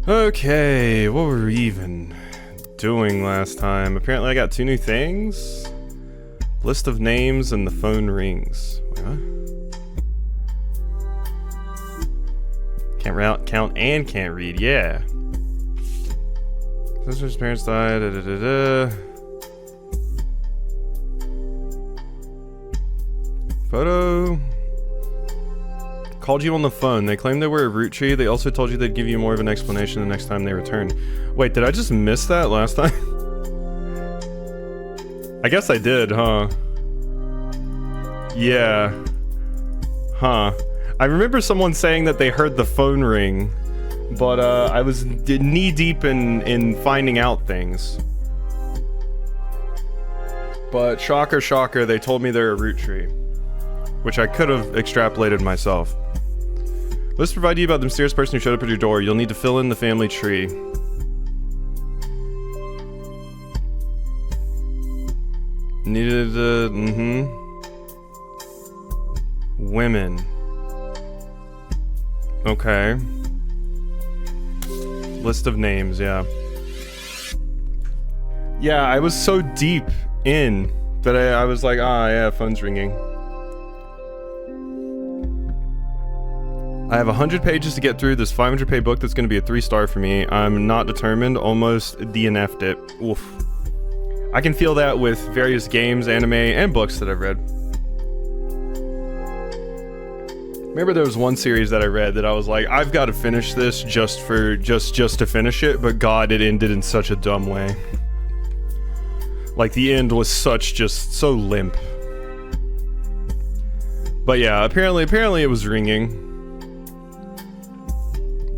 Okay, what were we even doing last time? Apparently I got 2 new things. List of names and the phone rings. Wait, what? Can't count and can't read, yeah. Sister's parents died, da da da da. Photo. Called you on the phone. They claimed they were a Roottree. They also told you they'd give you more of an explanation the next time they returned. Wait, did I just miss that last time? I guess I did, huh? Yeah. Huh. I remember someone saying that they heard the phone ring, but I was knee deep in finding out things. But shocker, shocker, they told me they're a Roottree, which I could have extrapolated myself. Let's provide you about the mysterious person who showed up at your door. You'll need to fill in the family tree. Needed women. Okay. List of names, yeah. Yeah, I was so deep in that I was like, ah, yeah, phone's ringing. I have 100 pages to get through this 500-page book that's going to be a 3-star for me. I'm not determined, almost DNF'd it. Oof. I can feel that with various games, anime, and books that I've read. Remember there was one series that I read that I was like, I've got to finish this just to finish it, but God, it ended in such a dumb way. Like, the end was just so limp. But yeah, apparently it was ringing.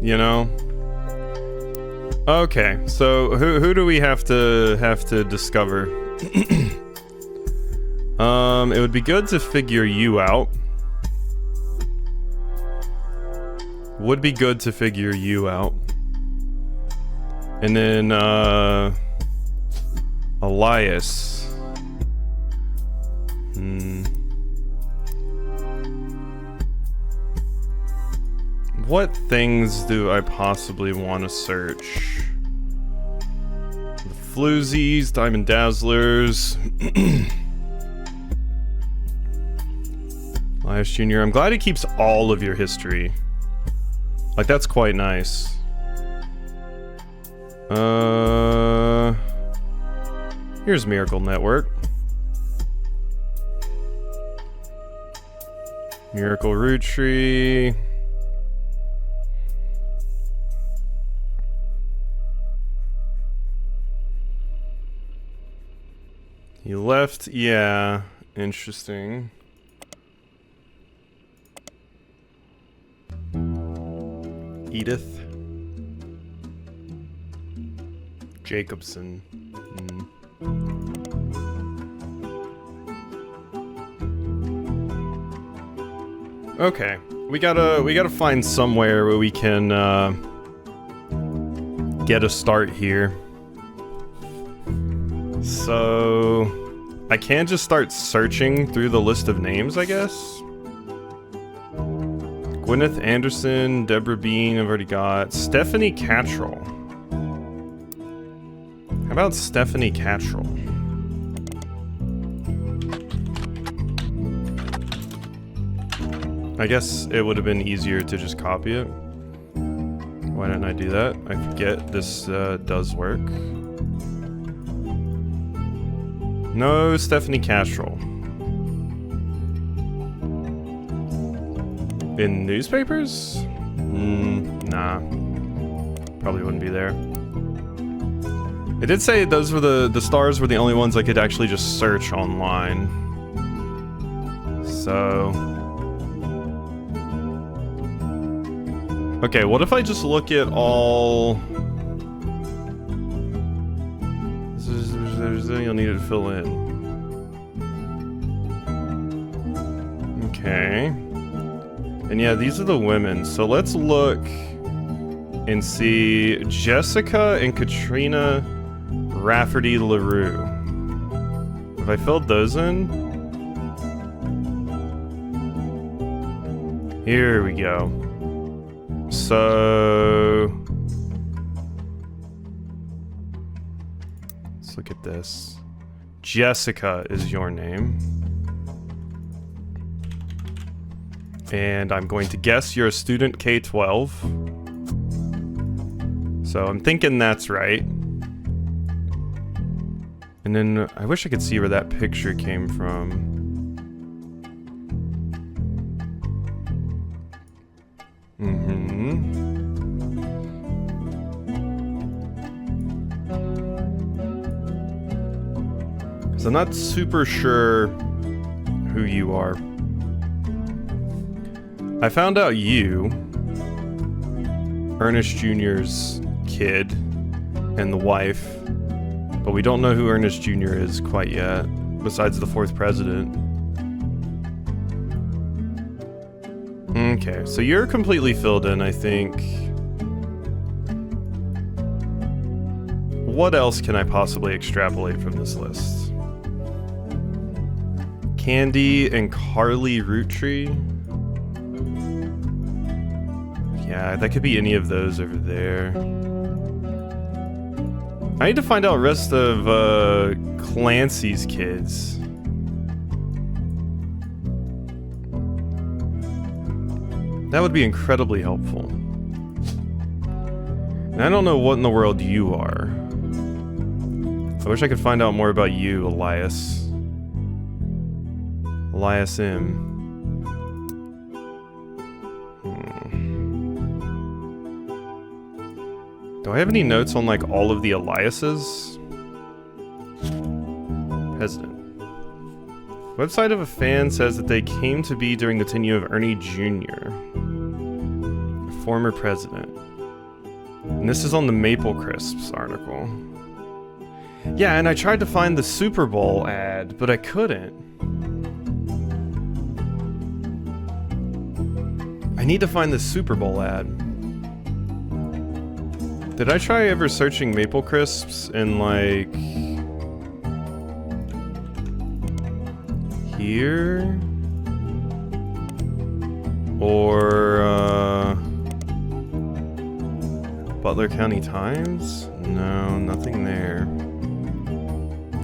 You know? Okay, so who do we have to discover? It would be good to figure you out. Would be good to figure you out. And then Elias. What things do I possibly want to search? The Floozies, Diamond Dazzlers. Elias Jr. I'm glad it keeps all of your history. Like, that's quite nice. Here's Miracle Network. Miracle Roottree. He left, yeah, interesting. Edith Jacobson. Okay, we gotta find somewhere where we can get a start here. So I can just start searching through the list of names, I guess. Gwyneth Anderson, Deborah Bean, I've already got. Stephanie Cattrall. How about Stephanie Cattrall? I guess it would have been easier to just copy it. Why didn't I do that? I forget this does work. No Stephanie Cattrall. In newspapers? Nah. Probably wouldn't be there. It did say those were the stars were the only ones I could actually just search online. So... okay, what if I just look at all... you'll need to fill in. Okay. And yeah, these are the women. So let's look and see Jessica and Katrina Rafferty LaRue. Have I filled those in? Here we go. So Let's look at this. Jessica is your name. And I'm going to guess you're a student K-12. So I'm thinking that's right. And then I wish I could see where that picture came from. So I'm not super sure who you are. I found out you, Ernest Jr.'s kid, and the wife, but we don't know who Ernest Jr. is quite yet, besides the 4th president. Okay, so you're completely filled in, I think. What else can I possibly extrapolate from this list? Candy and Carly Roottrees? Yeah, that could be any of those over there. I need to find out the rest of Clancy's kids. That would be incredibly helpful. And I don't know what in the world you are. I wish I could find out more about you, Elias. Elias M. Do I have any notes on, like, all of the Eliases? Hesitant. Website of a fan says that they came to be during the tenure of Ernie Jr., former president. And this is on the Maple Crisps article. Yeah, and I tried to find the Super Bowl ad, but I couldn't. I need to find the Super Bowl ad. Did I try ever searching Maple Crisps in, like, here? Or, Butler County Times? No, nothing there.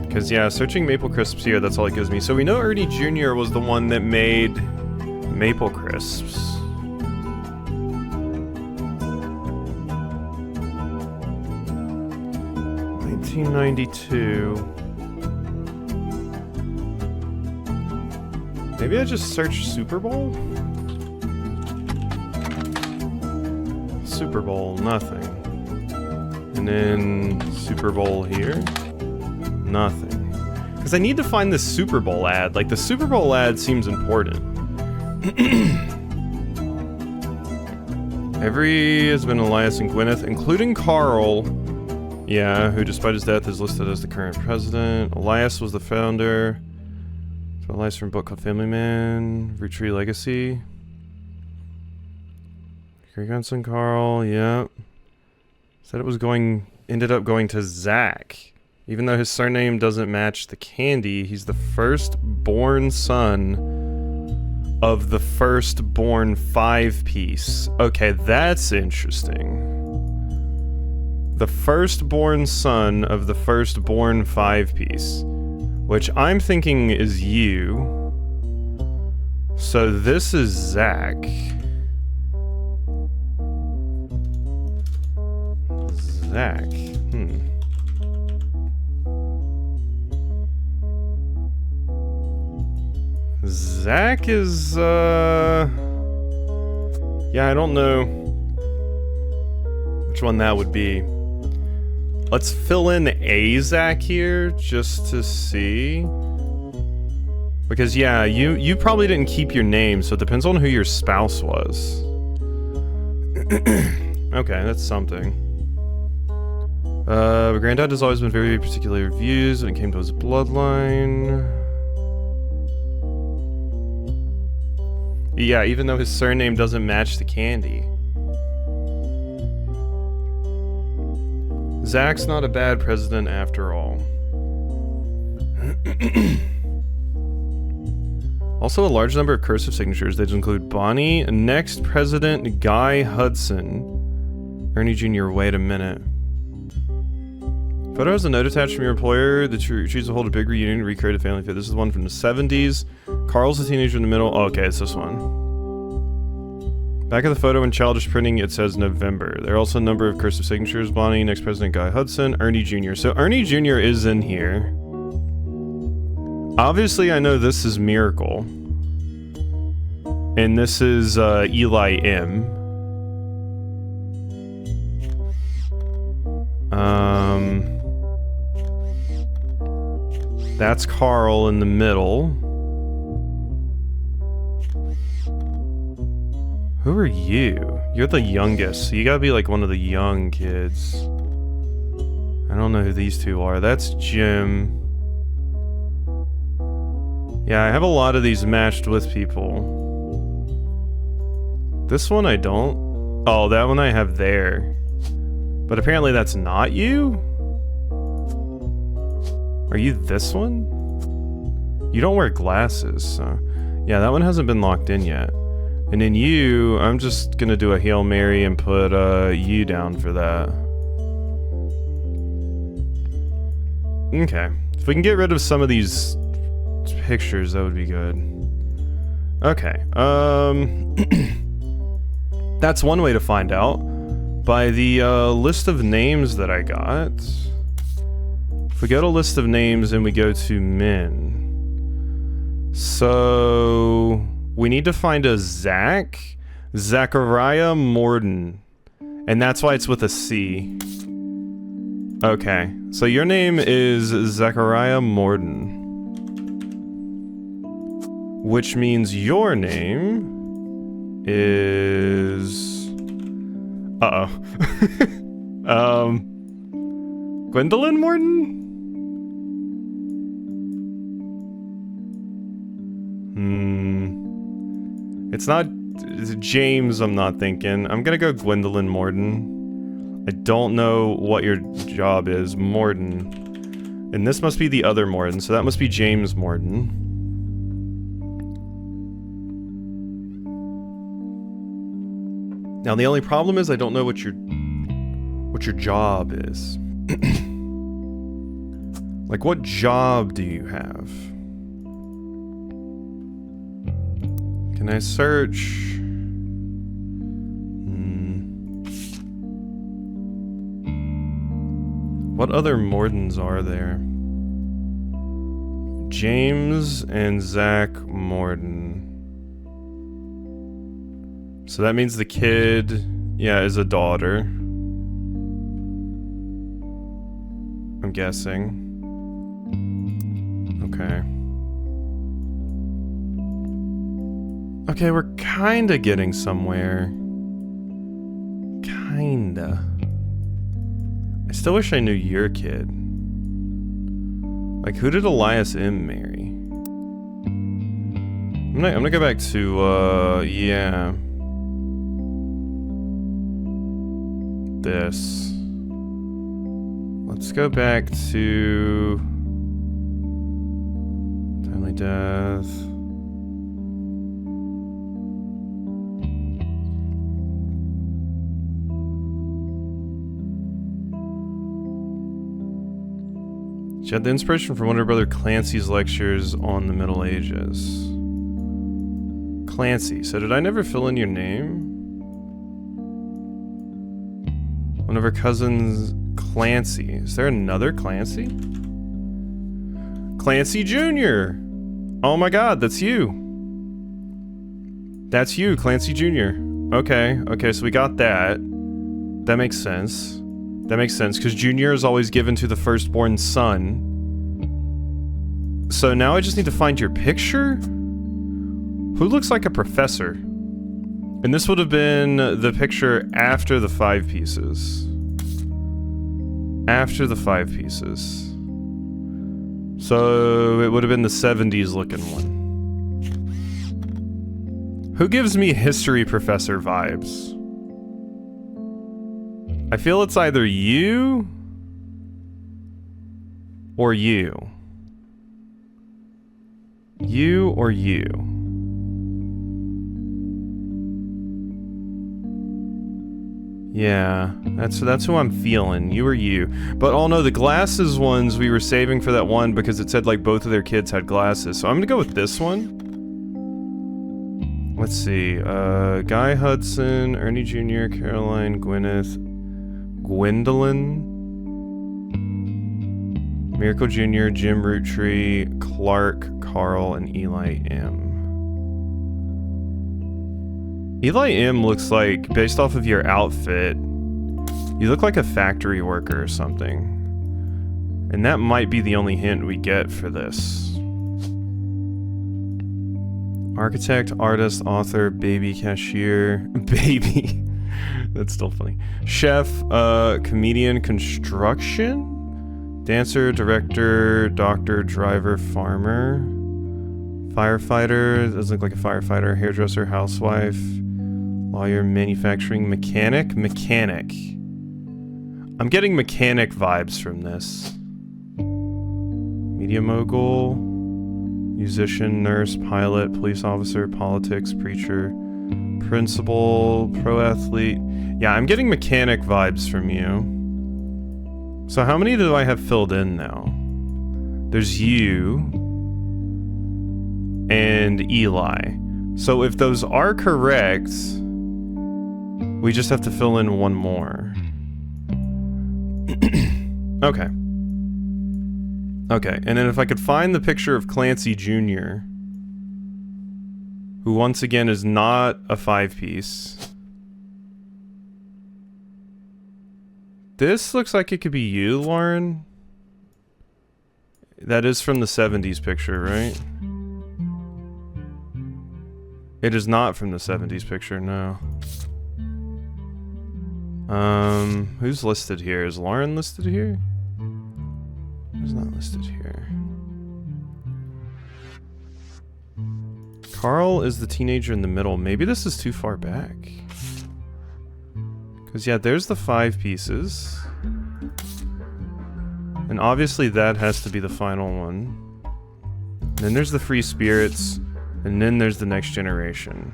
Because, yeah, searching Maple Crisps here, that's all it gives me. So we know Ernie Jr. was the one that made Maple Crisps. 1992. Maybe I just searched Super Bowl? Super Bowl, nothing. And then Super Bowl here? Nothing. Because I need to find this Super Bowl ad. Like, the Super Bowl ad seems important. Every has been Elias and Gwyneth, including Carl. Yeah, who despite his death is listed as the current president. Elias was the founder. So Elias from a book called Family Man. Roottree Legacy. Great grandson Carl, yep. Said it was ended up going to Zach. Even though his surname doesn't match the candy, he's the firstborn son of the firstborn 5-piece. Okay, that's interesting. The firstborn son of the firstborn 5-piece, which I'm thinking is you. So this is Zach. Zach. Zach is, yeah, I don't know which one that would be. Let's fill in a Zach here, just to see. Because, yeah, you probably didn't keep your name, so it depends on who your spouse was. Okay, that's something. But Granddad has always been very particular views when it came to his bloodline. Yeah, even though his surname doesn't match the candy. Zach's not a bad president after all. Also, a large number of cursive signatures that include Bonnie, next president Guy Hudson. Ernie Jr., wait a minute. Photo has a note attached from your employer that you choose to hold a big reunion and recreate a family fit. This is one from the 70s. Carl's a teenager in the middle. Oh, okay, it's this one. Back of the photo in childish printing, it says November. There are also a number of cursive signatures. Bonnie, next president Guy Hudson, Ernie Jr. So Ernie Jr. is in here. Obviously, I know this is Miracle. And this is Eli M. That's Carl in the middle. Who are you? You're the youngest, so you gotta be like one of the young kids. I don't know who these two are. That's Jim. Yeah, I have a lot of these matched with people. This one I don't. Oh, that one I have there. But apparently that's not you? Are you this one? You don't wear glasses, so... Yeah, that one hasn't been locked in yet. And then you, I'm just gonna do a Hail Mary and put you down for that. Okay. If we can get rid of some of these pictures, that would be good. Okay. That's one way to find out. By the list of names that I got. If we go to list of names and we go to men. So we need to find a Zachariah Morden. And that's why it's with a C. Okay, so your name is Zachariah Morden. Which means your name is... Uh-oh. Gwendolyn Morden? It's not James, I'm not thinking. I'm gonna go Gwendolyn Morden. I don't know what your job is. Morden. And this must be the other Morden, so that must be James Morden. Now the only problem is I don't know what your job is. Like, what job do you have? Can I search? What other Mordens are there? James and Zach Morden. So that means the kid, yeah, is a daughter. I'm guessing. Okay. Okay, we're kinda getting somewhere. Kinda. I still wish I knew your kid. Like, who did Elias M marry? I'm gonna go back to, yeah. This. Let's go back to... Timely death. She had the inspiration from one of her brother Clancy's lectures on the Middle Ages. Clancy. So did I never fill in your name? One of her cousins, Clancy. Is there another Clancy? Clancy Jr. Oh my god, that's you. That's you, Clancy Jr. Okay, so we got that. That makes sense. That makes sense, because Junior is always given to the firstborn son. So now I just need to find your picture? Who looks like a professor? And this would have been the picture after the 5 pieces. After the 5 pieces. So it would have been the 70s looking one. Who gives me history professor vibes? I feel it's either you or you. You or you. Yeah, that's who I'm feeling. You or you. But oh no, the glasses ones we were saving for that one because it said like both of their kids had glasses. So I'm gonna go with this one. Let's see. Guy Hudson, Ernie Jr., Caroline, Gwyneth, Gwendolyn, Miracle Jr., Jim Roottree, Clark, Carl, and Eli M. Eli M looks like, based off of your outfit, you look like a factory worker or something. And that might be the only hint we get for this. Architect, artist, author, baby cashier, baby. That's still funny. Chef, comedian, construction, dancer, director, doctor, driver, farmer, firefighter, doesn't look like a firefighter, hairdresser, housewife, lawyer, manufacturing, mechanic. I'm getting mechanic vibes from this. Media mogul, musician, nurse, pilot, police officer, politics, preacher, principal, pro athlete. Yeah, I'm getting mechanic vibes from you. So how many do I have filled in now? There's you and Eli. So if those are correct, we just have to fill in one more. Okay. Okay, and then if I could find the picture of Clancy Jr., who once again is not a 5-piece. This looks like it could be you, Lauren. That is from the 70s picture, right? It is not from the 70s picture, no. Who's listed here? Is Lauren listed here? Who's not listed here? Carl is the teenager in the middle. Maybe this is too far back. Because, yeah, there's the 5 pieces. And obviously that has to be the final one. And then there's the Free Spirits. And then there's the Next Generation.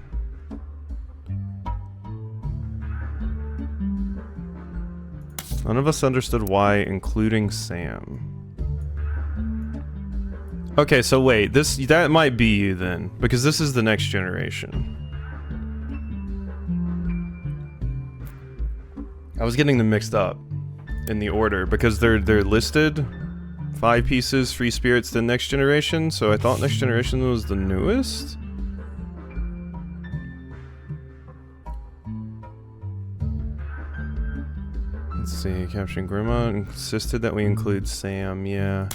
None of us understood why, including Sam. Okay, so wait, that might be you then, because this is the Next Generation. I was getting them mixed up in the order because they're listed 5 pieces, Free Spirits, then Next Generation. So I thought Next Generation was the newest. Let's see, capturing Grandma insisted that we include Sam. Yeah.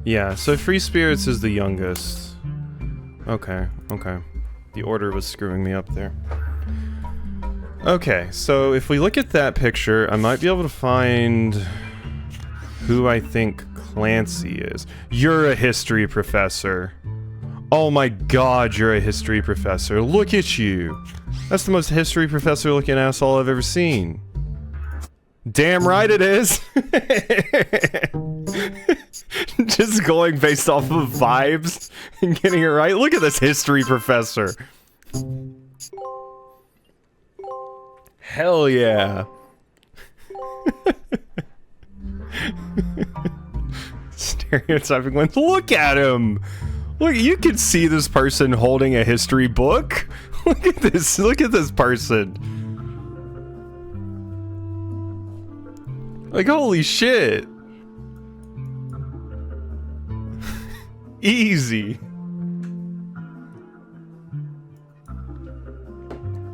Yeah, so Free Spirits is the youngest. Okay, okay. The order was screwing me up there. Okay, so if we look at that picture, I might be able to find who I think Clancy is. You're a history professor. Oh my god, you're a history professor. Look at you. That's the most history professor looking asshole I've ever seen. Damn right it is. Just going based off of vibes and getting it right. Look at this history professor. Hell yeah. Stereotyping one. Look at him. Look, you can see this person holding a history book. Look at this. Look at this person. Like, holy shit. Easy.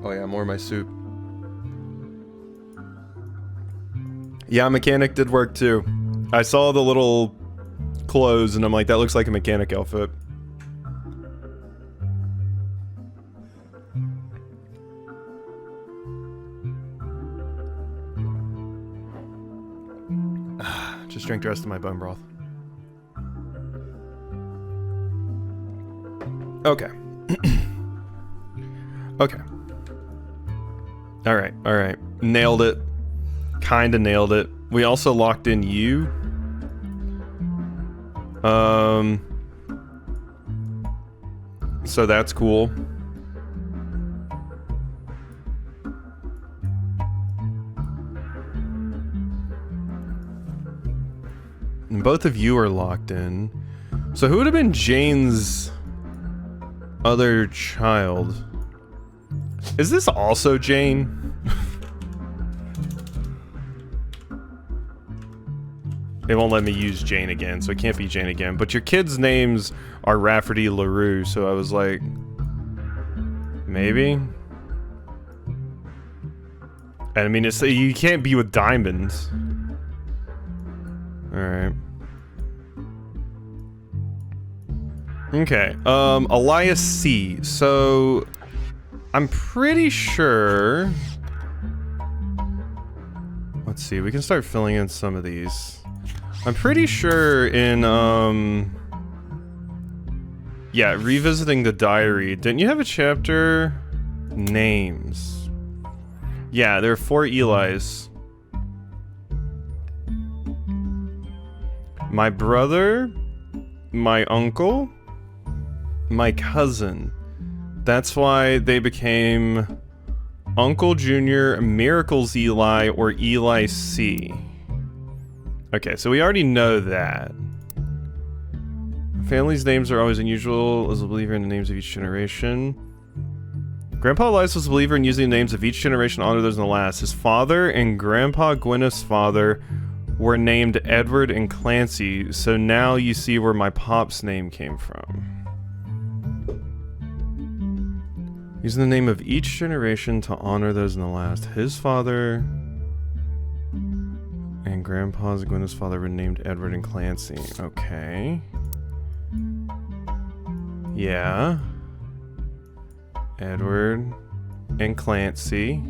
Oh yeah, more of my soup. Yeah, mechanic did work too. I saw the little clothes and I'm like, that looks like a mechanic outfit. Just drink the rest of my bone broth. Okay. Okay. Alright, alright. Nailed it. Kinda nailed it. We also locked in you. So that's cool. And both of you are locked in. So who would have been Jane's other child? Is this also Jane? They won't let me use Jane again, so it can't be Jane again. But your kids' names are Rafferty LaRue, so I was like, maybe? And I mean, you can't be with diamonds. Alright. Okay, Elias C. So, I'm pretty sure... Let's see, we can start filling in some of these. I'm pretty sure in, yeah, revisiting the diary, didn't you have a chapter? Names. Yeah, there are 4 Elis. My brother, my uncle, my cousin. That's why they became Uncle Junior, Miracles Eli, or Eli C. Okay, so we already know that. Families' names are always unusual as a believer in the names of each generation. Grandpa Elias was a believer in using the names of each generation to honor those in the last. His father and Grandpa Gwyneth's father were named Edward and Clancy, so now you see where my pop's name came from. Using the name of each generation to honor those in the last. His father and Grandpa's Gwyneth's father were named Edward and Clancy. Okay. Yeah. Edward and Clancy.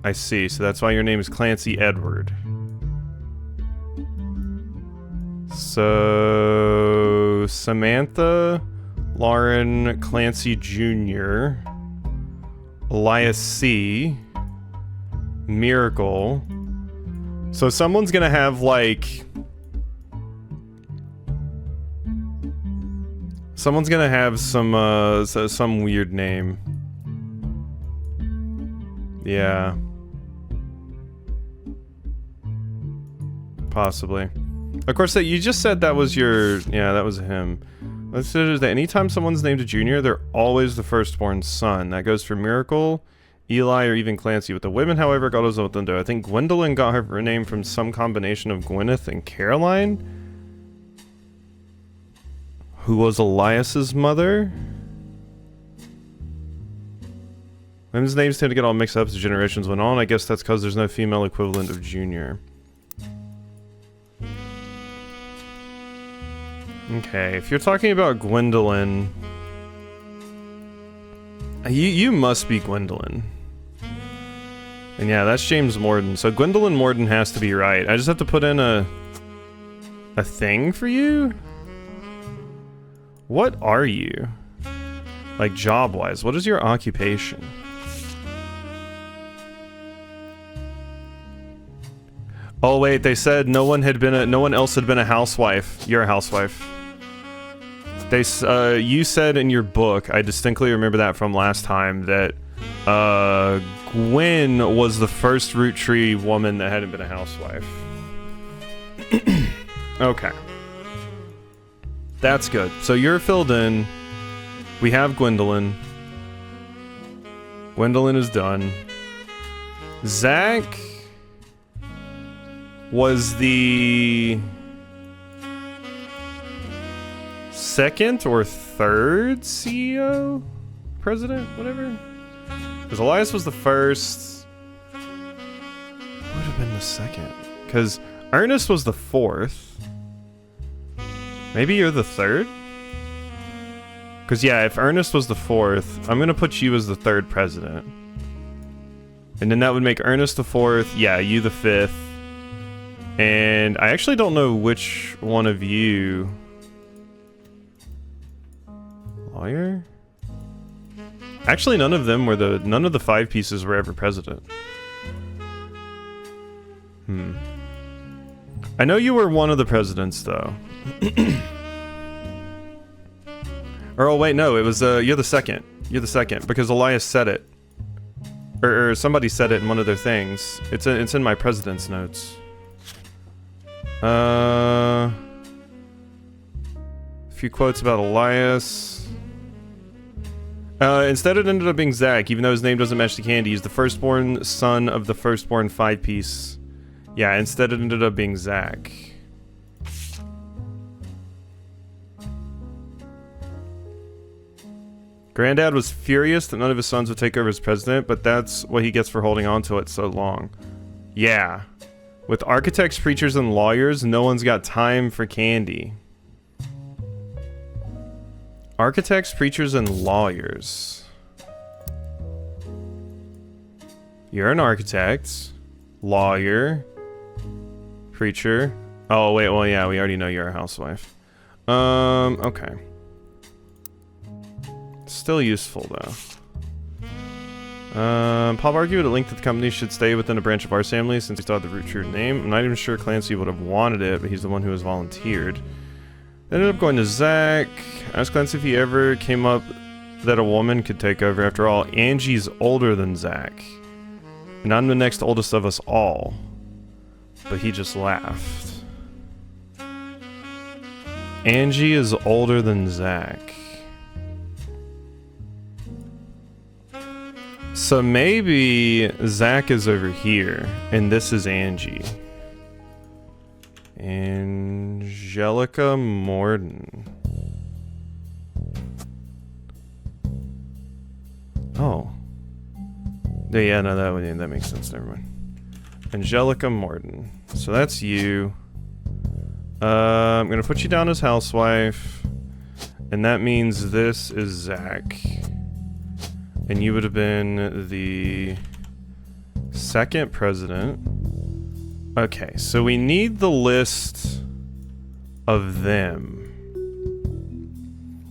I see, so that's why your name is Clancy Edward. So... Samantha, Lauren, Clancy Jr., Elias C., Miracle. So someone's gonna have, like... Someone's gonna have some weird name. Yeah. Possibly. Of course, that you just said that was your... Yeah, that was him. Let's say that anytime someone's named a junior, they're always the firstborn son. That goes for Miracle, Eli, or even Clancy. With the women, however, God knows what they'll do. I think Gwendolyn got her name from some combination of Gwyneth and Caroline, who was Elias's mother. Women's names tend to get all mixed up as generations went on. I guess that's because there's no female equivalent of junior. Okay, if you're talking about Gwendolyn, you must be Gwendolyn. And yeah, that's James Morden. So Gwendolyn Morden has to be right. I just have to put in a thing for you? What are you? Like job-wise, what is your occupation? Oh wait, they said no one else had been a housewife. You're a housewife. You said in your book, I distinctly remember that from last time, that Gwen was the first Roottree woman that hadn't been a housewife. Okay. That's good. So you're filled in. We have Gwendolyn. Gwendolyn is done. Zach was the second or third CEO? President? Whatever. Because Elias was the first. Who would have been the second? Because Ernest was the fourth. Maybe you're the third? Because yeah, if Ernest was the fourth, I'm going to put you as the third president. And then that would make Ernest the fourth. Yeah, you the fifth. And I actually don't know which one of you... Lawyer? Actually, none of the 5 pieces were ever president. I know you were one of the presidents, though. Or, oh wait, no, it was, you're the second. You're the second, because Elias said it. Or somebody said it in one of their things. It's in my president's notes. A few quotes about Elias. Instead it ended up being Zach, even though his name doesn't match the candy. He's the firstborn son of the firstborn 5-piece. Yeah, instead it ended up being Zach. Granddad was furious that none of his sons would take over as president, but that's what he gets for holding on to it so long. Yeah. With architects, preachers, and lawyers, no one's got time for candy. Architects, preachers, and lawyers. You're an architect, lawyer, preacher. Oh, wait, well, yeah, we already know you're a housewife. Okay. Still useful, though. Pop argued at length that the company should stay within a branch of our family since he still had the Roottree name. I'm not even sure Clancy would have wanted it, but he's the one who has volunteered. Ended up going to Zach. Asked Clancy if he ever came up that a woman could take over. After all, Angie's older than Zach. And I'm the next oldest of us all. But he just laughed. Angie is older than Zach. So maybe Zach is over here, and this is Angie. Angelica Morden. Oh. Yeah, no, that makes sense. Never mind. Angelica Morden. So that's you. I'm gonna put you down as housewife, and that means this is Zach. And you would have been the second president. Okay, so we need the list of them.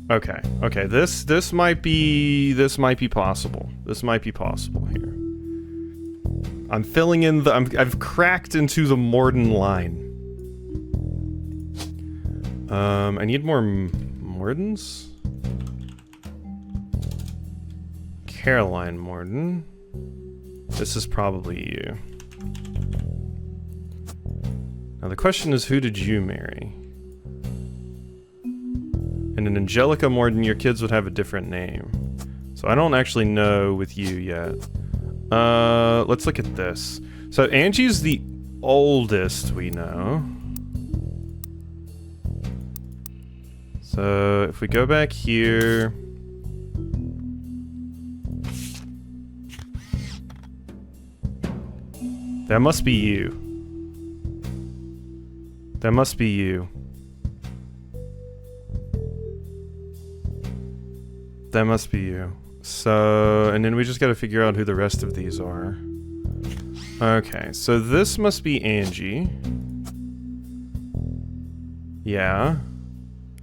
Okay, this might be possible. This might be possible here. I'm filling in the I've cracked into the Morden line. I need more Mordens. Caroline Morden. This is probably you. Now the question is, who did you marry? And in Angelica Morden, your kids would have a different name. So I don't actually know with you yet. Let's look at this. So Angie's the oldest we know. So if we go back here... That must be you. That must be you. That must be you. So, and then we just gotta figure out who the rest of these are. Okay, so this must be Angie. Yeah.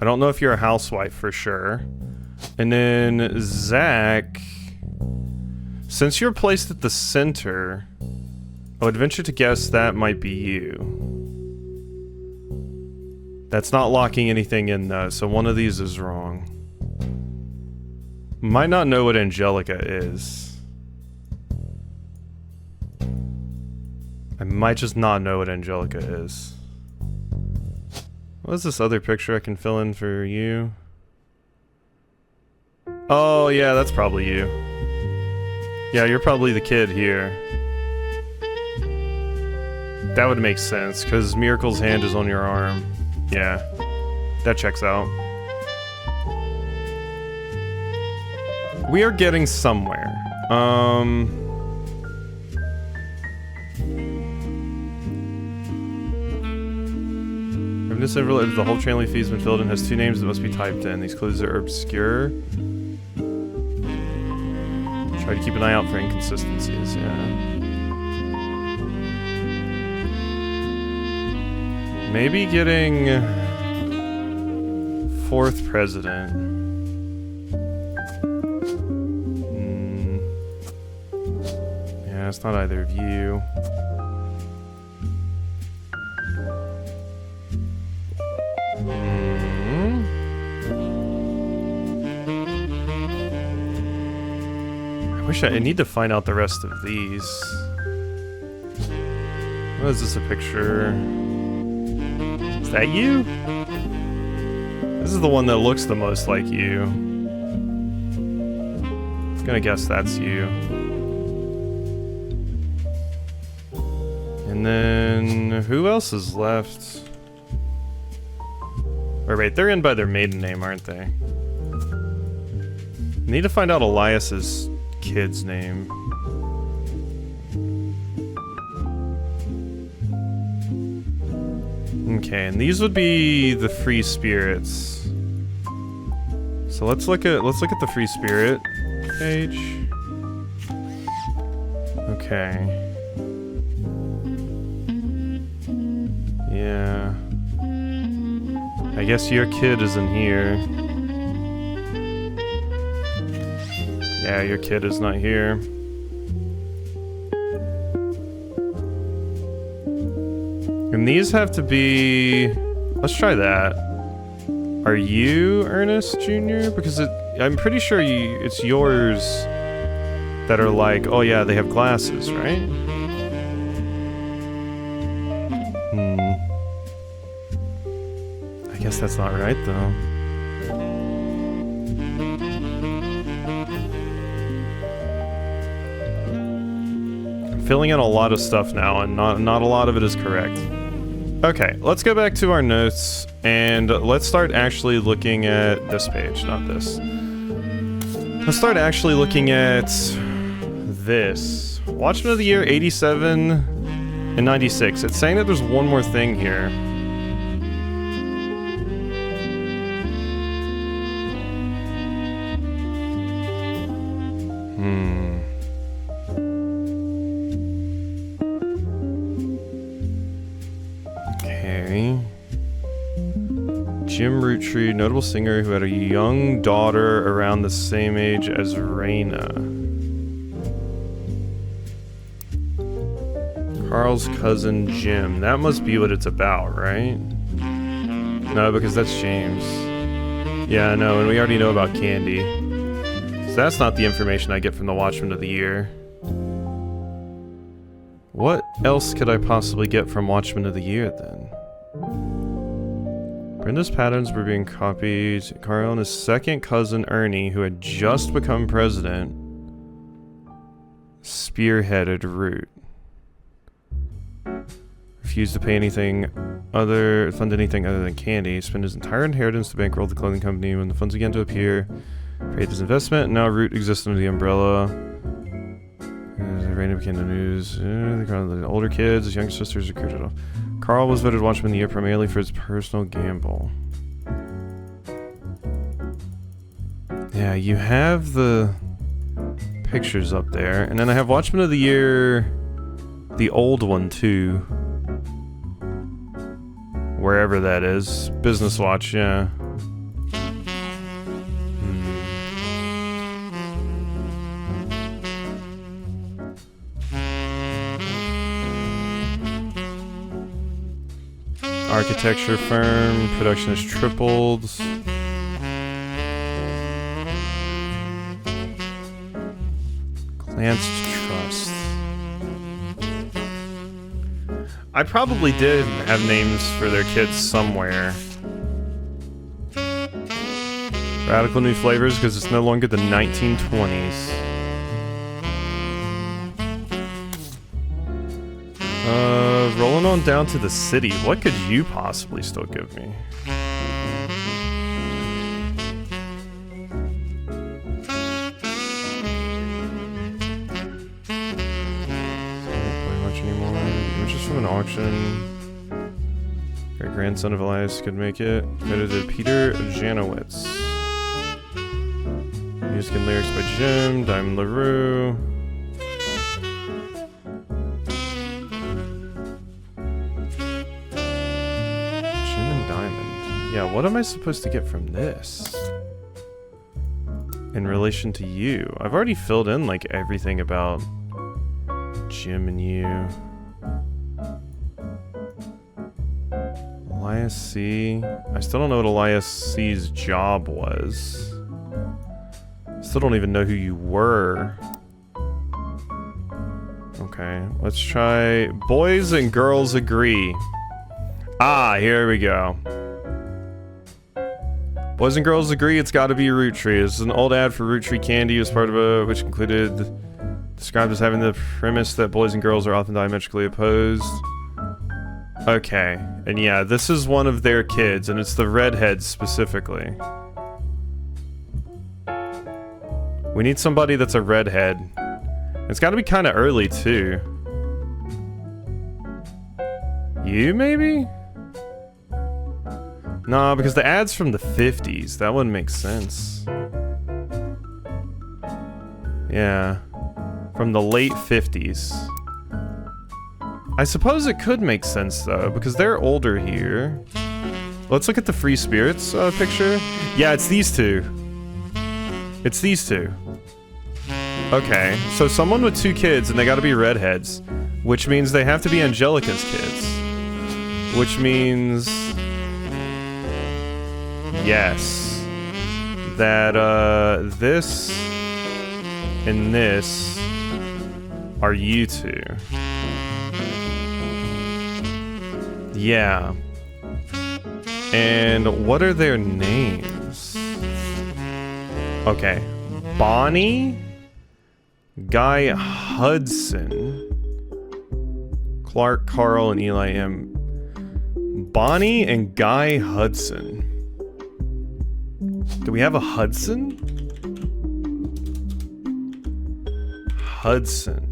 I don't know if you're a housewife for sure. And then Zach, since you're placed at the center, I would venture to guess that might be you. That's not locking anything in though, so one of these is wrong. Might not know what Angelica is. I might just not know what Angelica is. What is this other picture I can fill in for you? Oh yeah, that's probably you. Yeah, you're probably the kid here. That would make sense, because Miracle's hand is on your arm. Yeah, that checks out. We are getting somewhere. The whole train fee has been filled in, has 2 names that must be typed in. These clues are obscure. Try to keep an eye out for inconsistencies, yeah. Maybe getting 4th president. Yeah, it's not either of you. I need to find out the rest of these. What is this, a picture? Is that you? This is the one that looks the most like you. I'm gonna guess that's you. And then who else is left? Or wait, they're in by their maiden name, aren't they? Need to find out Elias's kid's name. Okay, and these would be the free spirits. So let's look at the free spirit page. Okay. Yeah. I guess your kid is in here. Yeah, your kid is not here. And these have to be... Let's try that. Are you Ernest Jr.? Because I'm pretty sure it's yours that are like, oh yeah, they have glasses, right? I guess that's not right, though. Filling in a lot of stuff now, and not a lot of it is correct. Okay, let's go back to our notes, and let's start actually looking at this page, not this. Let's start actually looking at this. Watchman of the Year 87 and 96. It's saying that there's one more thing here. Jim Roottree, notable singer who had a young daughter around the same age as Raina. Carl's cousin Jim. That must be what it's about, right? No, because that's James. Yeah, I know, and we already know about Candy. So that's not the information I get from the Watchman of the Year. What else could I possibly get from Watchman of the Year, then? Brenda's patterns were being copied. Carl and his second cousin Ernie, who had just become president, spearheaded Root. Refused to pay fund anything other than Candy. Spent his entire inheritance to bankroll the clothing company. When the funds began to appear, create this investment. Now Root exists under the umbrella. Raina became the news. The older kids, his younger sisters recruited off. Carl was voted Watchman of the Year primarily for his personal gamble. Yeah, you have the pictures up there. And then I have Watchman of the Year, the old one too. Wherever that is. Business Watch, yeah. Architecture firm, production has tripled. Glanced Trust. I probably did have names for their kids somewhere. Radical new flavors because it's no longer the 1920s. Rolling on down to the city. What could you possibly still give me? Don't play much anymore. Images from an auction. Great grandson of Elias could make it. Credited Peter Janowitz. Music and lyrics by Jim. Diamond LaRue. Yeah, what am I supposed to get from this? In relation to you? I've already filled in, like, everything about Jim and you. Elias C. I still don't know what Elias C's job was. Still don't even know who you were. Okay, let's try Boys and Girls Agree. Ah, here we go. Boys and girls agree it's got to be Roottrees. This is an old ad for Roottrees candy as part of a which included described as having the premise that boys and girls are often diametrically opposed. Okay, and yeah, this is one of their kids, and it's the redheads specifically. We need somebody that's a redhead. It's got to be kind of early too. You maybe? Nah, because the ad's from the 50s. That wouldn't make sense. Yeah. From the late 50s. I suppose it could make sense, though, because they're older here. Let's look at the Free Spirits picture. Yeah, it's these two. It's these two. Okay, so someone with two kids, and they gotta be redheads. Which means they have to be Angelica's kids. Which means... yes. That, this and this are you two. Yeah. And what are their names? Okay. Bonnie, Guy Hudson, Clark, Carl, and Eli M. Bonnie and Guy Hudson. Do we have a Hudson? Hudson.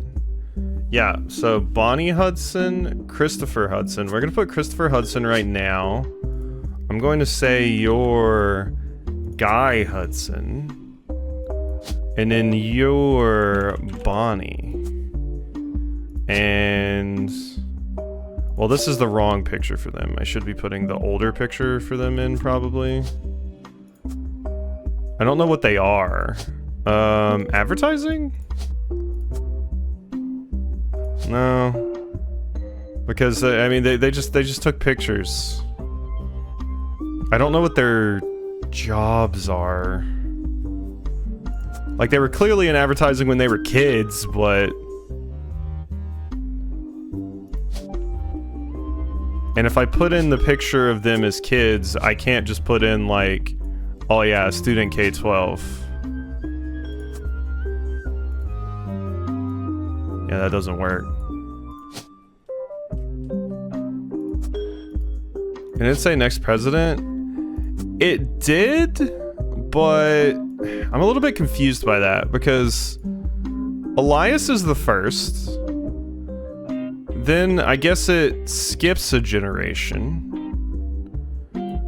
Yeah, so Bonnie Hudson, Christopher Hudson. We're gonna put Christopher Hudson right now. I'm going to say you're Guy Hudson. And then you're Bonnie. And... well, this is the wrong picture for them. I should be putting the older picture for them in, probably. I don't know what they are. Advertising? No. Because, I mean, they just took pictures. I don't know what their jobs are. Like, they were clearly in advertising when they were kids, but... and if I put in the picture of them as kids, I can't just put in, like... oh yeah, student K-12. Yeah, that doesn't work. Can it say next president? It did, but I'm a little bit confused by that because Elias is the first. Then I guess it skips a generation.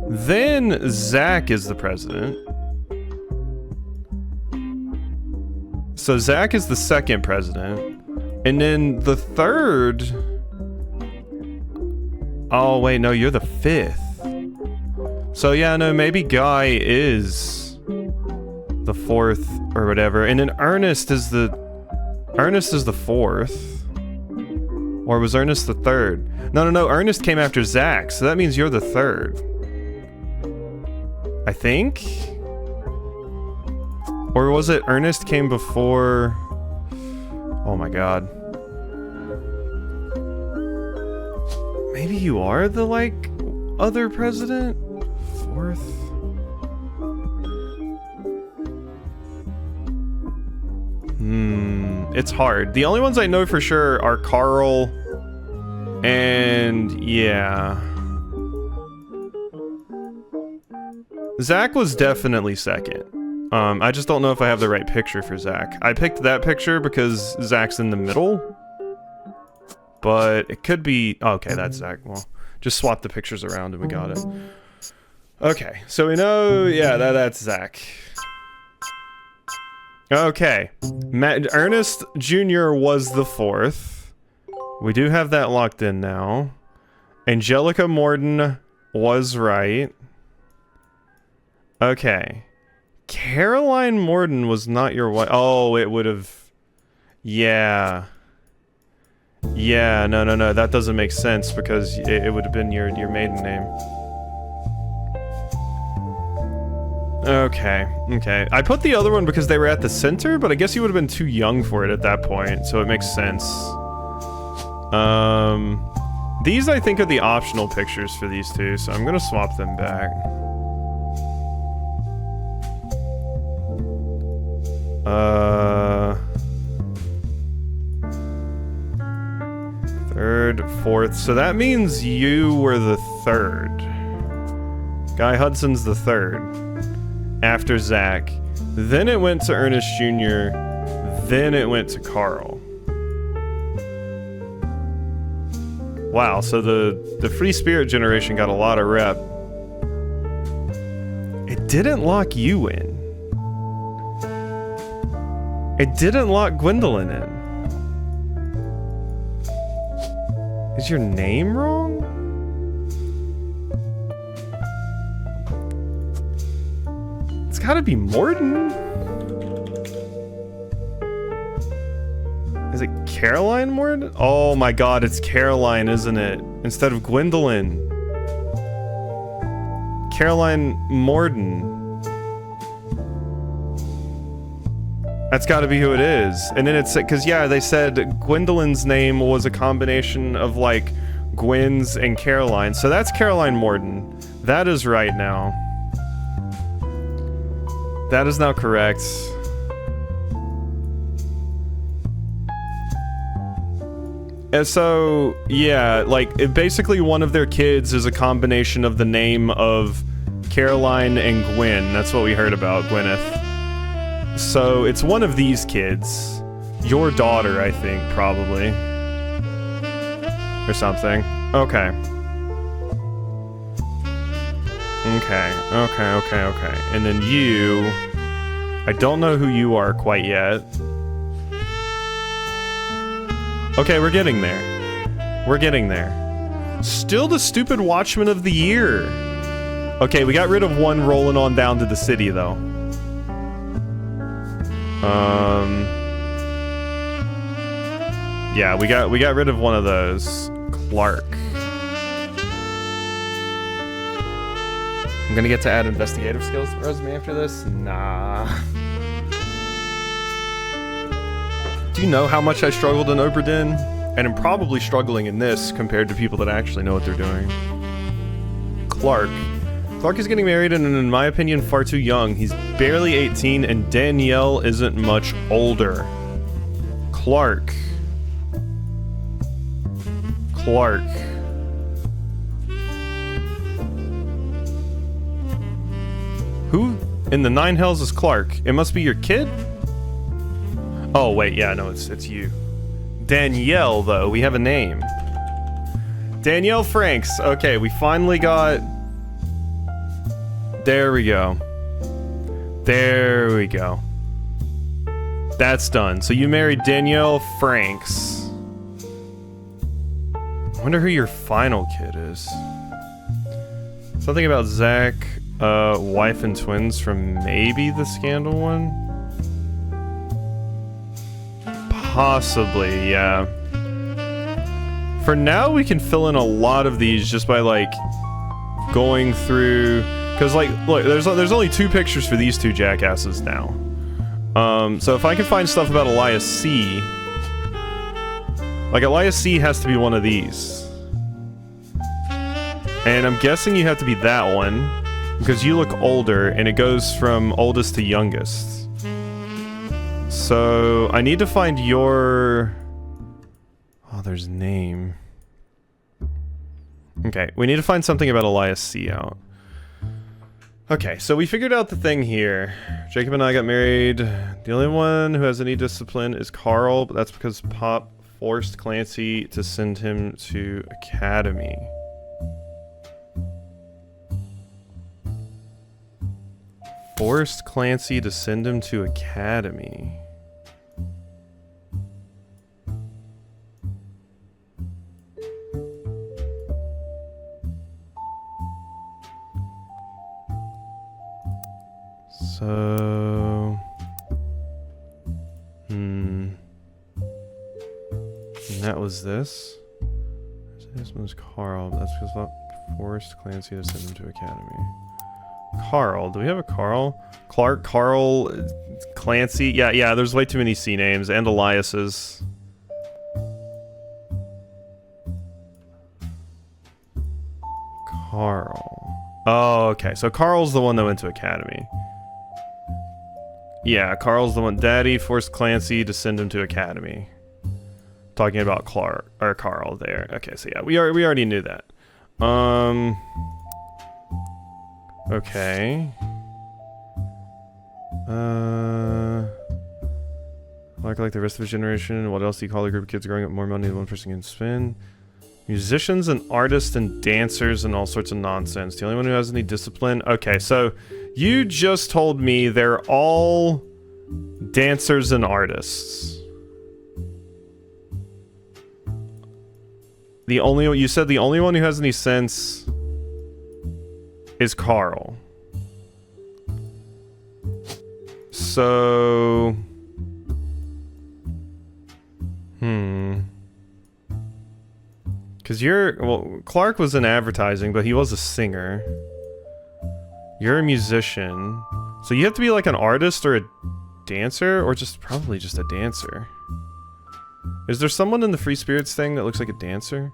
Then Zach is the president. So Zach is the second president. And then the third... oh wait, no, you're the fifth. So yeah, no, maybe Guy is the fourth or whatever. And then Ernest is the fourth. Or was Ernest the third? No, Ernest came after Zach, so that means you're the third. I think? Or was it Ernest came before... oh my god. Maybe you are the, like, other president? Fourth? It's hard. The only ones I know for sure are Carl and... yeah. Zach was definitely second. I just don't know if I have the right picture for Zach. I picked that picture because Zach's in the middle. But it could be... okay, that's Zach. Well, just swap the pictures around and we got it. Okay, so we know... yeah, that's Zach. Okay. Ernest Jr. was the fourth. We do have that locked in now. Angelica Morden was right. Okay. Caroline Morden was not your wife. Oh, it would have... yeah. Yeah, no. That doesn't make sense because it would have been your maiden name. Okay. I put the other one because they were at the center, but I guess you would have been too young for it at that point, so it makes sense. These, I think, are the optional pictures for these two, so I'm gonna swap them back. Third, fourth. So that means you were the third. Guy Hudson's the third. After Zach. Then it went to Ernest Jr. Then it went to Carl. Wow, so the Free Spirit generation got a lot of rep. It didn't lock you in. It didn't lock Gwendolyn in. Is your name wrong? It's gotta be Morton. Is it Caroline Morton? Oh my god, it's Caroline, isn't it? Instead of Gwendolyn. Caroline Morton. That's got to be who it is. And then it's because, yeah, they said Gwendolyn's name was a combination of like Gwen's and Caroline. So that's Caroline Morton. That is right now. That is now correct. And so, yeah, like basically one of their kids is a combination of the name of Caroline and Gwen. That's what we heard about, Gwyneth. So it's one of these kids. Your daughter, I think, probably. Or something. Okay. Okay. And then you... I don't know who you are quite yet. Okay, we're getting there. We're getting there. Still the stupid Watchman of the Year. Okay, we got rid of one rolling on down to the city, though. Yeah, we got rid of one of those. Clark. I'm gonna get to add investigative skills to the resume after this? Nah. Do you know how much I struggled in Obra Dinn? And I'm probably struggling in this compared to people that actually know what they're doing. Clark. Clark is getting married and, in my opinion, far too young. He's barely 18 and Danielle isn't much older. Clark. Who in the nine hells is Clark? It must be your kid? Oh, wait, yeah, no, it's you. Danielle, though, we have a name. Danielle Franks. Okay, we finally got... There we go. There we go. That's done. So you married Danielle Franks. I wonder who your final kid is. Something about Zach, wife and twins from maybe the Scandal one? Possibly, yeah. For now, we can fill in a lot of these just by, like, going through... Because, like, look, there's only 2 pictures for these 2 jackasses now. So if I can find stuff about Elias C... Like, Elias C has to be one of these. And I'm guessing you have to be that one, because you look older, and it goes from oldest to youngest. So, I need to find your... Oh, there's name. Okay, we need to find something about Elias C out. Okay, so we figured out the thing here. Jacob and I got married. The only one who has any discipline is Carl, but that's because Pop forced Clancy to send him to academy. Forced Clancy to send him to academy. So... And that was this. This was Carl. That's because I forced Clancy to send him to academy. Carl. Do we have a Carl? Clark, Carl, Clancy. Yeah, there's way too many C names and Eliases. Carl. Oh, okay. So Carl's the one that went to academy. Yeah, Carl's the one. Daddy forced Clancy to send him to academy. Talking about Clark or Carl there. Okay, so yeah, we already knew that. Okay. Like the rest of his generation. What else do you call a group of kids growing up more money than one person can spend? Musicians and artists and dancers and all sorts of nonsense. The only one who has any discipline. Okay, so you just told me they're all dancers and artists. You said the only one who has any sense is Carl. So, because Clark was in advertising, but he was a singer. You're a musician. So you have to be like an artist or a dancer, or probably just a dancer. Is there someone in the Free Spirits thing that looks like a dancer?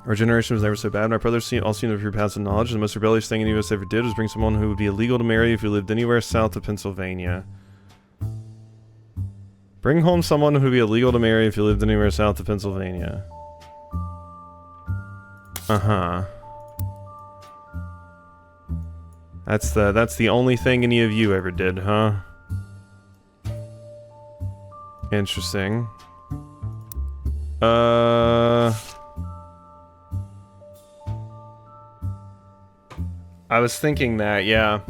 Our generation was never so bad. My brothers all seem to have paths of knowledge. The most rebellious thing any of us ever did was bring someone who would be illegal to marry if we lived anywhere south of Pennsylvania. Bring home someone who would be illegal to marry if you lived anywhere south of Pennsylvania. Uh-huh. That's the only thing any of you ever did, huh? Interesting. I was thinking that, yeah.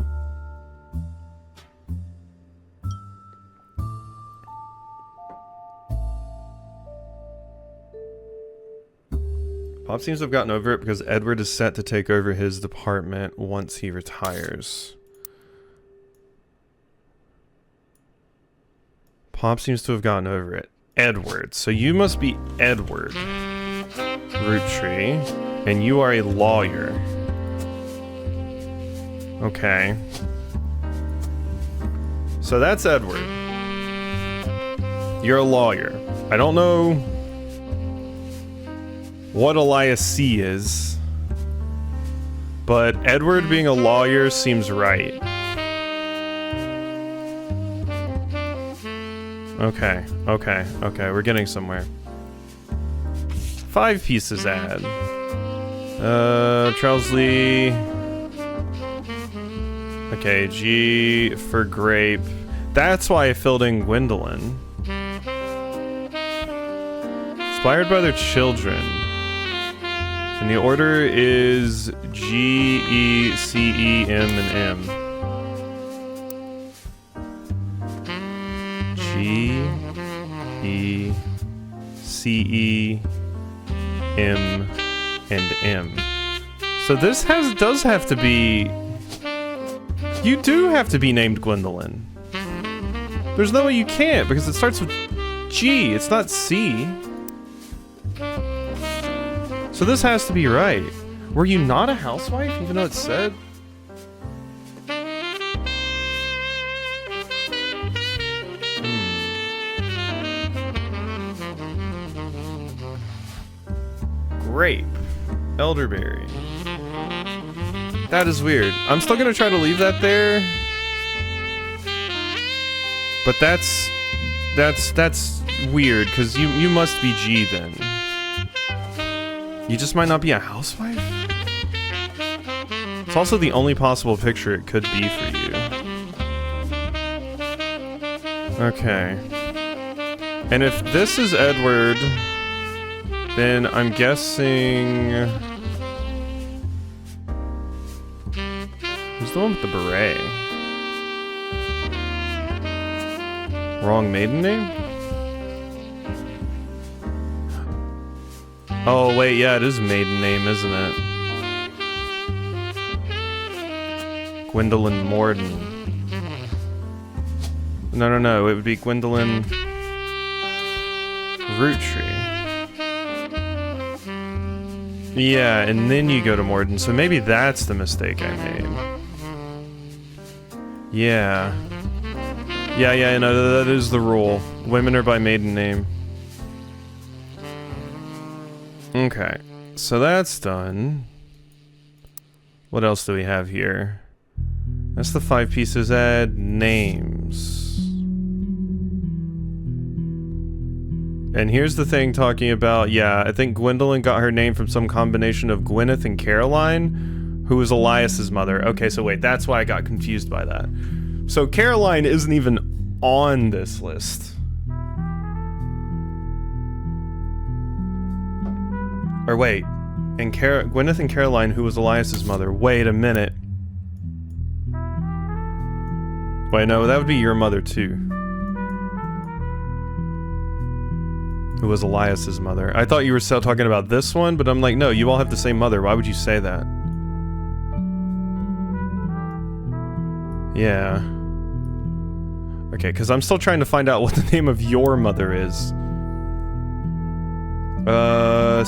Pop seems to have gotten over it because Edward is set to take over his department once he retires. Pop seems to have gotten over it. Edward. So you must be Edward. Roottree. And you are a lawyer. Okay. So that's Edward. You're a lawyer. I don't know what Elias C is, but Edward being a lawyer seems right. Okay, we're getting somewhere. 5 pieces ad. Charles Lee. Okay, G for grape. That's why I filled in Gwendolyn. Inspired by their children. And the order is G, E, C, E, M, and M. G, E, C, E, M, and M. So this does have to be... You do have to be named Gwendolyn. There's no way you can't, because it starts with G, it's not C. So this has to be right. Were you not a housewife, even though it said? Grape. Elderberry. That is weird. I'm still gonna try to leave that there. But that's weird, because you must be G then. You just might not be a housewife? It's also the only possible picture it could be for you. Okay. And if this is Edward, then I'm guessing... Who's the one with the beret? Wrong maiden name? Oh, wait, yeah, it is a maiden name, isn't it? Gwendolyn Morden. No, it would be Gwendolyn Roottrie. Yeah, and then you go to Morden, so maybe that's the mistake I made. Yeah. Yeah, no, that is the rule. Women are by maiden name. Okay, so that's done. What else do we have here? That's the 5 pieces. Add names. And here's the thing talking about, yeah, I think Gwendolyn got her name from some combination of Gwyneth and Caroline, who was Elias's mother. Okay, so wait, that's why I got confused by that. So Caroline isn't even on this list. Or wait, and Gwyneth and Caroline, who was Elias's mother. Wait a minute. Wait, no, that would be your mother too. Who was Elias's mother. I thought you were still talking about this one, but I'm like, no, you all have the same mother. Why would you say that? Yeah. Okay, because I'm still trying to find out what the name of your mother is.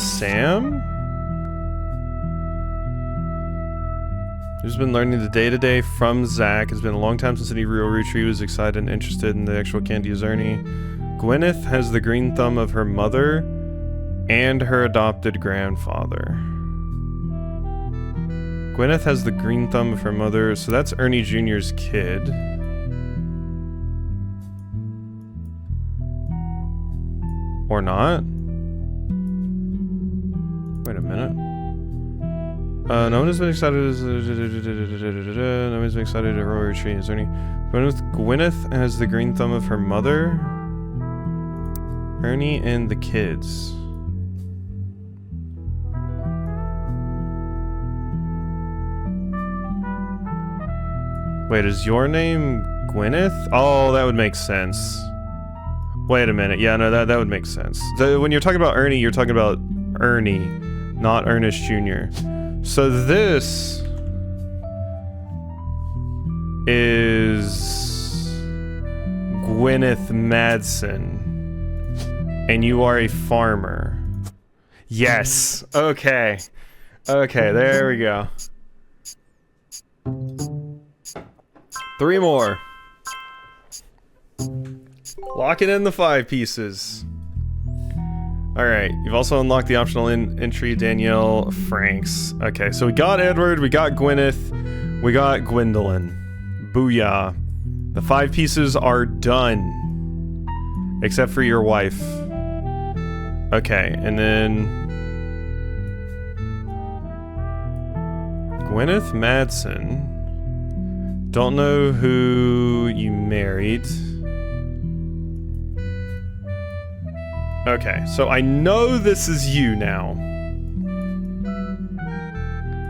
Sam? Who's been learning the day-to-day from Zach. It's been a long time since any real Roottree was excited and interested in the actual candy as Ernie. Gwyneth has the green thumb of her mother and her adopted grandfather. Gwyneth has the green thumb of her mother, so that's Ernie Jr.'s kid. Or not? Wait a minute. No one has been excited as... No one has been excited at Royal Roottree as Ernie. Gwyneth has the green thumb of her mother, Ernie, and the kids. Wait, is your name Gwyneth? Oh, that would make sense. Wait a minute. Yeah, no, that would make sense. So when you're talking about Ernie, you're talking about Ernie, not Ernest Jr. So this is Gwyneth Madsen, and you are a farmer. Yes. Okay. Okay, there we go. 3 more. Locking in the 5 pieces. Alright, you've also unlocked the optional entry, Danielle Franks. Okay, so we got Edward, we got Gwyneth, we got Gwendolyn. Booyah. The 5 pieces are done. Except for your wife. Okay, and then... Gwyneth Madsen. Don't know who you married. Okay, so I know this is you now.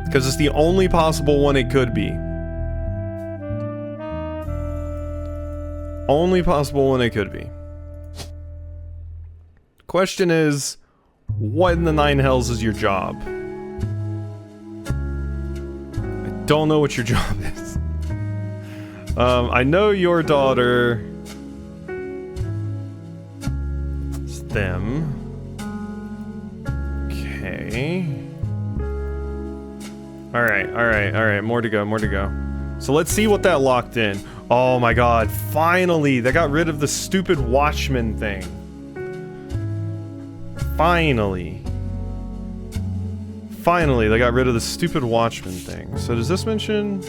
Because it's the only possible one it could be. Only possible one it could be. Question is, what in the 9 hells is your job? I don't know what your job is. I know your daughter... them. Okay. Alright, more to go. So let's see what that locked in. Oh my god, finally! They got rid of the stupid Watchman thing. Finally, they got rid of the stupid Watchman thing. So does this mention...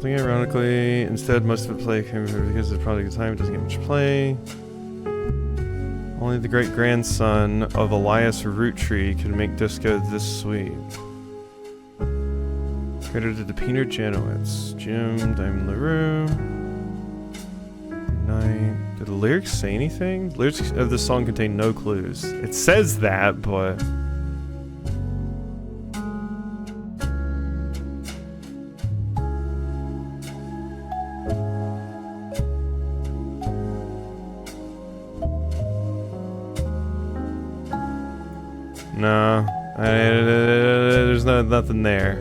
something ironically, instead most of the play came because it's probably a good time, it doesn't get much play. Only the great-grandson of Elias Roottree could make disco this sweet. Credited to Peter Janowitz, Jim, Diamond LaRue. Night. Did the lyrics say anything? The lyrics of this song contain no clues. It says that, but... no, there's nothing there.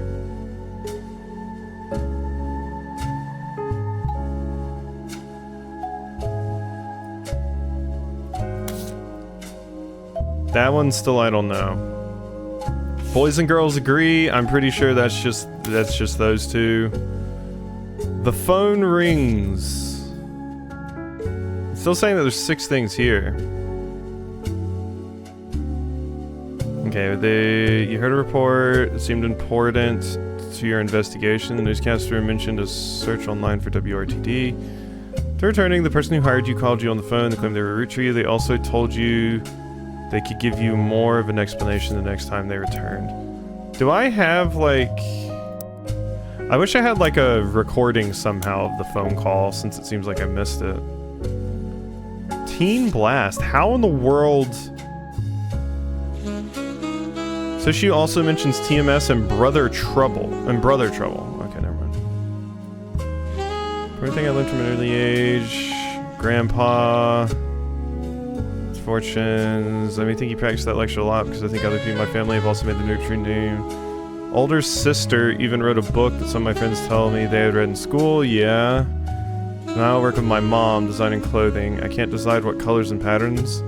That one still I don't know. Boys and girls agree. I'm pretty sure that's just those two. The phone rings. It's still saying that there's 6 things here. Okay, you heard a report. It seemed important to your investigation. The newscaster mentioned a search online for WRTD. To returning, the person who hired you called you on the phone. They claimed they were Roottree. They also told you they could give you more of an explanation the next time they returned. Do I have, like... I wish I had, like, a recording somehow of the phone call, since it seems like I missed it. Teen Blast. How in the world... So she also mentions TMS and Brother Trouble. Okay, never mind. Everything I learned from an early age. Grandpa. Fortunes. I think he practiced that lecture a lot because I think other people in my family have also made the Roottree name. Older sister even wrote a book that some of my friends tell me they had read in school. Yeah. Now I work with my mom designing clothing. I can't decide what colors and patterns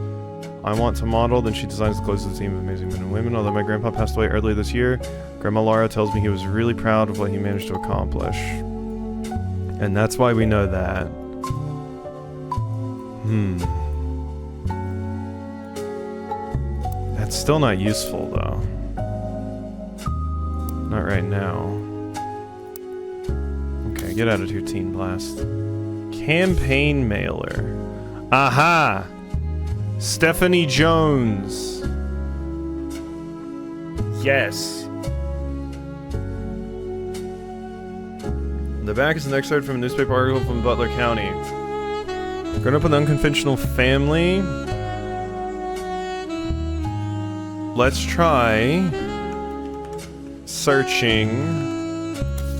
I want to model, then she designs the clothes of the team of amazing men and women. Although my grandpa passed away earlier this year, Grandma Laura tells me he was really proud of what he managed to accomplish. And that's why we know that. That's still not useful, though. Not right now. Okay, get out of here, Teen Blast. Campaign mailer. Aha! Stephanie Jones. Yes. The back is an excerpt from a newspaper article from Butler County. Grown up in an unconventional family. Let's try searching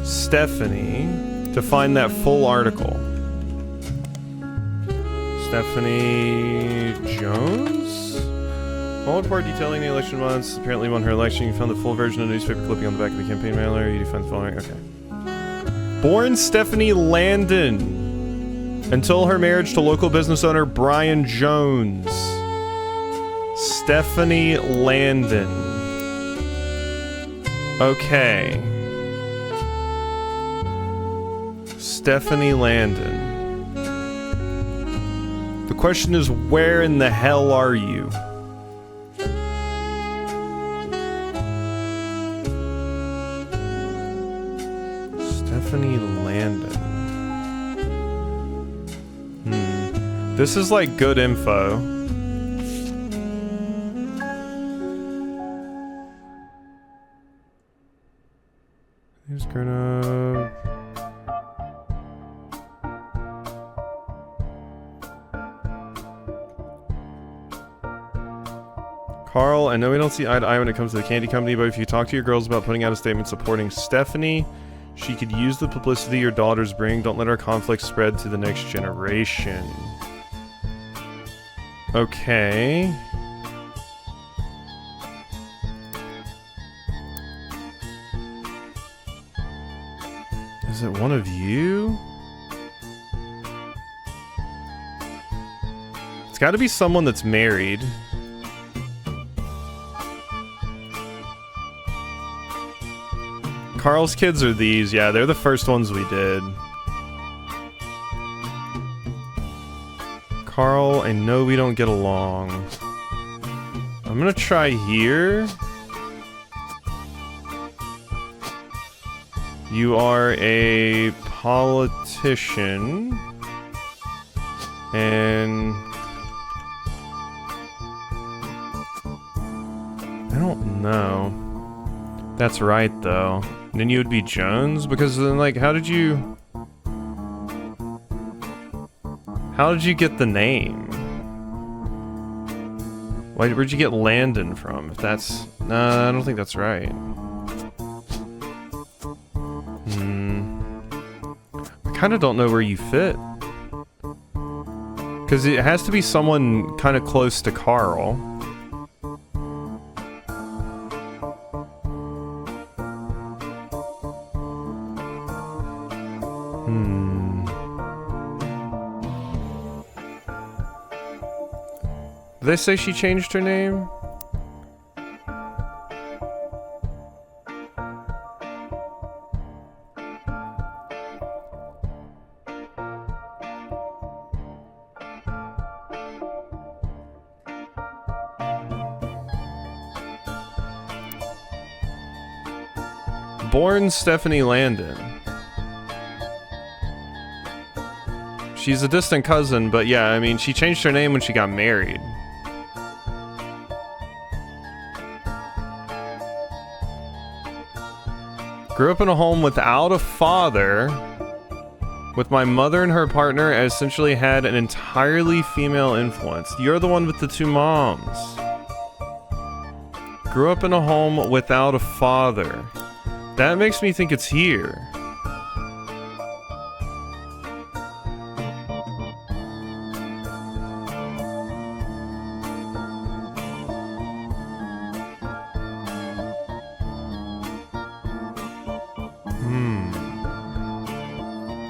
Stephanie to find that full article. Stephanie Jones? All report detailing the election months. Apparently won her election. You found the full version of the newspaper clipping on the back of the campaign mailer. You find the following. Okay. Born Stephanie Landon. Until her marriage to local business owner Brian Jones. Stephanie Landon. Okay. Stephanie Landon. The question is, where in the hell are you? Stephanie Landon. This is like good info. Who's gonna... Carl, I know we don't see eye to eye when it comes to the candy company, but if you talk to your girls about putting out a statement supporting Stephanie, she could use the publicity your daughters bring. Don't let our conflict spread to the next generation. Okay. Is it one of you? It's got to be someone that's married. Carl's kids are these. Yeah, they're the first ones we did. Carl, I know we don't get along. I'm gonna try here. You are a politician. And... I don't know. That's right, though. And then you would be Jones? Because then, like, how did you get the name? Where'd you get Landon from? If that's... Nah, I don't think that's right. I kind of don't know where you fit. Because it has to be someone kind of close to Carl. Did they say she changed her name? born Stephanie Landon. She's a distant cousin, but yeah, I mean, she changed her name when she got married. Grew up in a home without a father. With my mother and her partner, I essentially had an entirely female influence. You're the one with the two moms. Grew up in a home without a father. That makes me think it's here.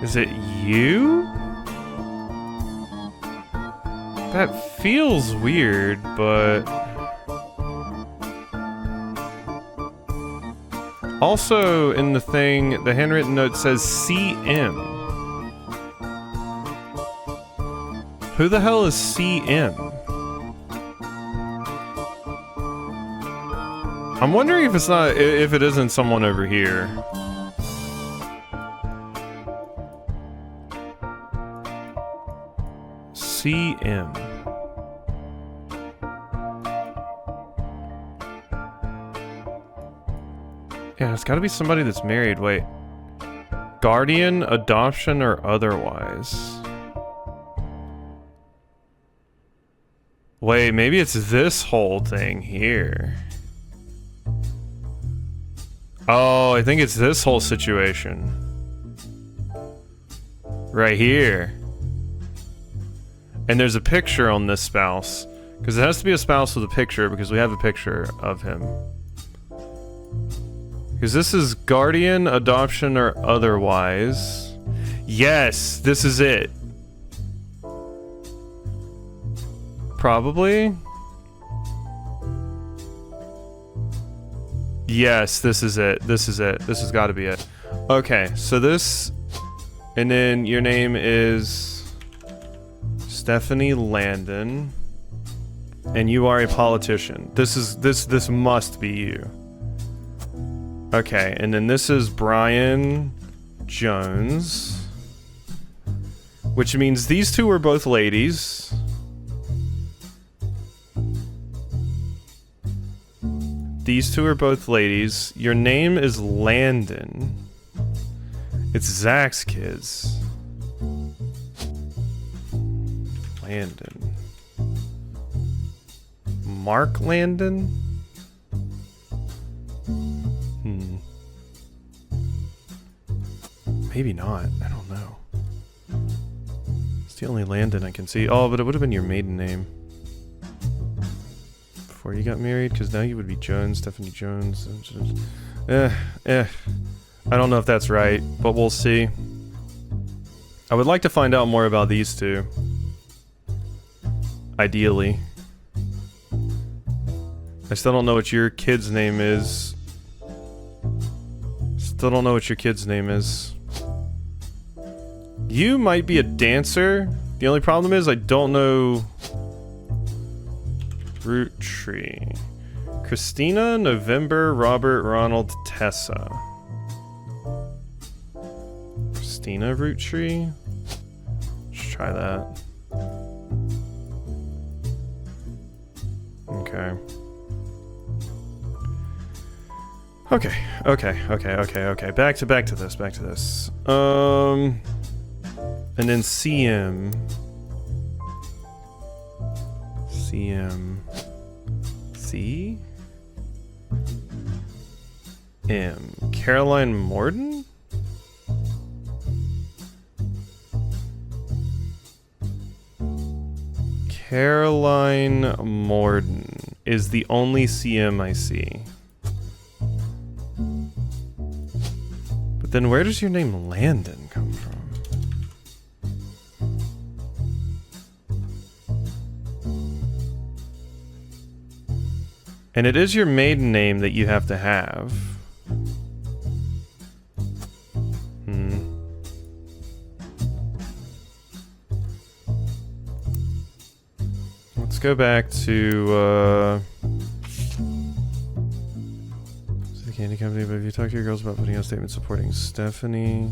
Is it you? That feels weird, but... Also, in the thing, the handwritten note says CM. Who the hell is CM? I'm wondering if if it isn't someone over here. CM. Yeah, it's gotta be somebody that's married. Wait. Guardian, adoption, or otherwise. Wait, maybe it's this whole thing here. Oh, I think it's this whole situation. Right here. And there's a picture on this spouse. Because it has to be a spouse with a picture, because we have a picture of him. Because this is guardian, adoption, or otherwise. Yes, this is it. Probably. Yes, this is it. This is it. This has got to be it. Okay, so this... And then your name is... Stephanie Landon, and you are a politician. This must be you. Okay, and then this is Brian Jones, which means these two are both ladies. These two are both ladies. Your name is Landon. It's Zach's kids. Landon. Mark Landon? Maybe not. I don't know. It's the only Landon I can see. Oh, but it would have been your maiden name. Before you got married? Because now you would be Jones, Stephanie Jones. I don't know if that's right, but we'll see. I would like to find out more about these two. Ideally. I still don't know what your kid's name is. Still don't know what your kid's name is. You might be a dancer. The only problem is I don't know... Roottrees. Christina, November, Robert, Ronald, Tessa. Christina Roottrees? Let's try that. Okay. Okay. Back to this. And then CM. C? M. Caroline Morden? Caroline Morden is the only CM I see. But then where does your name Landon come from? And it is your maiden name that you have to have. Let's go back to, Candy company, but if you talk to your girls about putting out a statement supporting Stephanie...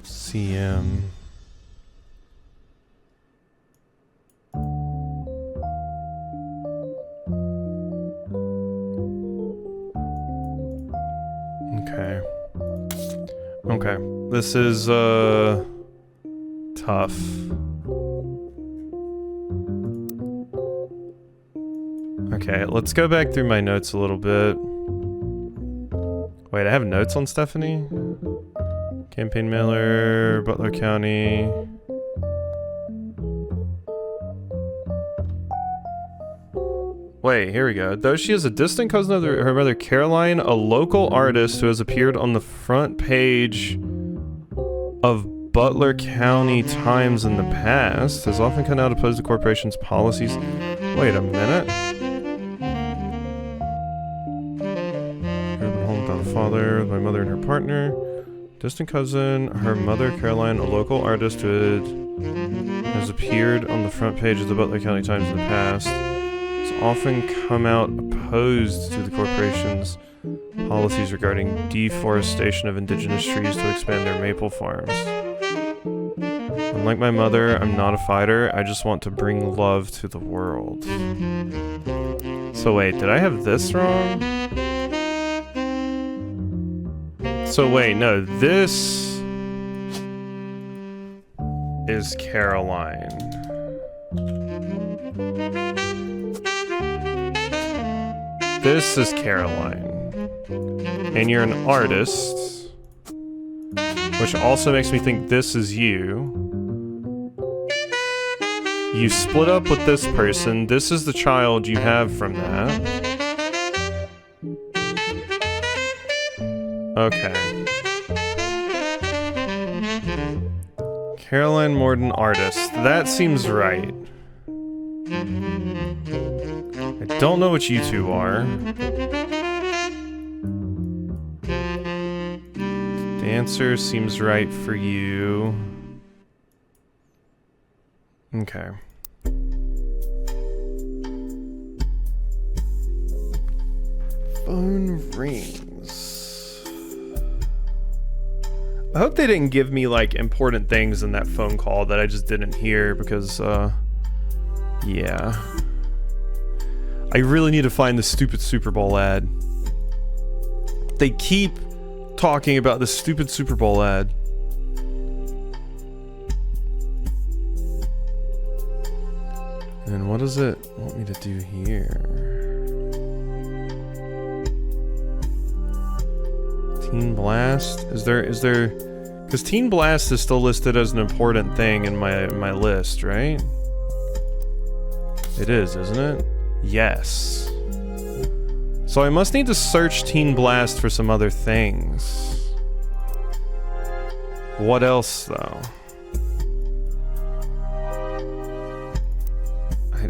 CM... Okay. Okay. This is, tough. Okay, let's go back through my notes a little bit. Wait, I have notes on Stephanie? Campaign mailer, Butler County. Wait, here we go. Though she is a distant cousin of her mother Caroline, a local artist who has appeared on the front page of Butler County Times in the past, has often come out opposed to corporations' policies. Wait a minute. Urban home without a father, my mother and her partner. Distant cousin, her mother Caroline, a local artist who has appeared on the front page of the Butler County Times in the past. Often come out opposed to the corporation's policies regarding deforestation of indigenous trees to expand their maple farms. Unlike my mother, I'm not a fighter. I just want to bring love to the world. So wait, did I have this wrong? So wait, no, this is Caroline. This is Caroline. And you're an artist. Which also makes me think this is you. You split up with this person. This is the child you have from that. Okay. Caroline Morden, artist. That seems right. I don't know what you two are. Dancer seems right for you. Okay. Phone rings. I hope they didn't give me, like, important things in that phone call that I just didn't hear because, yeah. I really need to find the stupid Super Bowl ad. They keep talking about the stupid Super Bowl ad. And what does it want me to do here? Teen Blast? Is there, because Teen Blast is still listed as an important thing in my list, right? It is, isn't it? Yes. So I must need to search Teen Blast for some other things. What else, though?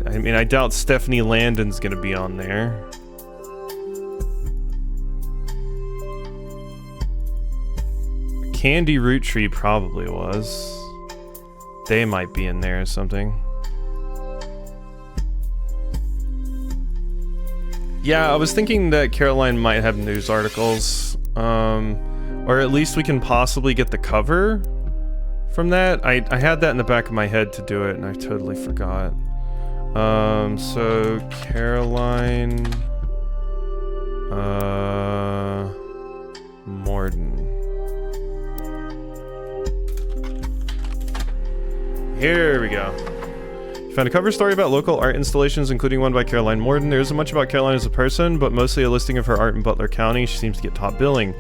I mean, I doubt Stephanie Landon's gonna be on there. Candy Roottrees probably was. They might be in there or something. Yeah, I was thinking that Caroline might have news articles, or at least we can possibly get the cover from that. I had that in the back of my head to do it, and I totally forgot. So Caroline, Morden. Here we go. Found a cover story about local art installations, including one by Caroline Morden. There isn't much about Caroline as a person, but mostly a listing of her art in Butler County. She seems to get top billing.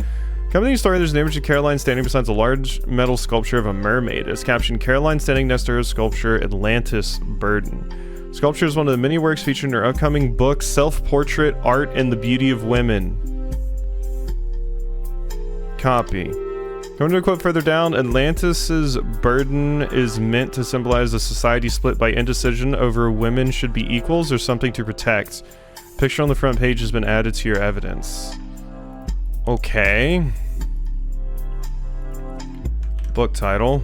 Coming to the story, there's an image of Caroline standing beside a large metal sculpture of a mermaid. It's captioned, Caroline standing next to her sculpture, Atlantis Burden. Sculpture is one of the many works featured in her upcoming book, Self-Portrait, Art and the Beauty of Women. Copy. Going to a quote further down, Atlantis's burden is meant to symbolize a society split by indecision over women should be equals or something to protect. Picture on the front page has been added to your evidence. Okay. Book title.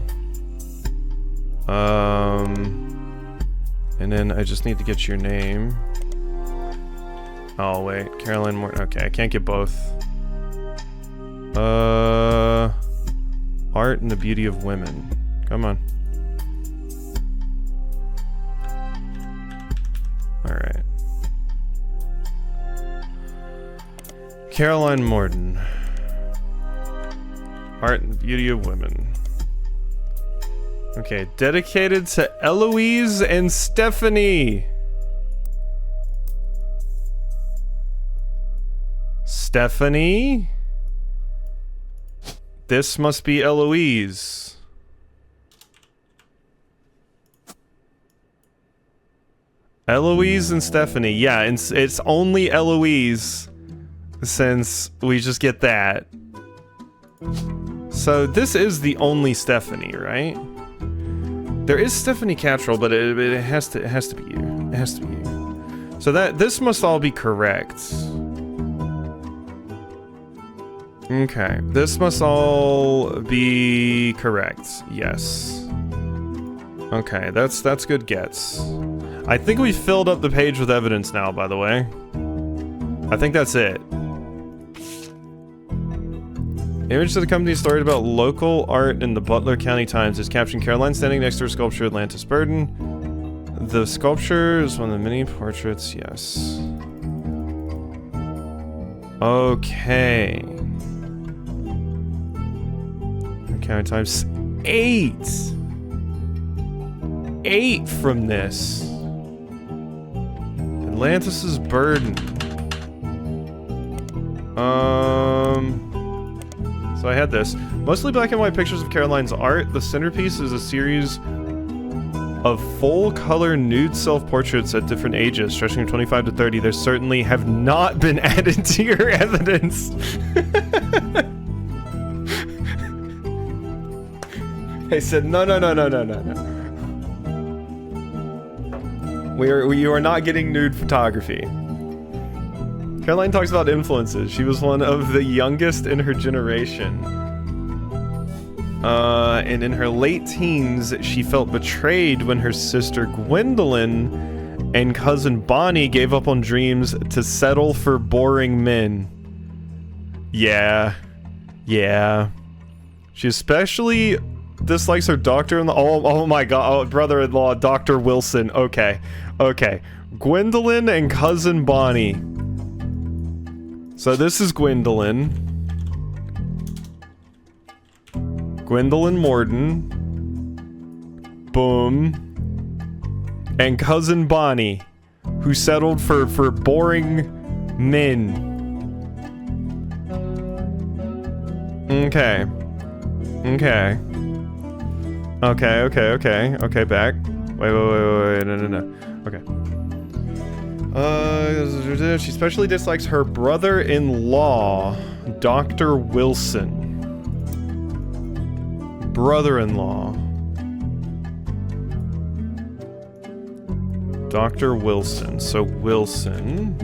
And then I just need to get your name. Oh, wait. Caroline Morton. Okay, I can't get both. Art and the Beauty of Women. Come on. Alright. Caroline Morton. Art and the Beauty of Women. Okay, dedicated to Eloise and Stephanie. Stephanie? This must be Eloise. Eloise and Stephanie. Yeah, it's only Eloise since we just get that. So this is the only Stephanie, right? There is Stephanie Cattrall, but it has to be you. It has to be you. So this must all be correct. Okay, this must all be correct. Yes. Okay, that's good gets. I think we filled up the page with evidence now, by the way. I think that's it. Image of the company story about local art in the Butler County Times is captioned Caroline standing next to her sculpture Atlantis Burden. The sculpture is one of the many portraits, yes. Okay. County Times 8! 8 from this. Atlantis's Burden. So I had this. Mostly black and white pictures of Caroline's art. The centerpiece is a series of full-color nude self-portraits at different ages, stretching from 25 to 30. There certainly have not been added to your evidence. I said, no. You are not getting nude photography. Caroline talks about influences. She was one of the youngest in her generation. And in her late teens, she felt betrayed when her sister Gwendolyn and cousin Bonnie gave up on dreams to settle for boring men. Yeah. She especially dislikes her doctor-in-law. Oh my god, brother-in-law, Dr. Wilson. Okay. Gwendolyn and cousin Bonnie. So this is Gwendolyn. Gwendolyn Morton. Boom. And cousin Bonnie, who settled for boring men. Okay, back. Wait, no. Okay. She especially dislikes her brother-in-law, Dr. Wilson. Brother-in-law. Dr. Wilson. So Wilson.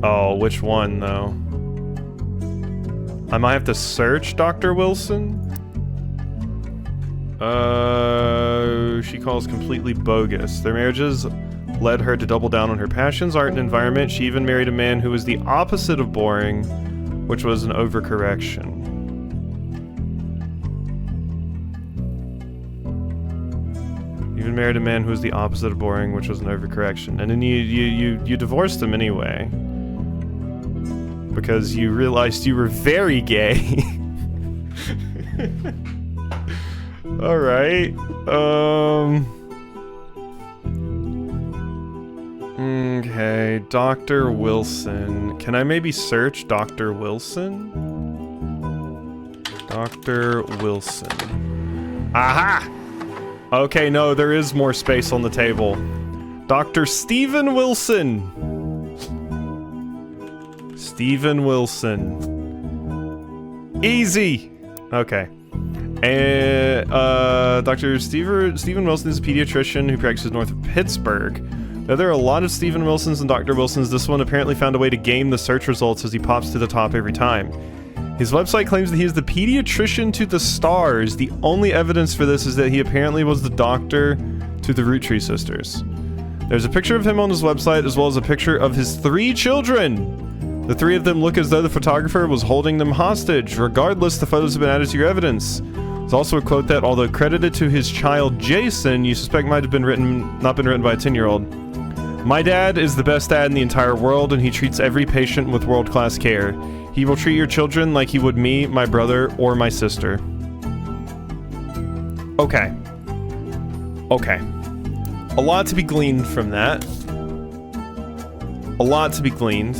Oh, which one, though? I might have to search Dr. Wilson. She calls completely bogus. Their marriages led her to double down on her passions, art, and environment. She even married a man who was the opposite of boring, which was an overcorrection. Even married a man who was the opposite of boring, which was an overcorrection. And then you divorced him anyway. Because you realized you were very gay. Alright. Okay, Dr. Wilson. Can I maybe search Dr. Wilson? Dr. Wilson. Aha! Okay, no, there is more space on the table. Dr. Stephen Wilson. Stephen Wilson. Easy! Okay. And, Dr. Stephen Wilson is a pediatrician who practices north of Pittsburgh. Though there are a lot of Stephen Wilsons and Dr. Wilsons, this one apparently found a way to game the search results as he pops to the top every time. His website claims that he is the pediatrician to the stars. The only evidence for this is that he apparently was the doctor to the Roottrees sisters. There's a picture of him on his website, as well as a picture of his 3 children. The 3 of them look as though the photographer was holding them hostage. Regardless, the photos have been added to your evidence. There's also a quote that, although credited to his child Jason, you suspect might have been not been written by a 10-year-old. My dad is the best dad in the entire world, and he treats every patient with world-class care. He will treat your children like he would me, my brother, or my sister. Okay. Okay. A lot to be gleaned from that. A lot to be gleaned.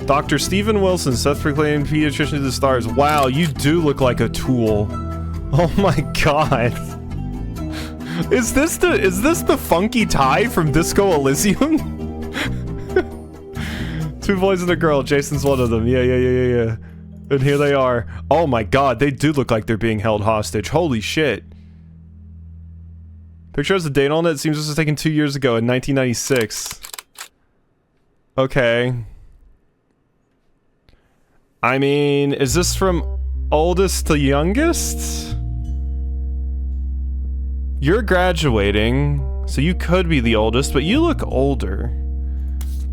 Dr. Stephen Wilson, self-proclaimed pediatrician to the stars. Wow, you do look like a tool. Oh my god. Is this the funky tie from Disco Elysium? 2 boys and a girl. Jason's one of them. Yeah. And here they are. Oh my god, they do look like they're being held hostage. Holy shit. Picture has a date on it. It seems this was taken 2 years ago in 1996. Okay. I mean, is this from oldest to youngest? You're graduating, so you could be the oldest, but you look older.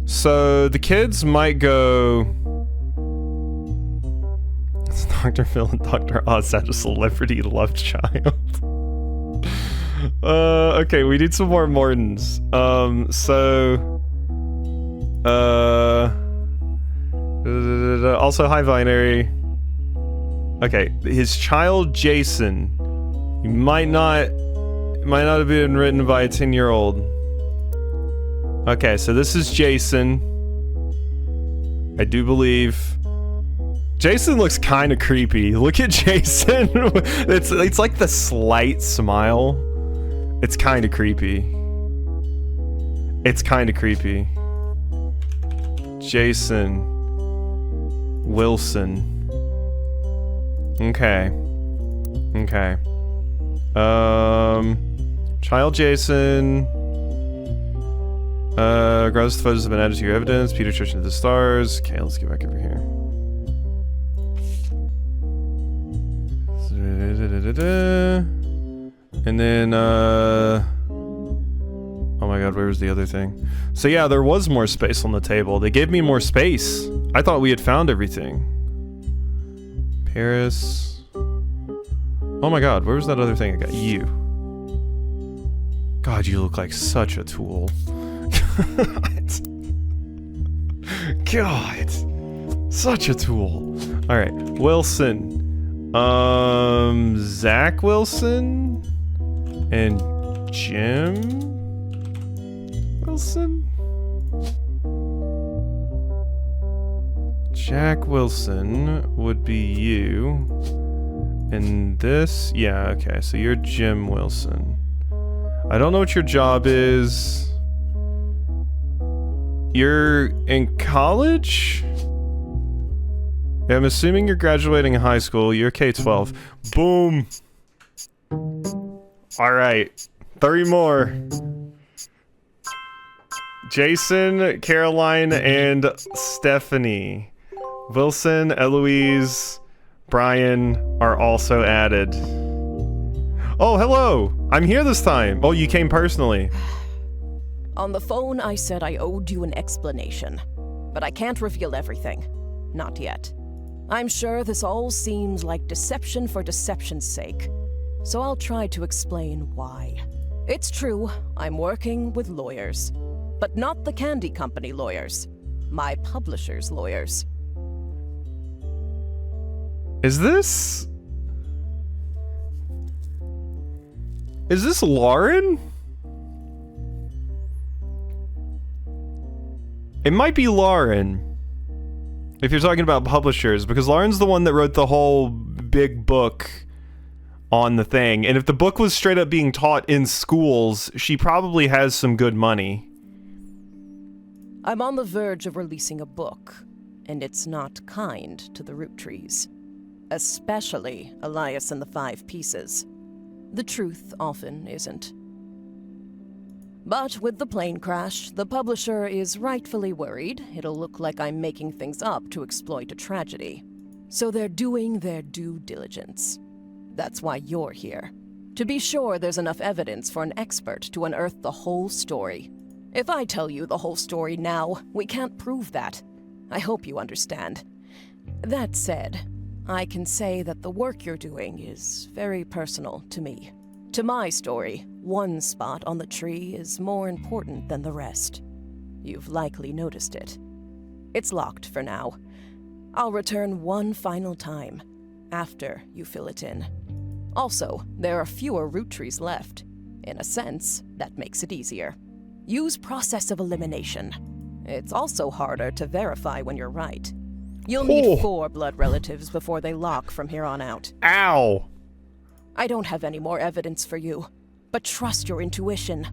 So the kids might go... It's Dr. Phil and Dr. Oz had a celebrity love child. Okay, we need some more Mortons. Also, hi, Binary. Okay, his child Jason. He might not have been written by a 10-year-old. Okay, so this is Jason. I do believe. Jason looks kind of creepy. Look at Jason. It's like the slight smile. It's kind of creepy. It's kind of creepy. Jason Wilson. Okay. Okay. Child Jason. Gross photos have been added to your evidence. Pediatrician to the stars. Okay, let's get back over here. And then, oh my god, where was the other thing? So yeah, there was more space on the table. They gave me more space. I thought we had found everything. Paris. Oh my god, where was that other thing I got? You. God, you look like such a tool. God. Such a tool. Alright, Wilson. Zach Wilson? And Jim Wilson? Jack Wilson would be you. And this, yeah, okay, so you're Jim Wilson. I don't know what your job is. You're in college? Yeah, I'm assuming you're graduating high school. You're K-12. Boom! Alright, 3 more. Jason, Caroline, and Stephanie. Wilson, Eloise, Brian are also added. Oh, hello! I'm here this time! Oh, you came personally. On the phone, I said I owed you an explanation. But I can't reveal everything. Not yet. I'm sure this all seems like deception for deception's sake. So I'll try to explain why. It's true, I'm working with lawyers. But not the candy company lawyers. My publisher's lawyers. Is this Lauren? It might be Lauren. If you're talking about publishers, because Lauren's the one that wrote the whole big book on the thing. And if the book was straight up being taught in schools, she probably has some good money. I'm on the verge of releasing a book, and it's not kind to the Roottrees. Especially Elias and the 5 Pieces. The truth often isn't. But with the plane crash, the publisher is rightfully worried it'll look like I'm making things up to exploit a tragedy. So they're doing their due diligence. That's why you're here. To be sure, there's enough evidence for an expert to unearth the whole story. If I tell you the whole story now, we can't prove that. I hope you understand. That said, I can say that the work you're doing is very personal to me. To my story, one spot on the tree is more important than the rest. You've likely noticed it. It's locked for now. I'll return one final time, after you fill it in. Also, there are fewer Roottrees left. In a sense, that makes it easier. Use process of elimination. It's also harder to verify when you're right. You'll need 4 blood relatives before they lock from here on out. Ow! I don't have any more evidence for you, but trust your intuition.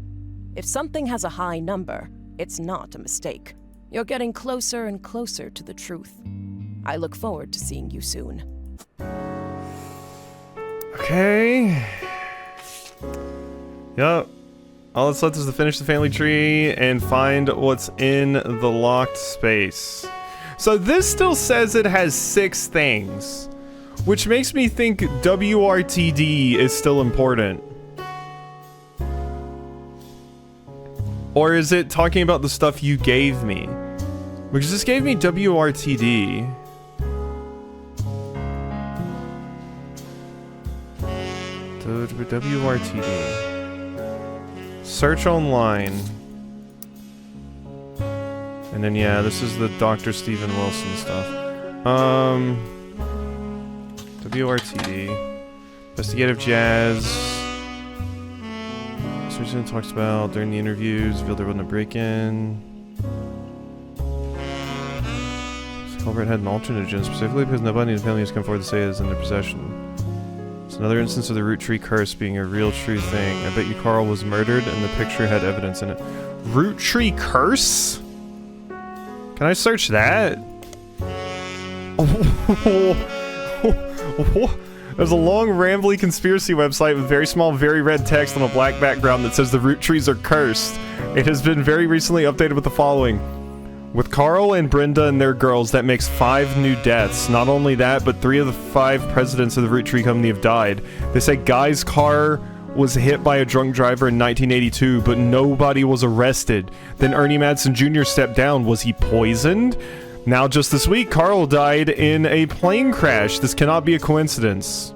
If something has a high number, it's not a mistake. You're getting closer and closer to the truth. I look forward to seeing you soon. Okay. Yup. All that's left is to finish the family tree and find what's in the locked space. So this still says it has 6 things, which makes me think WRTD is still important. Or is it talking about the stuff you gave me? Because this gave me WRTD. WRTD. Search online. And then yeah, this is the Dr. Steven Wilson stuff. WRTD. Investigative jazz. Sergeant talks about during the interviews, revealed there wasn't a break-in. This culprit had an alternate agenda, specifically because nobody in the family has come forward to say it is in their possession. It's another instance of the Roottree curse being a real true thing. I bet you Carl was murdered and the picture had evidence in it. Roottree curse? Can I search that? There's a long, rambly conspiracy website with very small, very red text on a black background that says the Roottrees are cursed. It has been very recently updated with the following. With Carl and Brenda and their girls, that makes 5 new deaths. Not only that, but 3 of the 5 presidents of the Roottree company have died. They say Guy's car was hit by a drunk driver in 1982, but nobody was arrested. Then Ernie Madsen Jr. stepped down. Was he poisoned? Now just this week, Carl died in a plane crash. This cannot be a coincidence.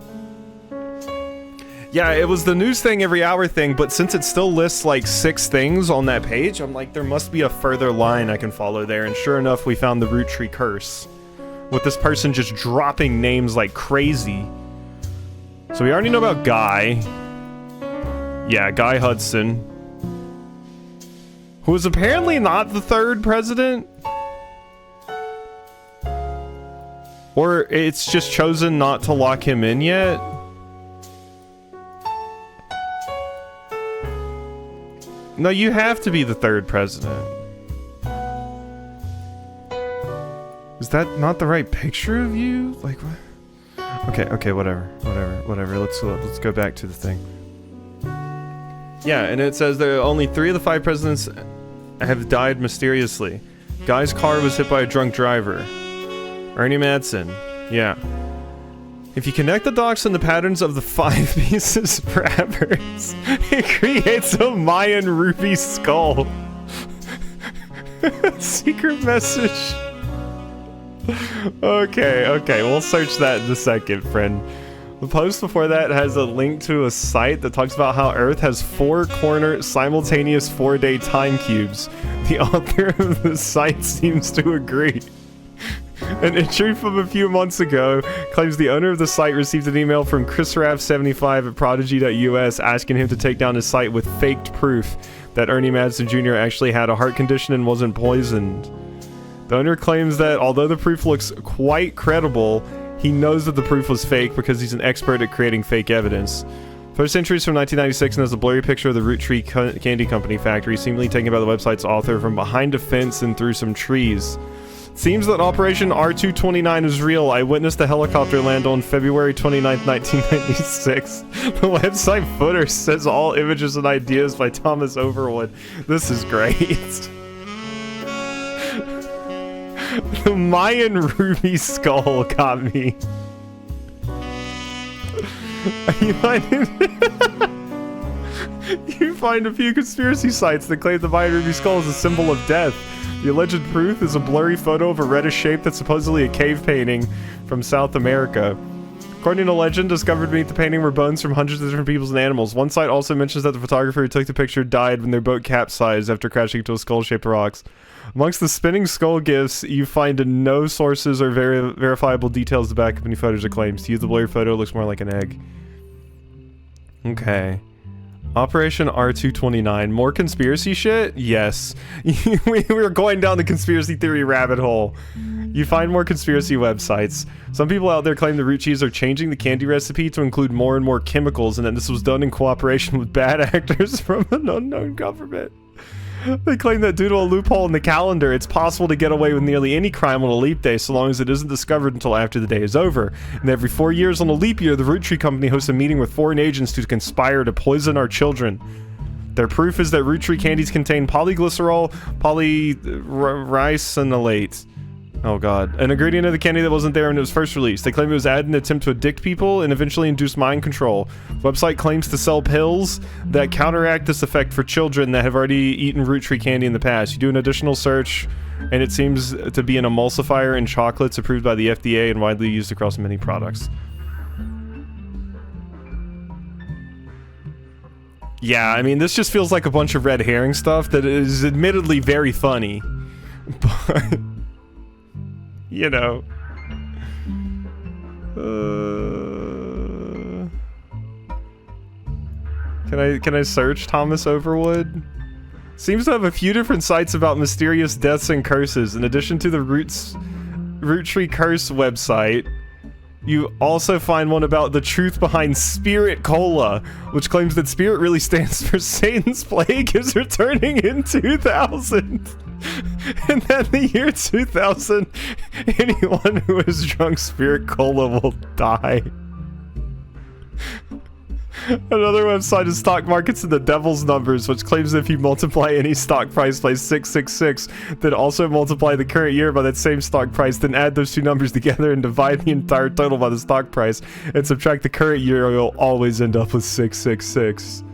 Yeah, it was the news thing every hour thing, but since it still lists like 6 things on that page, I'm like, there must be a further line I can follow there, and sure enough, we found the Roottree curse. With this person just dropping names like crazy. So we already know about Guy. Yeah, Guy Hudson. Who was apparently not the 3rd president? Or it's just chosen not to lock him in yet? No, you have to be the 3rd president. Is that not the right picture of you? Like, what? Okay, whatever. Let's go back to the thing. Yeah, and it says there are only 3 of the 5 presidents have died mysteriously. Guy's car was hit by a drunk driver. Ernie Madsen. Yeah. If you connect the dots and the patterns of the 5 pieces for apples, it creates a Mayan ruby skull. Secret message. Okay, we'll search that in a second, friend. The post before that has a link to a site that talks about how Earth has 4 corner simultaneous 4-day time cubes. The author of the site seems to agree. An entry from a few months ago claims the owner of the site received an email from chrisraff75 at prodigy.us asking him to take down his site with faked proof that Ernie Madsen Jr. actually had a heart condition and wasn't poisoned. The owner claims that although the proof looks quite credible, he knows that the proof was fake because he's an expert at creating fake evidence. First entry is from 1996 and has a blurry picture of the Roottree Candy Company factory, seemingly taken by the website's author from behind a fence and through some trees. Seems that Operation R229 is real. I witnessed a helicopter land on February 29th, 1996. The website footer says all images and ideas by Thomas Overwood. This is great. The Mayan ruby skull got me. Are you finding You find a few conspiracy sites that claim the Mayan ruby skull is a symbol of death. The alleged proof is a blurry photo of a reddish shape that's supposedly a cave painting from South America. According to legend, discovered beneath the painting were bones from hundreds of different peoples and animals. One site also mentions that the photographer who took the picture died when their boat capsized after crashing into a skull-shaped rocks. Amongst the spinning skull gifts, you find no sources or verifiable details to back up any photos or claims. To use the blurry photo, it looks more like an egg. Okay. Operation R229. More conspiracy shit? Yes. We were going down the conspiracy theory rabbit hole. You find more conspiracy websites. Some people out there claim the Rootrees are changing the candy recipe to include more and more chemicals, and that this was done in cooperation with bad actors from an unknown government. They claim that due to a loophole in the calendar, it's possible to get away with nearly any crime on a leap day so long as it isn't discovered until after the day is over. And every 4 years on a leap year, the Roottree company hosts a meeting with foreign agents to conspire to poison our children. Their proof is that Roottree candies contain polyglycerol, polyricinoate. Oh god. An ingredient of the candy that wasn't there when it was first released. They claim it was added in an attempt to addict people and eventually induce mind control. The website claims to sell pills that counteract this effect for children that have already eaten Roottree candy in the past. You do an additional search, and it seems to be an emulsifier in chocolates approved by the FDA and widely used across many products. Yeah, I mean, this just feels like a bunch of red herring stuff that is admittedly very funny. But... you know. Can I search Thomas Overwood? Seems to have a few different sites about mysterious deaths and curses. In addition to the Roottree Curse website, you also find one about the truth behind Spirit Cola, which claims that Spirit really stands for Satan's Plague is returning in 2000. And then the year 2000, anyone who has drunk Spirit Cola will die. Another website is Stock Markets and the Devil's Numbers, which claims that if you multiply any stock price by 666, then also multiply the current year by that same stock price, then add those two numbers together and divide the entire total by the stock price, and subtract the current year, you'll always end up with 666.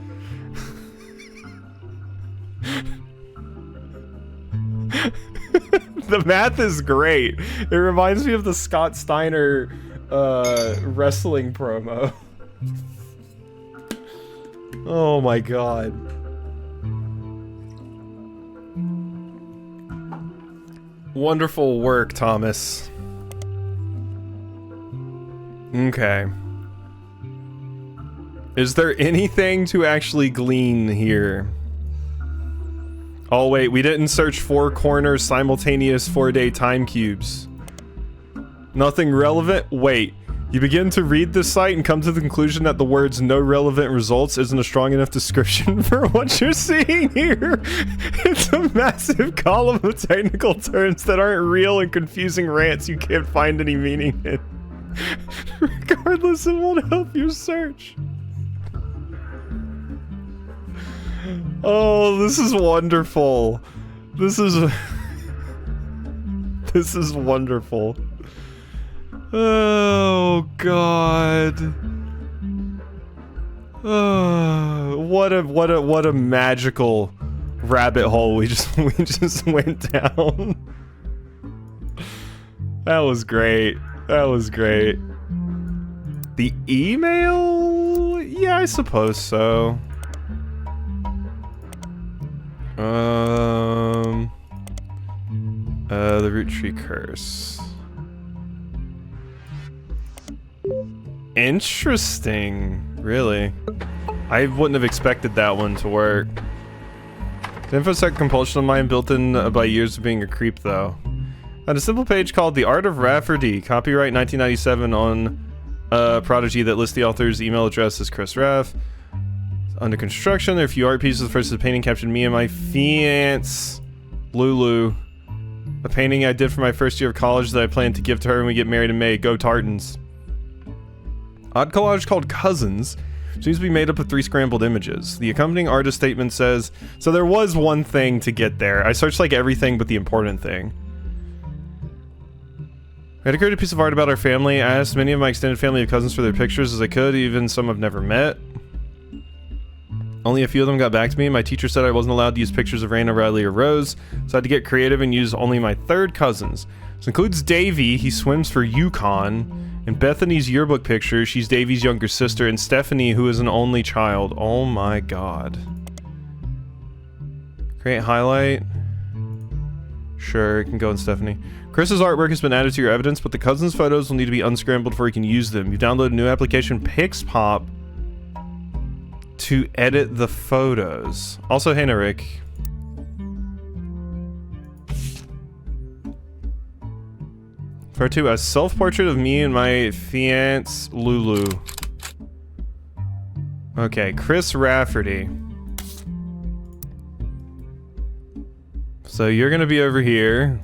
The math is great. It reminds me of the Scott Steiner wrestling promo. Oh my god. Wonderful work, Thomas. Okay. Is there anything to actually glean here? Oh wait, we didn't search 4 corner simultaneous 4-day time cubes. Nothing relevant? Wait. You begin to read this site and come to the conclusion that the words "no relevant results" isn't a strong enough description for what you're seeing here. It's a massive column of technical terms that aren't real and confusing rants you can't find any meaning in. Regardless, it won't help you search. Oh, this is wonderful. This is wonderful. Oh god. Oh, what a magical rabbit hole we just went down. That was great. That was great. The email? Yeah, I suppose so. The Roottree curse. Interesting. Really? I wouldn't have expected that one to work. The infosec compulsion of mine built in by years of being a creep, though. On a simple page called The Art of Rafferty, copyright 1997 on Prodigy that lists the author's email address as Chris Raff. Under construction, there are a few art pieces. The first is a painting captioned "Me and my fiance, Lulu." A painting I did for my first year of college that I plan to give to her when we get married in May. Go Tartans. Odd collage called Cousins seems to be made up of 3 scrambled images. The accompanying artist statement says, so there was one thing to get there. I searched like everything but the important thing. I had to create a piece of art about our family. I asked many of my extended family of cousins for their pictures as I could, even some I've never met. Only a few of them got back to me. My teacher said I wasn't allowed to use pictures of Raina, Riley, or Rose, so I had to get creative and use only my third cousins. This includes Davy, he swims for Yukon, and Bethany's yearbook picture, she's Davy's younger sister, and Stephanie, who is an only child. Oh my god. Create highlight. Sure, it can go in Stephanie. Chris's artwork has been added to your evidence, but the cousins' photos will need to be unscrambled before you can use them. You download a new application, Pixpop, to edit the photos. Also, hey, Rick. Part 2, a self-portrait of me and my fiancé, Lulu. Okay, Chris Rafferty. So you're gonna be over here.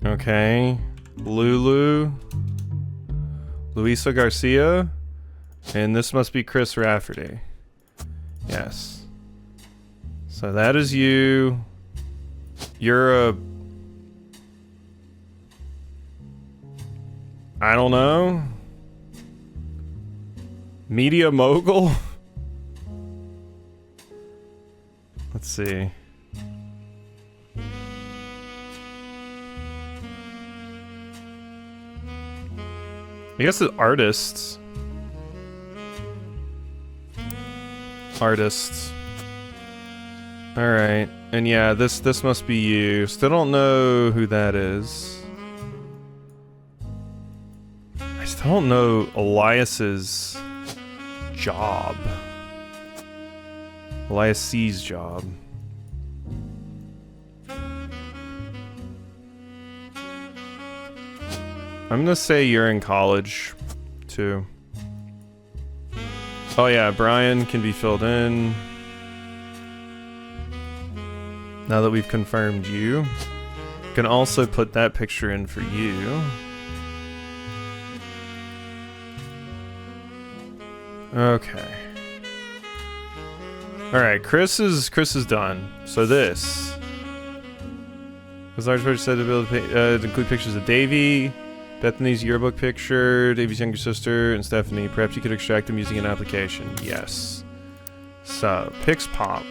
Okay. Lulu. Luisa Garcia. And this must be Chris Rafferty. Yes. So that is you. You're a... I don't know. Media mogul? Let's see. I guess it's artists. Artists. Alright. And yeah, this must be you. Still don't know who that is. I still don't know Elias's job. Elias C's job. I'm gonna say you're in college, too. Oh yeah, Brian can be filled in. Now that we've confirmed you. Can also put that picture in for you. Okay. Alright, Chris is done. So this. Because large picture said to be able to include pictures of Davy, Bethany's yearbook picture, Davy's younger sister, and Stephanie. Perhaps you could extract them using an application. Yes. So, Pixpop.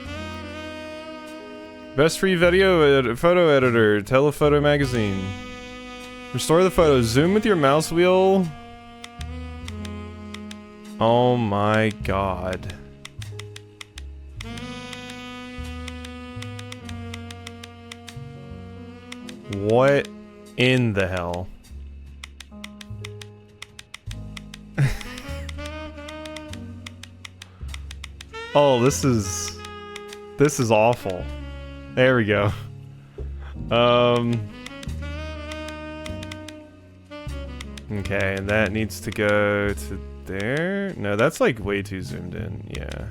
Best free photo editor, Telephoto magazine. Restore the photo. Zoom with your mouse wheel. Oh my god. What in the hell? Oh, this is awful. There we go. Okay, and that needs to go to there. No, that's like way too zoomed in. Yeah.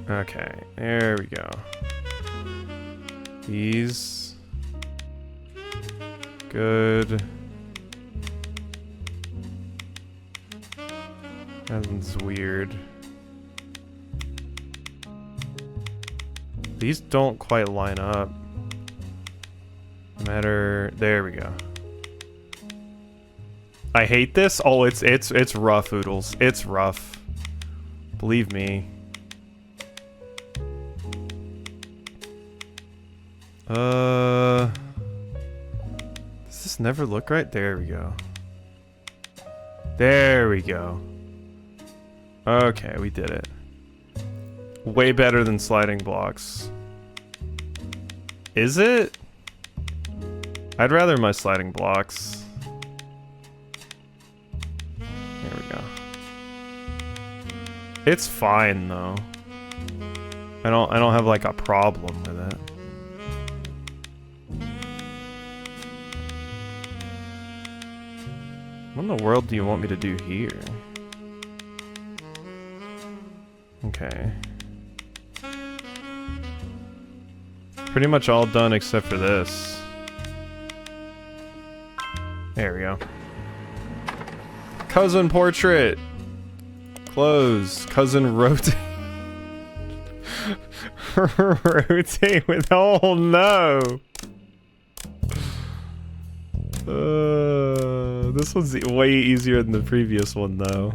Okay, there we go. These. Good. That one's weird. These don't quite line up. No matter. There we go. I hate this. Oh, it's rough, Oodles. It's rough. Believe me. Does this never look right? There we go. There we go. Okay, we did it. Way better than sliding blocks. Is it? I'd rather my sliding blocks. There we go. It's fine though. I don't have like a problem with it. What in the world do you want me to do here? Okay. Pretty much all done except for this. There we go. Cousin portrait! Close. Cousin rotate. Rotate with, oh no! This one's way easier than the previous one though.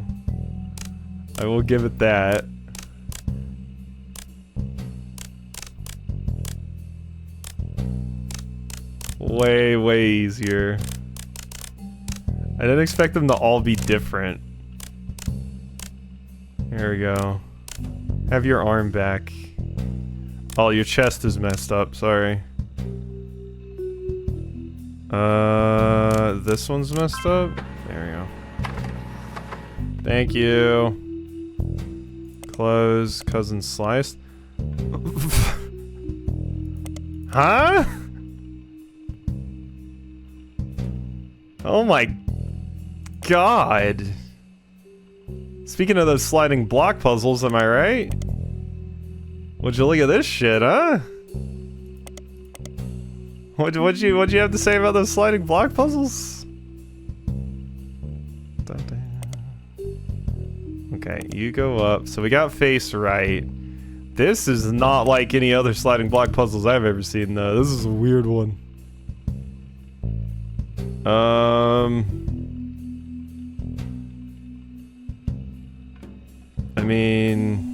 I will give it that. Way, way easier. I didn't expect them to all be different. Here we go. Have your arm back. Oh, your chest is messed up, sorry. This one's messed up? There we go. Thank you. Close, cousin sliced. Huh? Oh my god. Speaking of those sliding block puzzles, am I right? Would you look at this shit, huh? What'd you have to say about those sliding block puzzles? Okay, you go up. So we got face right. This is not like any other sliding block puzzles I've ever seen, though. This is a weird one. I mean,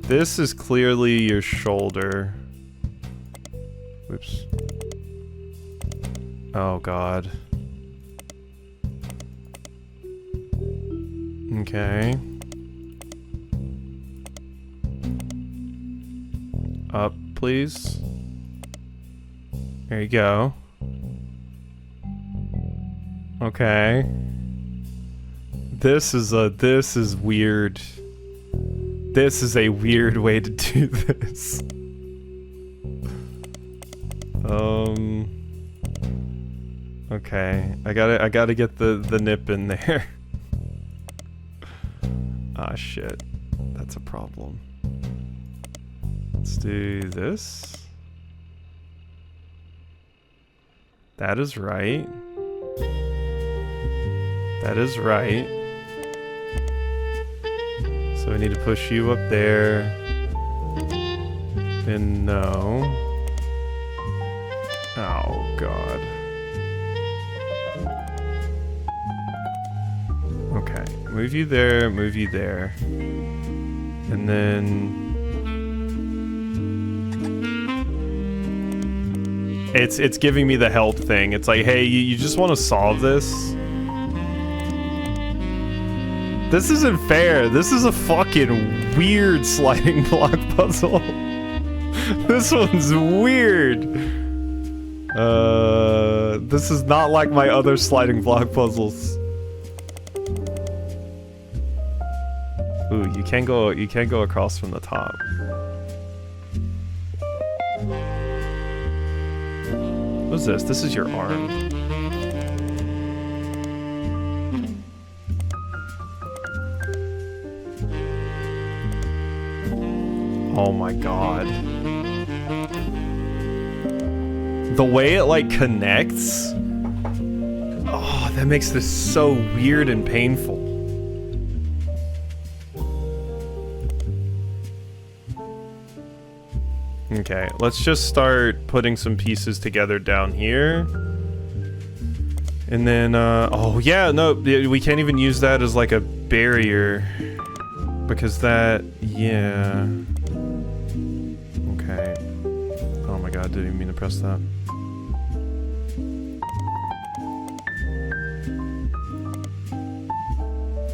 this is clearly your shoulder. Whoops. Oh god. Okay. Up, please. There you go. Okay. This is weird. This is a weird way to do this. Okay. I gotta get the nip in there. Ah, shit. That's a problem. Let's do this. That is right. That is right. So we need to push you up there. And no. Oh, God. Okay. Move you there, move you there. And then... It's giving me the help thing. It's like, hey, you just want to solve this? This isn't fair. This is a fucking weird sliding block puzzle. This one's weird. This is not like my other sliding block puzzles. Ooh, you can't go across from the top. What's this? This is your arm. Oh my god. The way it like connects. Oh, that makes this so weird and painful. Okay, let's just start putting some pieces together down here. And then, oh yeah, no, we can't even use that as like a barrier. Because that, yeah. Okay. Oh my god, didn't even mean to press that.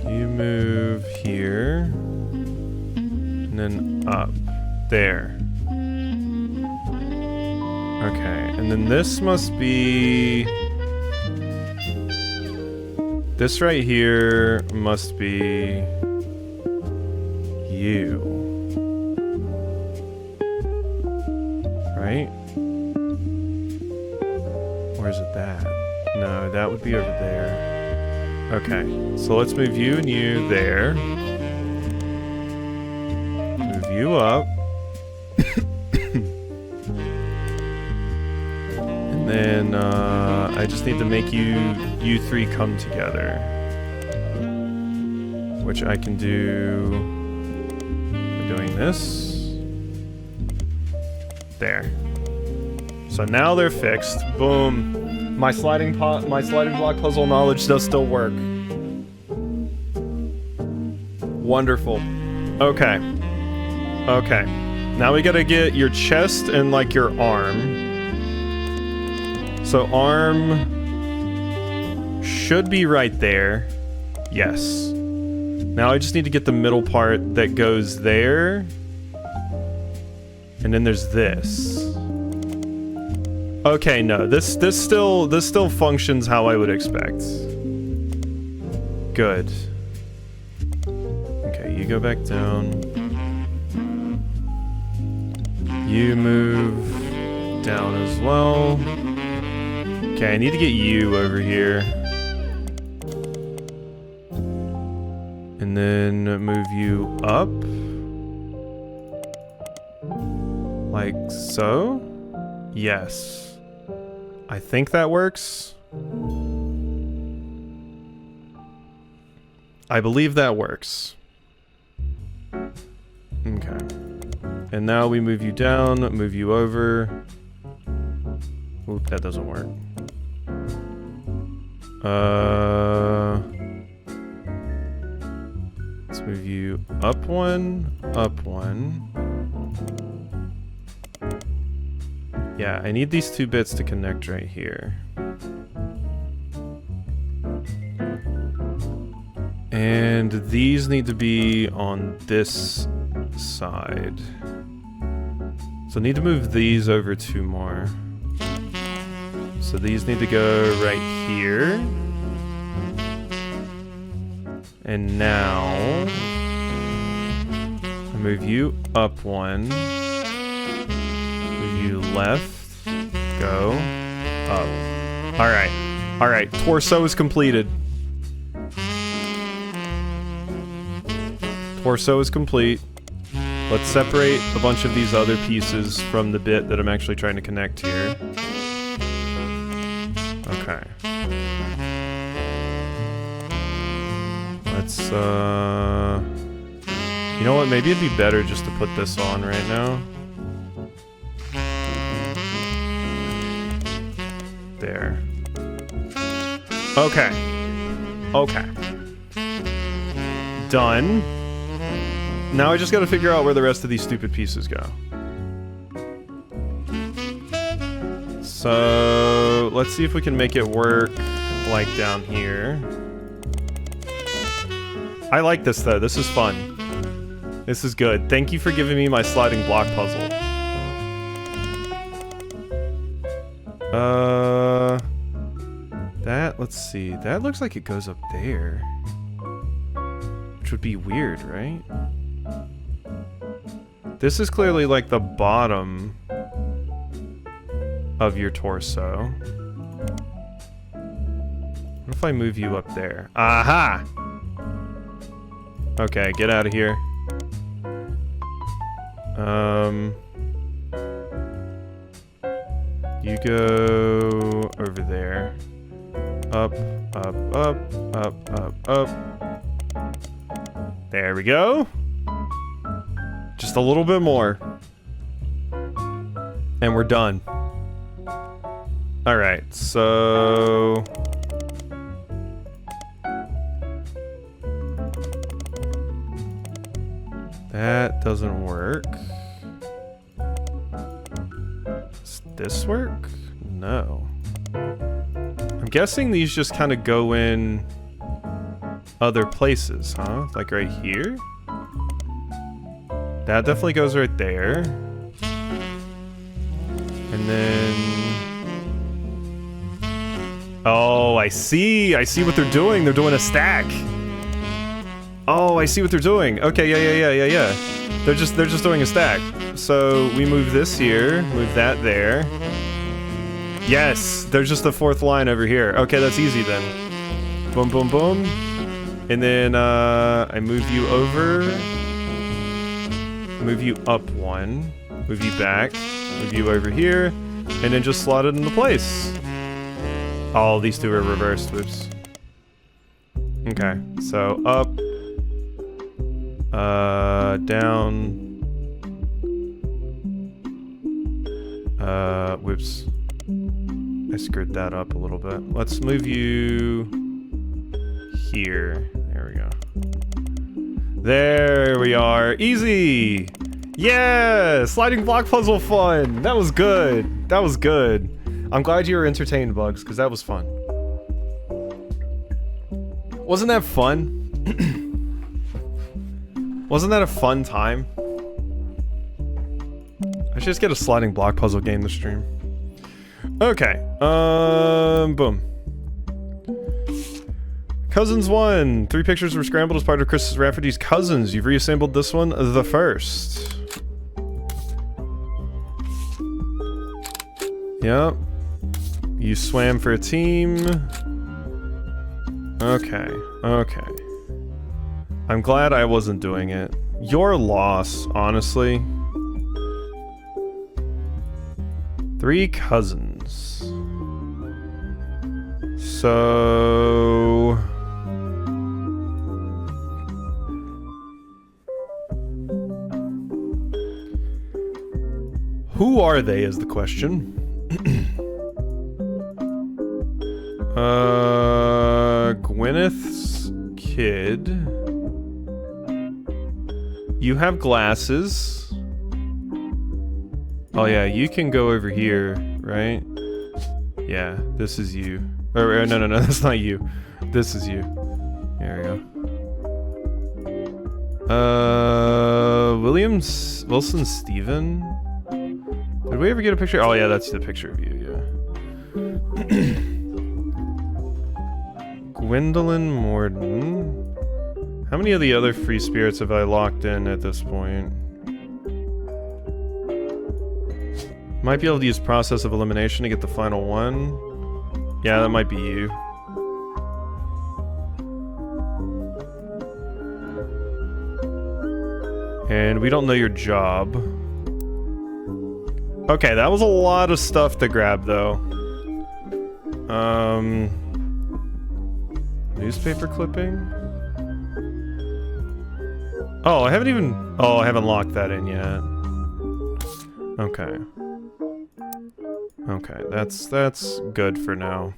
You move here. And then up. There. Okay, and then this must be... This right here must be... you. Right? Or is it that? No, that would be over there. Okay, so let's move you and you there. Move you up. And I just need to make you three come together. Which I can do by doing this. There. So now they're fixed. Boom. My sliding block puzzle knowledge does still work. Wonderful. Okay. Okay. Now we gotta get your chest and, like, your arm. So arm should be right there. Yes. Now I just need to get the middle part that goes there. And then there's this. Okay, no. This still functions how I would expect. Good. Okay, you go back down. You move down as well. Okay, I need to get you over here. And then move you up. Like so? Yes. I think that works. I believe that works. Okay. And now we move you down, move you over. Oop, that doesn't work. Let's move you up one, up one. Yeah, I need these two bits to connect right here. And these need to be on this side. So I need to move these over two more. So these need to go right here. And now I move you up one. Move you left. Go up. Alright. Alright. Torso is completed. Torso is complete. Let's separate a bunch of these other pieces from the bit that I'm actually trying to connect here. Okay. Let's, you know what? Maybe it'd be better just to put this on right now. There. Okay. Okay. Done. Now I just gotta figure out where the rest of these stupid pieces go. So let's see if we can make it work like down here. I like this though, this is fun. This is good. Thank you for giving me my sliding block puzzle. Let's see, that looks like it goes up there. Which would be weird, right? This is clearly like the bottom of your torso. What if I move you up there? Aha! Okay, get out of here. You go over there. Up, up, up, up, up, up. There we go. Just a little bit more. And we're done. Alright, so... that doesn't work. Does this work? No. I'm guessing these just kind of go in other places, huh? Like right here? That definitely goes right there. And then... oh, I see! I see what they're doing! They're doing a stack! Oh, I see what they're doing! Okay, yeah. They're just doing a stack. So, we move this here, move that there. Yes! There's just a fourth line over here. Okay, that's easy then. Boom, boom, boom. And then, I move you over. Move you up one. Move you back. Move you over here. And then just slot it into place. Oh, these two are reversed. Whoops. Okay, so up. Down. Whoops. I screwed that up a little bit. Let's move you here. There we go. There we are. Easy. Yeah, sliding block puzzle fun. That was good. That was good. I'm glad you were entertained, Bugs, because that was fun. Wasn't that fun? Wasn't that a fun time? I should just get a sliding block puzzle game to stream. Okay. Boom. Cousins 1. 3 pictures were scrambled as part of Chris Rafferty's Cousins. You've reassembled this one the first. Yep. You swam for a team. Okay. Okay. I'm glad I wasn't doing it. Your loss, honestly. 3 cousins. So... who are they is the question. Gwyneth's kid. You have glasses. Oh yeah, you can go over here, right? Yeah, this is you. Or no, that's not you. This is you. There we go. Wilson Steven? Did we ever get a picture? Oh yeah, that's the picture of you, yeah. Gwendolyn Morden. How many of the other free spirits have I locked in at this point? Might be able to use process of elimination to get the final one. Yeah, that might be you. And we don't know your job. Okay, that was a lot of stuff to grab, though. Newspaper clipping? Oh, I haven't locked that in yet. Okay. Okay, that's good for now.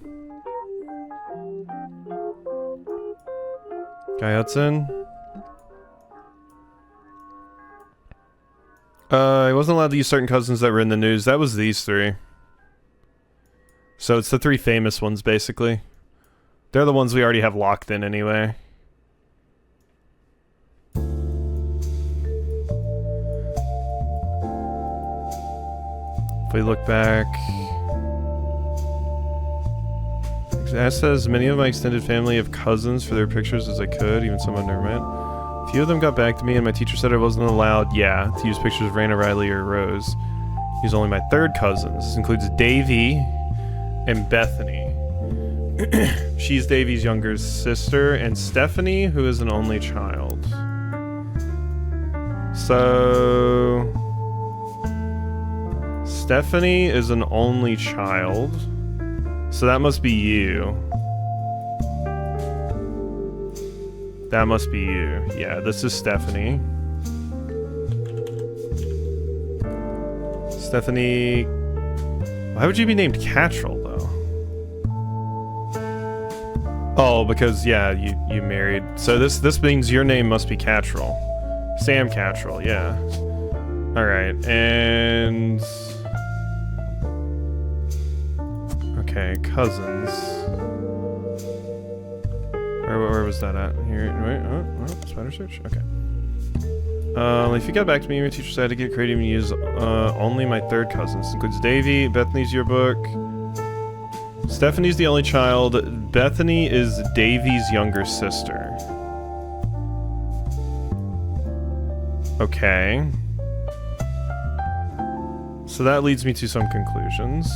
Guy Hudson? I wasn't allowed to use certain cousins that were in the news. That was these 3. So it's the 3 famous ones, basically. They're the ones we already have locked in anyway. If we look back... I asked as many of my extended family of cousins for their pictures as I could, even some I've never met. A few of them got back to me and my teacher said I wasn't allowed, to use pictures of Raina, Riley, or Rose. He's only my 3rd cousins. This includes Davy and Bethany. She's Davy's younger sister, and Stephanie, who is an only child. So... Stephanie is an only child. So that must be you. That must be you. Yeah, this is Stephanie. Stephanie... why would you be named Catrell, though? Oh, because, yeah, you married. So this means your name must be Catrell. Sam Catrell, yeah. Alright, and... okay, cousins. Where was that at? Here, wait, oh, spider search? Okay. If you got back to me, your teacher said to get creative and use only my 3rd cousins. This includes Davy, Bethany's yearbook. Stephanie's the only child. Bethany is Davy's younger sister. Okay. So that leads me to some conclusions.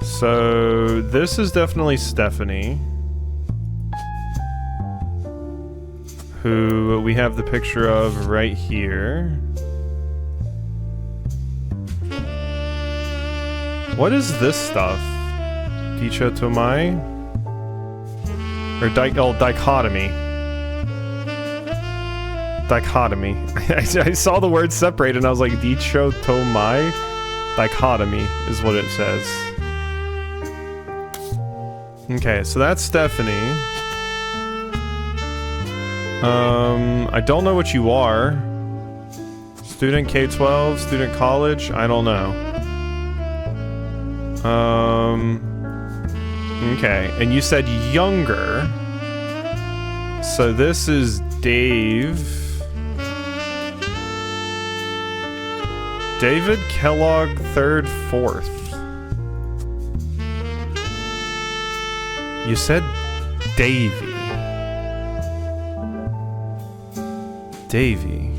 So this is definitely Stephanie, who we have the picture of right here. What is this stuff? Dichotomai? Or dichotomy. Dichotomy. I saw the word separate and I was like, dichotomai? Dichotomy is what it says. Okay, so that's Stephanie. I don't know what you are. Student K-12, student college, I don't know. Okay, and you said younger. So this is Dave. David Kellogg, 3rd, 4th. You said Davy. Davy.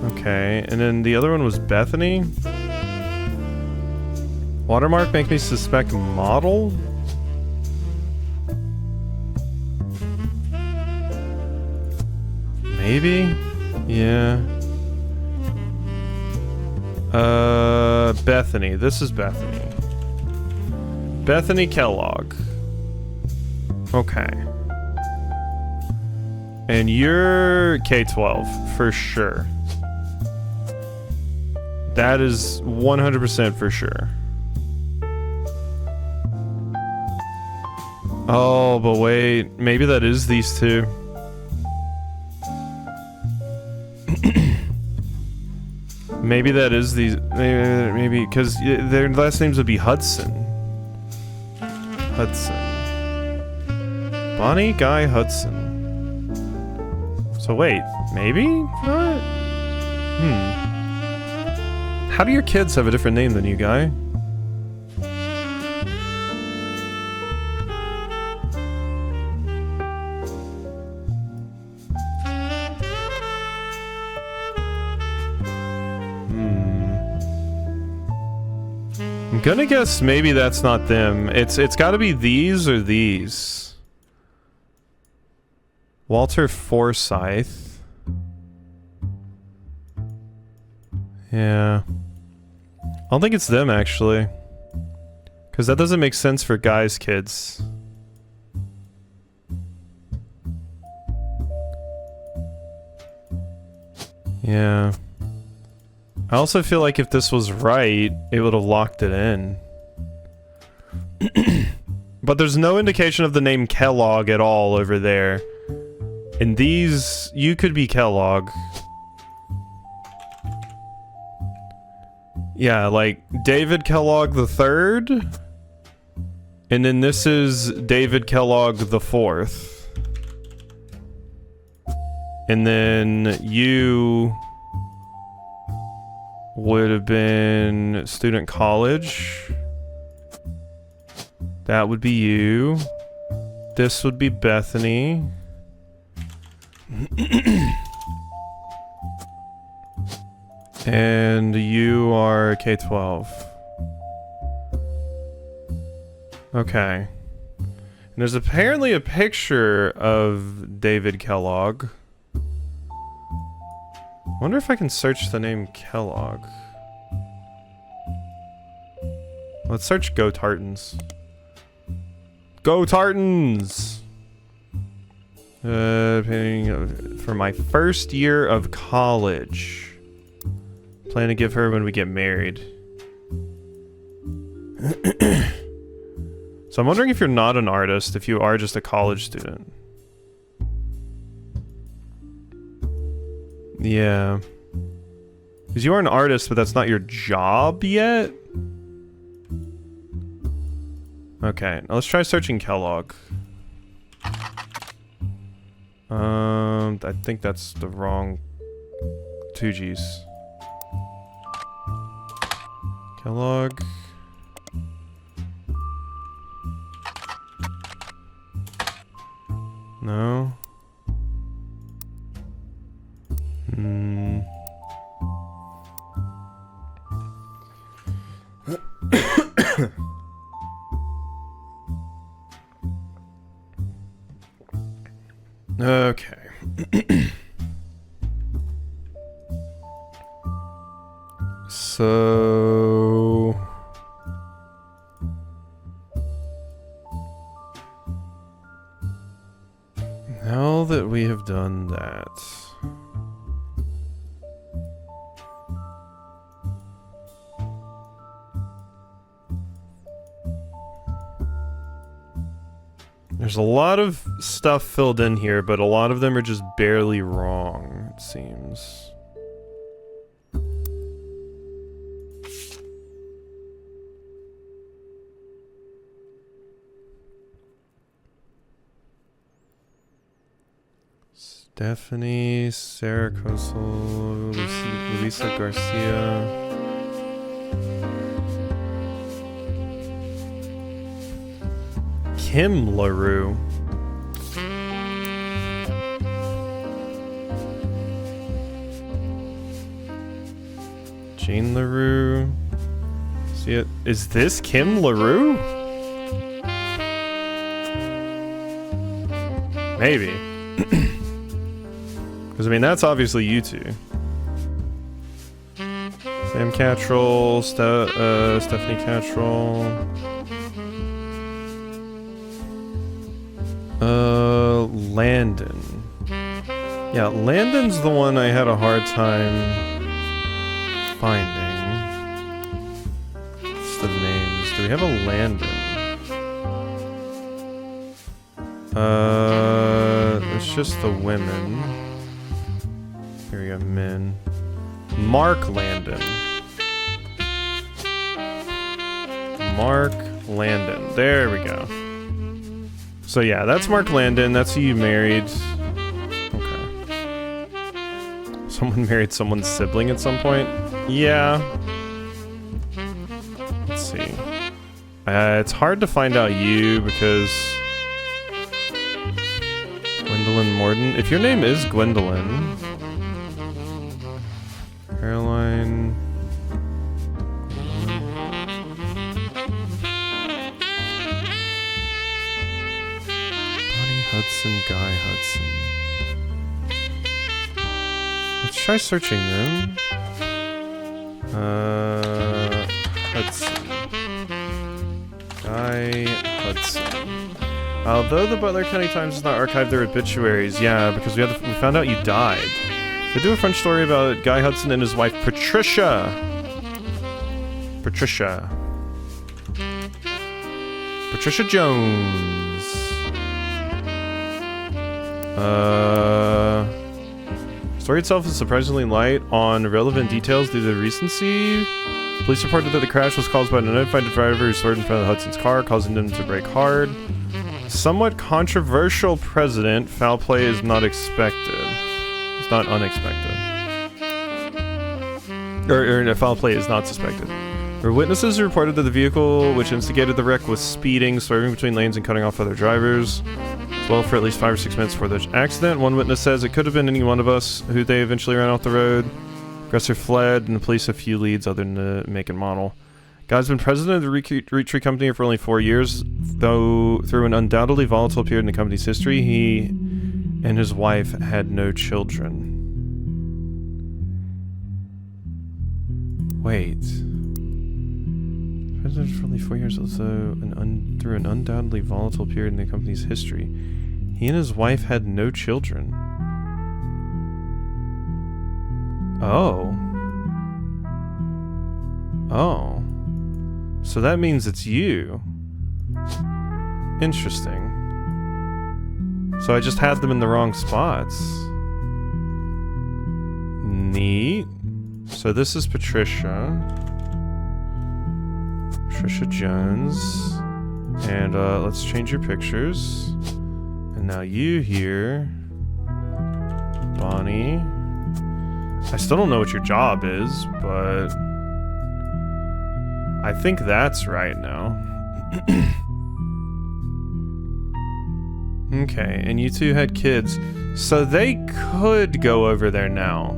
Okay, and then the other one was Bethany. Watermark make me suspect model? Maybe? Yeah. Bethany. This is Bethany. Bethany Kellogg. Okay. And you're K-12, for sure. That is 100% for sure. Oh, but wait. Maybe that is these two. Maybe that is these. Maybe, because their last names would be Hudson. Hudson. Bonnie Guy Hudson. So wait, maybe? What? How do your kids have a different name than you, Guy? I'm gonna guess maybe that's not them. It's gotta be these or these. Walter Forsyth. Yeah. I don't think it's them, actually. Because that doesn't make sense for guys' kids. Yeah. I also feel like if this was right, it would have locked it in. But there's no indication of the name Kellogg at all over there. And these, you could be Kellogg. Yeah, like David Kellogg the 3rd. And then this is David Kellogg the 4th. And then you would have been student college. That would be you. This would be Bethany. And you are K-12. Okay. And there's apparently a picture of David Kellogg. I wonder if I can search the name Kellogg. Let's search Go Tartans. Go Tartans! For my first year of college. Plan to give her when we get married. So I'm wondering if you're not an artist, if you are just a college student. Yeah. Because you are an artist, but that's not your job yet? Okay, now let's try searching Kellogg. I think that's the wrong 2 G's. Kellogg. No. Okay. So now that we have done that, There's a lot of stuff filled in here, but a lot of them are just barely wrong, it seems. Stephanie, Sarah Kosel, Luisa Garcia. Kim LaRue. Jane LaRue. See it? Is this Kim LaRue? Maybe. Because, I mean, that's obviously you two. Sam Cattrall, Stephanie Cattrall. Landon. Yeah, Landon's the one I had a hard time finding. List of names. Do we have a Landon? It's just the women. Here we go, men. Mark Landon. Mark Landon. There we go. So yeah, that's Mark Landon. That's who you married. Okay. Someone married someone's sibling at some point? Yeah. Let's see. It's hard to find out you because... Gwendolyn Morden. If your name is Gwendolyn... Caroline... Hudson, Guy Hudson. Let's try searching them. Hudson. Guy Hudson. Although the Butler County Times does not archive their obituaries, yeah, because we found out you died. They do a French story about Guy Hudson and his wife Patricia. Patricia Jones. Story itself is surprisingly light on relevant details due to the recency. Police reported that the crash was caused by an unidentified driver who swerved in front of Hudson's car, causing them to brake hard. Somewhat controversial precedent. Foul play is not expected. It's not unexpected. Or foul play is not suspected. There were witnesses who reported that the vehicle which instigated the wreck was speeding, swerving between lanes and cutting off other drivers. Well, for at least 5 or 6 minutes before the accident. One witness says it could have been any one of us who they eventually ran off the road. Aggressor fled, and the police have few leads other than the make and model. Guy's been president of the Roottree company for only 4 years, though through an undoubtedly volatile period in the company's history, he and his wife had no children. Wait. President for only 4 years, also through an undoubtedly volatile period in the company's history. He and his wife had no children. Oh. Oh. So that means it's you. Interesting. So I just had them in the wrong spots. Neat. So this is Patricia. Patricia Jones. And let's change your pictures. And now you here. Bonnie. I still don't know what your job is, but I think that's right now. Okay, and you two had kids. So they could go over there now.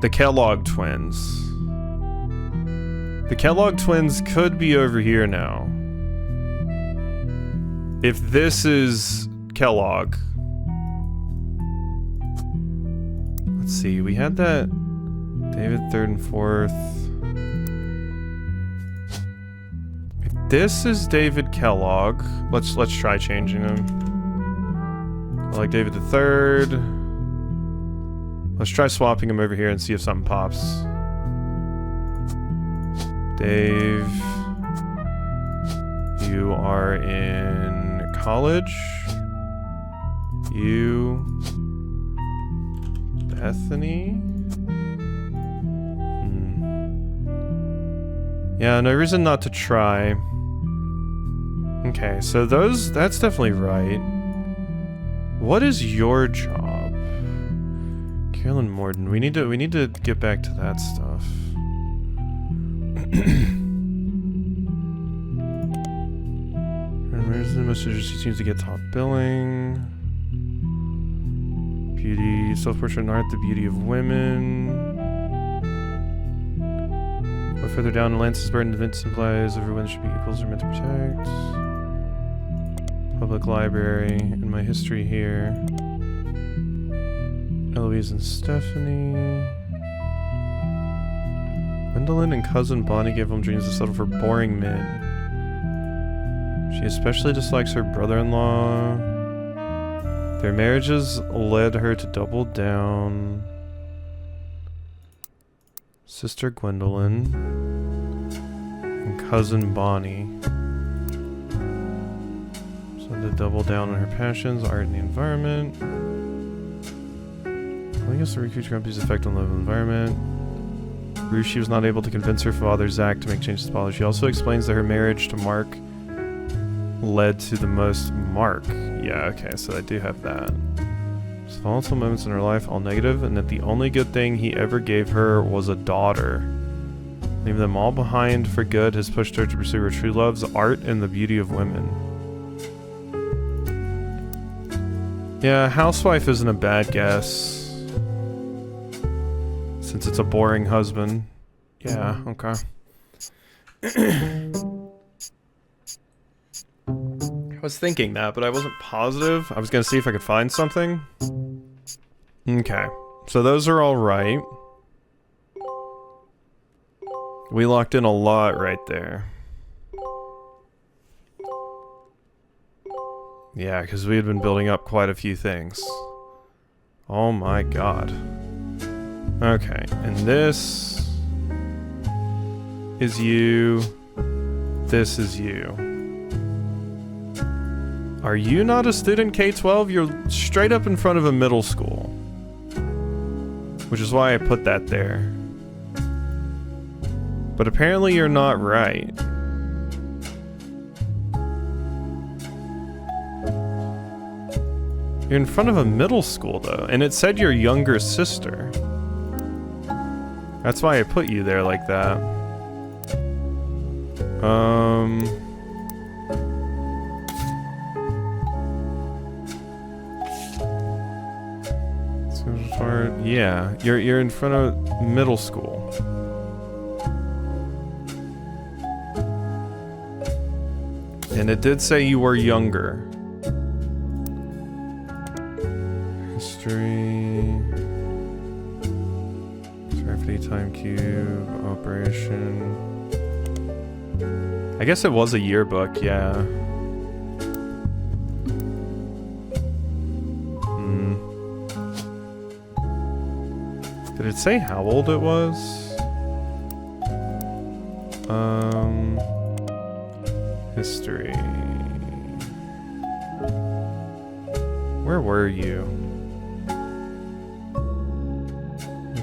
The Kellogg twins. The Kellogg twins could be over here now. If this is Kellogg. Let's see, we had that David 3rd and 4th. If this is David Kellogg, let's try changing him. I like David the 3rd. Let's try swapping him over here and see if something pops. Dave. You are in college. You... Bethany? Yeah, no reason not to try. Okay, so that's definitely right. What is your job? Carolyn Morden. We need to get back to that stuff. Where's the most interesting? Seems to get top billing. Beauty, self-portrait and art, the beauty of women. But further down, Lance's burden of int implies everyone should be equals or meant to protect. Public library, and my history here. Eloise and Stephanie. Gwendolyn and cousin Bonnie gave him dreams to settle for boring men. She especially dislikes her brother-in-law. Their marriages led her to double down. Sister Gwendolyn and cousin Bonnie. So to double down on her passions, art and the environment. I guess the recruit grumpy's effect on the environment. She was not able to convince her father Zach to make changes to policy. She also explains that her marriage to Mark led to the most Mark. Yeah, okay, so I do have that. His volatile moments in her life, all negative, and that the only good thing he ever gave her was a daughter. Leaving them all behind for good has pushed her to pursue her true loves, art and the beauty of women. Yeah, housewife isn't a bad guess. Since it's a boring husband. Yeah, okay. I was thinking that, but I wasn't positive. I was gonna see if I could find something. Okay, so those are all right. We locked in a lot right there. Yeah, because we had been building up quite a few things. Oh my god. Okay, and this is you. This is you. Are you not a student K-12? You're straight up in front of a middle school. Which is why I put that there. But apparently you're not right. You're in front of a middle school though, and it said your younger sister. That's why I put you there like that. So far, yeah, you're in front of middle school. And it did say you were younger. History. Time cube operation. I guess it was a yearbook, yeah. Did it say how old it was? History. Where were you?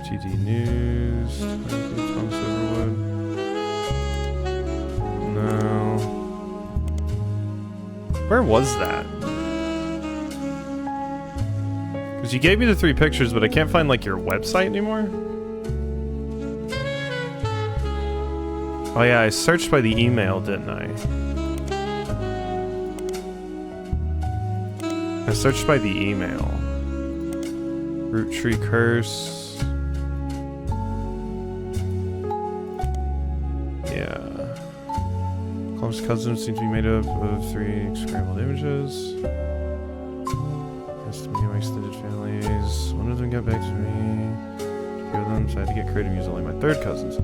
TD News. Thomas Overwood. No. Where was that? Because you gave me the 3 pictures, but I can't find like your website anymore. Oh yeah, I searched by the email, didn't I? I searched by the email. Roottree curse. Clump's cousins seem to be made up of 3 scrambled images. Yes, to me, my extended families. One of them got back to me. 2 of them, so I had to get creative and use only my 3rd cousins.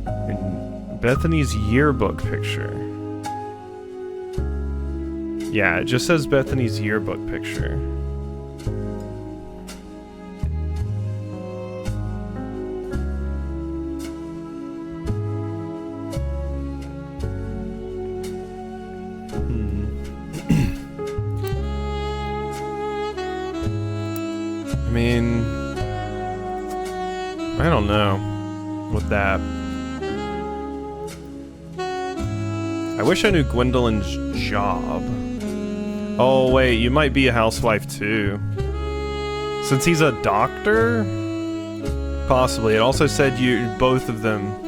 And Bethany's yearbook picture. Yeah, it just says Bethany's yearbook picture. I don't know with that. I wish I knew Gwendolyn's job. Oh wait, you might be a housewife too. Since he's a doctor? Possibly. It also said you both of them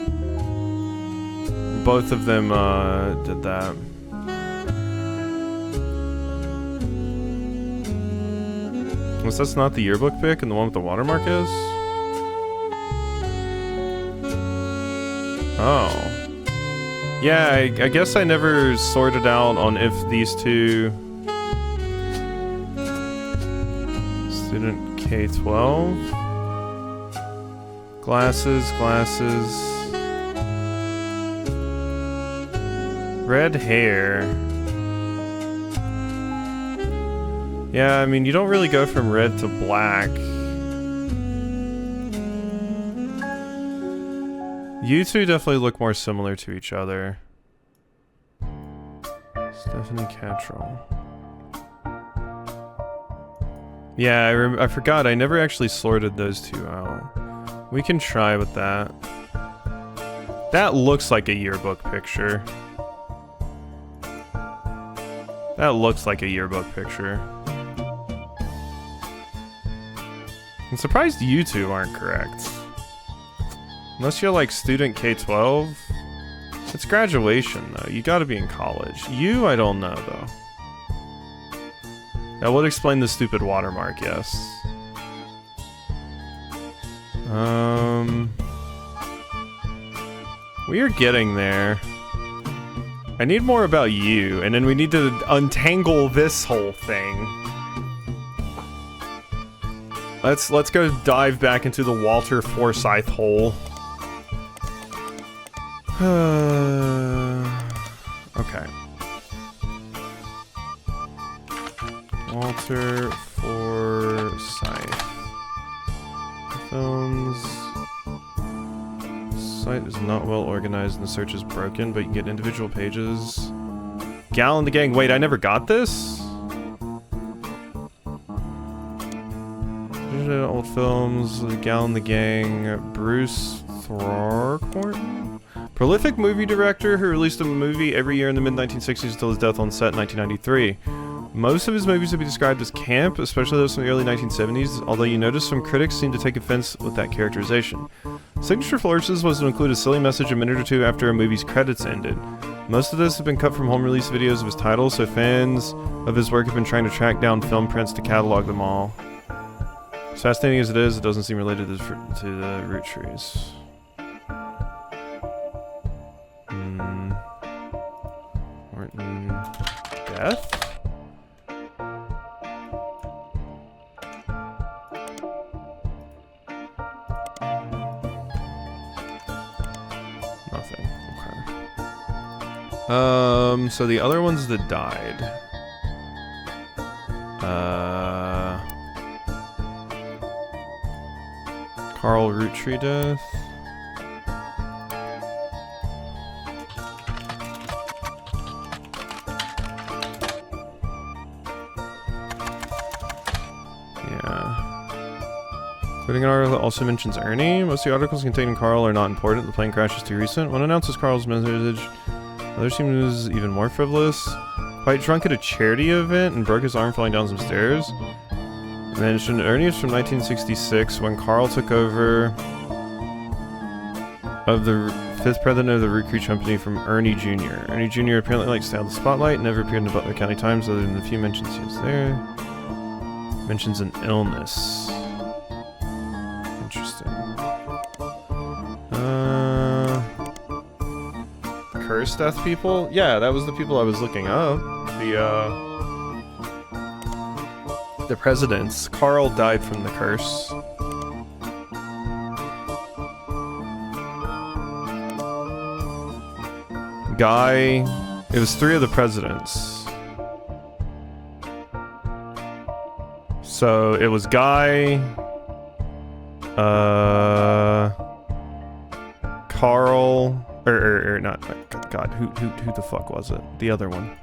did that. Was this not the yearbook pic and the one with the watermark is? Oh. Yeah, I guess I never sorted out on if these two... Student K-12. Glasses. Red hair. Yeah, I mean, you don't really go from red to black. You two definitely look more similar to each other. Stephanie Cattrall. Yeah, I forgot. I never actually sorted those two out. We can try with that. That looks like a yearbook picture. That looks like a yearbook picture. I'm surprised you two aren't correct. Unless you're like student K-12. It's graduation though. You gotta be in college. You, I don't know though. That would explain the stupid watermark, yes. We are getting there. I need more about you, and then we need to untangle this whole thing. Let's go dive back into the Walter Forsythe hole. Okay. Walter Forsythe. Films. Site is not well organized and the search is broken, but you get individual pages. Gal and the Gang. Wait, I never got this? Old films. Gal and the Gang. Bruce Throckmorton? Prolific movie director who released a movie every year in the mid-1960s until his death on set in 1993. Most of his movies would be described as camp, especially those from the early 1970s, although you notice some critics seem to take offense with that characterization. Signature flourishes was to include a silly message a minute or two after a movie's credits ended. Most of this have been cut from home release videos of his titles, so fans of his work have been trying to track down film prints to catalog them all. As fascinating as it is, it doesn't seem related to the Roottrees. Martin... Death? Nothing. Okay. So the other ones that died. Carl Roottree death. Including an article that also mentions Ernie. Most of the articles containing Carl are not important. The plane crash is too recent. One announces Carl's message. Another seems even more frivolous. Quite drunk at a charity event and broke his arm falling down some stairs. Mentioned Ernie is from 1966 when Carl took over of the 5th president of the Roottree Company from Ernie Jr. Ernie Jr. apparently likes to have the spotlight, never appeared in the Butler County Times other than the few mentions he was there. Mentions an illness. Interesting. Curse death people? Yeah, that was the people I was looking up. The presidents. Carl died from the curse. Guy. It was 3 of the presidents. So it was Guy. Carl. Or not. God, who the fuck was it? The other one.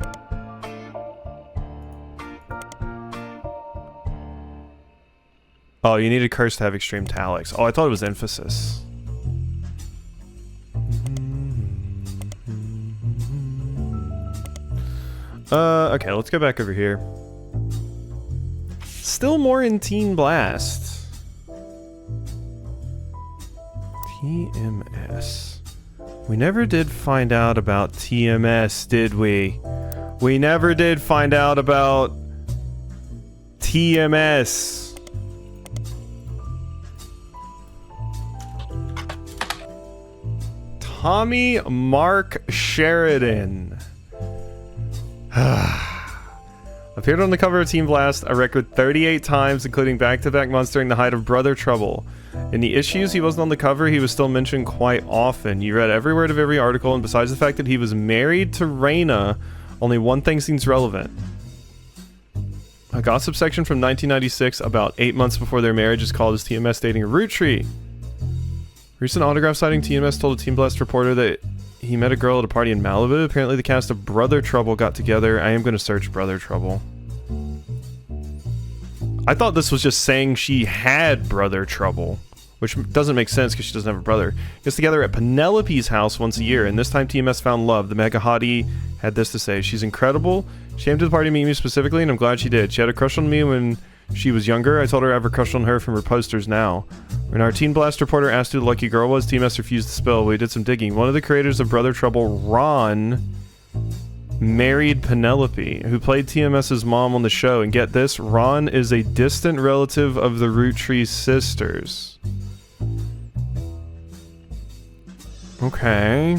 Oh, you needed curse to have extreme italics. Oh, I thought it was emphasis. Okay, let's go back over here. Still more in Teen Blast. TMS. We never did find out about TMS, did we? We never did find out about TMS. Tommy Mark Sheridan. Appeared on the cover of Teen Blast a record 38 times, including back-to-back months during the height of Brother Trouble. In the issues he wasn't on the cover, he was still mentioned quite often. You read every word of every article, and besides the fact that he was married to Raina, only one thing seems relevant. A gossip section from 1996, about 8 months before their marriage, is called as TMS dating Roottree. Recent autograph citing TMS told a Teen Blast reporter that he met a girl at a party in Malibu. Apparently the cast of Brother Trouble got together. I am going to search Brother Trouble. I thought this was just saying she had Brother Trouble, which doesn't make sense because she doesn't have a brother. Gets together at Penelope's house once a year, and this time TMS found love. The mega hottie had this to say: "She's incredible. She came to the party to meet me specifically, and I'm glad she did. She had a crush on me when she was younger. I told her I have a crush on her from her posters now. When our Teen Blast reporter asked who the lucky girl was, TMS refused to spill. We did some digging. One of the creators of Brother Trouble, Ron, married Penelope, who played TMS's mom on the show. And get this, Ron is a distant relative of the Roottrees sisters." Okay.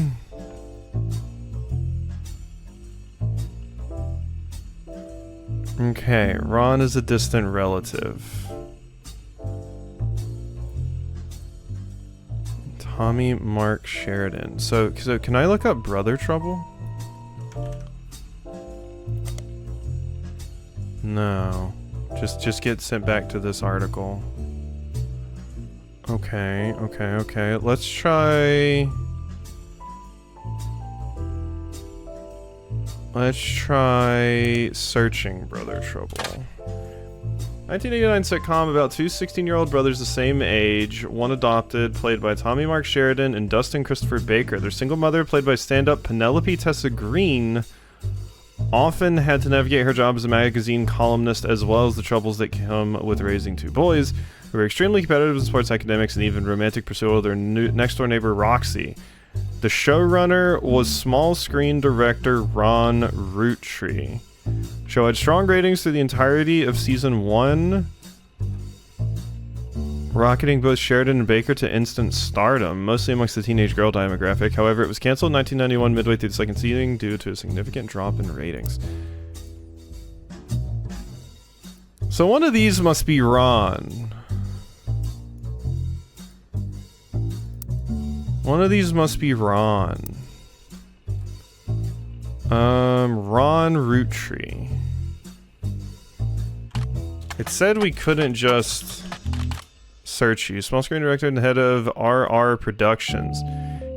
Okay, Ron is a distant relative. Tommy Mark Sheridan. So can I look up Brother Trouble? No. Just get sent back to this article. Okay. Let's try... Let's try searching Brother Trouble. 1989 sitcom about two 16-year-old brothers the same age, one adopted, played by Tommy Mark Sheridan and Dustin Christopher Baker. Their single mother, played by stand-up Penelope Tessa Green, often had to navigate her job as a magazine columnist, as well as the troubles that come with raising two boys who were extremely competitive in sports, academics, and even romantic pursuit of their next-door neighbor Roxy. The showrunner was small screen director Ron Roottree. Show had strong ratings through the entirety of season 1, rocketing both Sheridan and Baker to instant stardom, mostly amongst the teenage girl demographic. However, it was canceled in 1991 midway through the second season due to a significant drop in ratings. So one of these must be Ron. One of these must be Ron. Ron Roottree. It said we couldn't just search you. Small screen director and head of RR Productions.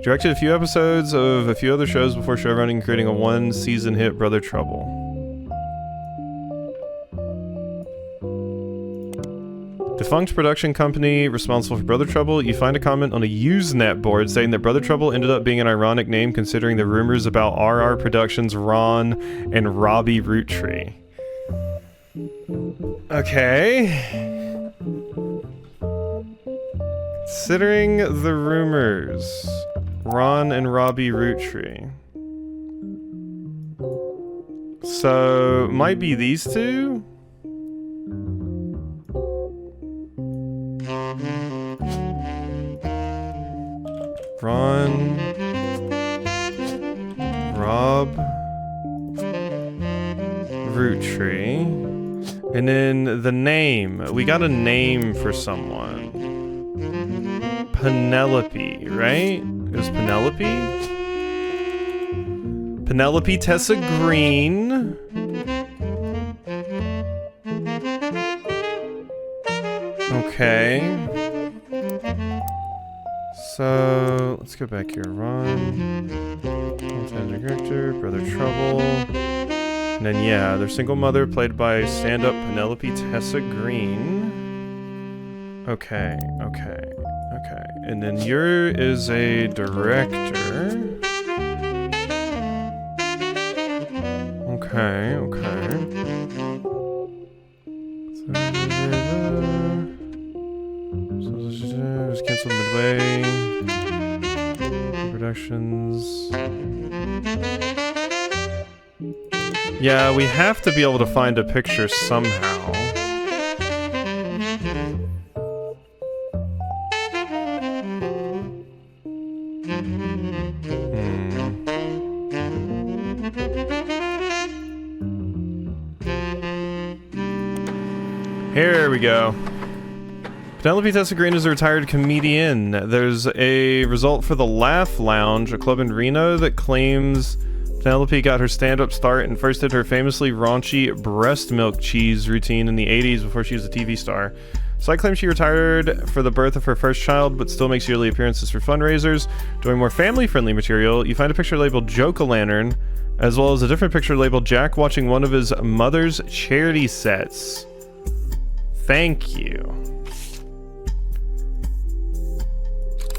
Directed a few episodes of a few other shows before showrunning and creating a one-season hit, Brother Trouble. Defunct production company responsible for Brother Trouble. You find a comment on a Usenet board saying that Brother Trouble ended up being an ironic name considering the rumors about RR Productions' Ron and Robbie Roottree. Okay. Considering the rumors, Ron and Robbie Roottree. So, might be these two? Ron, Rob, Roottree, and then the name. We got a name for someone. Penelope, right? It was Penelope? Penelope Tessa Green. Okay. So, let's go back here. Ron, character, Brother Trouble. And then, yeah, their single mother, played by stand-up Penelope Tessa Green. Okay, okay, okay. And then you're is a director. Okay, okay. So it was canceled midway. Productions. Yeah, we have to be able to find a picture somehow. Here we go. Penelope Tessa Green is a retired comedian. There's a result for the Laugh Lounge, a club in Reno that claims Penelope got her stand-up start and first did her famously raunchy breast milk cheese routine in the 80s before she was a TV star. Site claims she retired for the birth of her first child, but still makes yearly appearances for fundraisers. Doing more family-friendly material, you find a picture labeled Joke-a-Lantern, as well as a different picture labeled Jack watching one of his mother's charity sets. Thank you.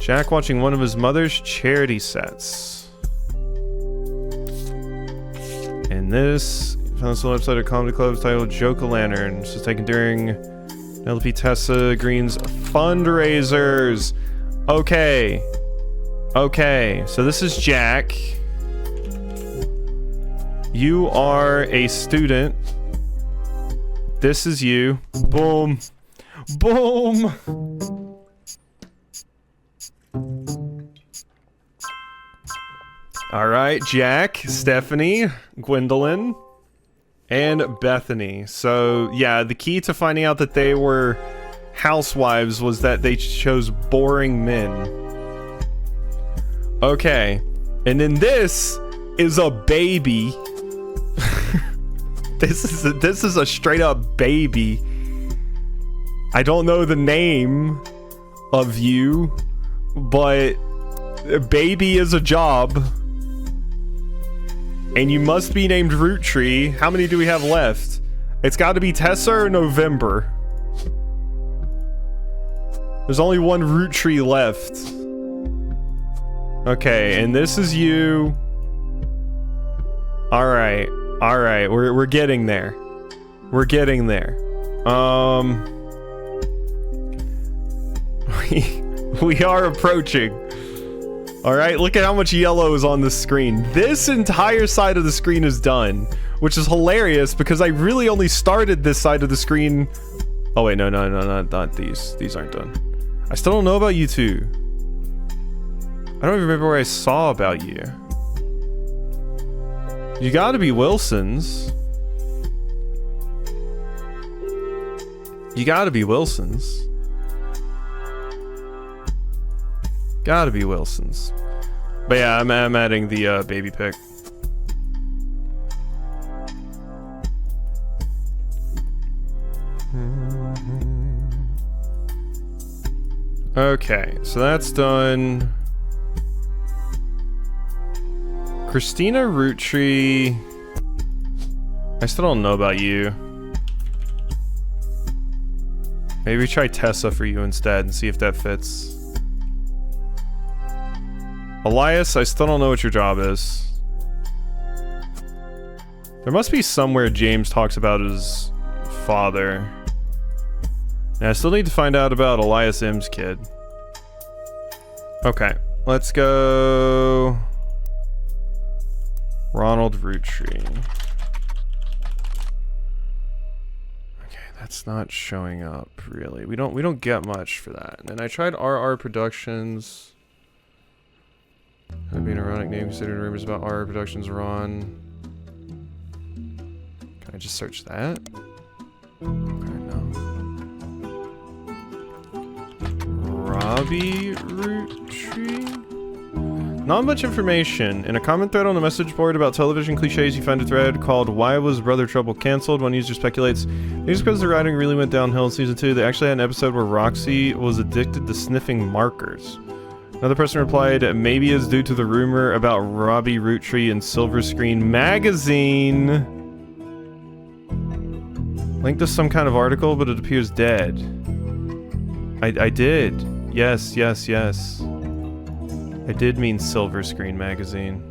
Jack watching one of his mother's charity sets. And this, found this website at Comedy Clubs titled Joke-a-Lantern. This was taken during Penelope Tessa Green's fundraisers. Okay. Okay, so this is Jack. You are a student. This is you. Boom. Boom. All right, Jack, Stephanie, Gwendolyn, and Bethany. So, yeah, the key to finding out that they were housewives was that they chose boring men. Okay. And then this is a baby. This is a straight up baby. I don't know the name of you, but baby is a job. And you must be named Roottree. How many do we have left? It's got to be Tessa or November. There's only one Roottree left. Okay, and this is you. Alright. Alright, we're getting there. We're getting there. We are approaching. Alright, look at how much yellow is on the screen. This entire side of the screen is done, which is hilarious because I really only started this side of the screen. Oh wait, no, not these. These aren't done. I still don't know about you two. I don't even remember where I saw about you. You gotta be Wilson's. You gotta be Wilson's. Gotta be Wilson's. But yeah, I'm adding the baby pic. Okay, so that's done. Christina Roottree. I still don't know about you. Maybe try Tessa for you instead and see if that fits. Elias, I still don't know what your job is. There must be somewhere James talks about his father. And I still need to find out about Elias M's kid. Okay, let's go... Ronald Roottree. Okay, that's not showing up really. We don't get much for that. And I tried RR Productions. That'd be an ironic name considering rumors about RR Productions are on. Can I just search that? Okay, no. Robbie Roottree? Not much information. In a comment thread on the message board about television cliches, you find a thread called Why Was Brother Trouble Cancelled? One user speculates, maybe it's because the writing really went downhill in season 2. They actually had an episode where Roxy was addicted to sniffing markers. Another person replied, maybe it's due to the rumor about Robbie Roottree in Silver Screen Magazine. Linked to some kind of article, but it appears dead. I did. Yes, yes, yes. I did mean Silver Screen Magazine.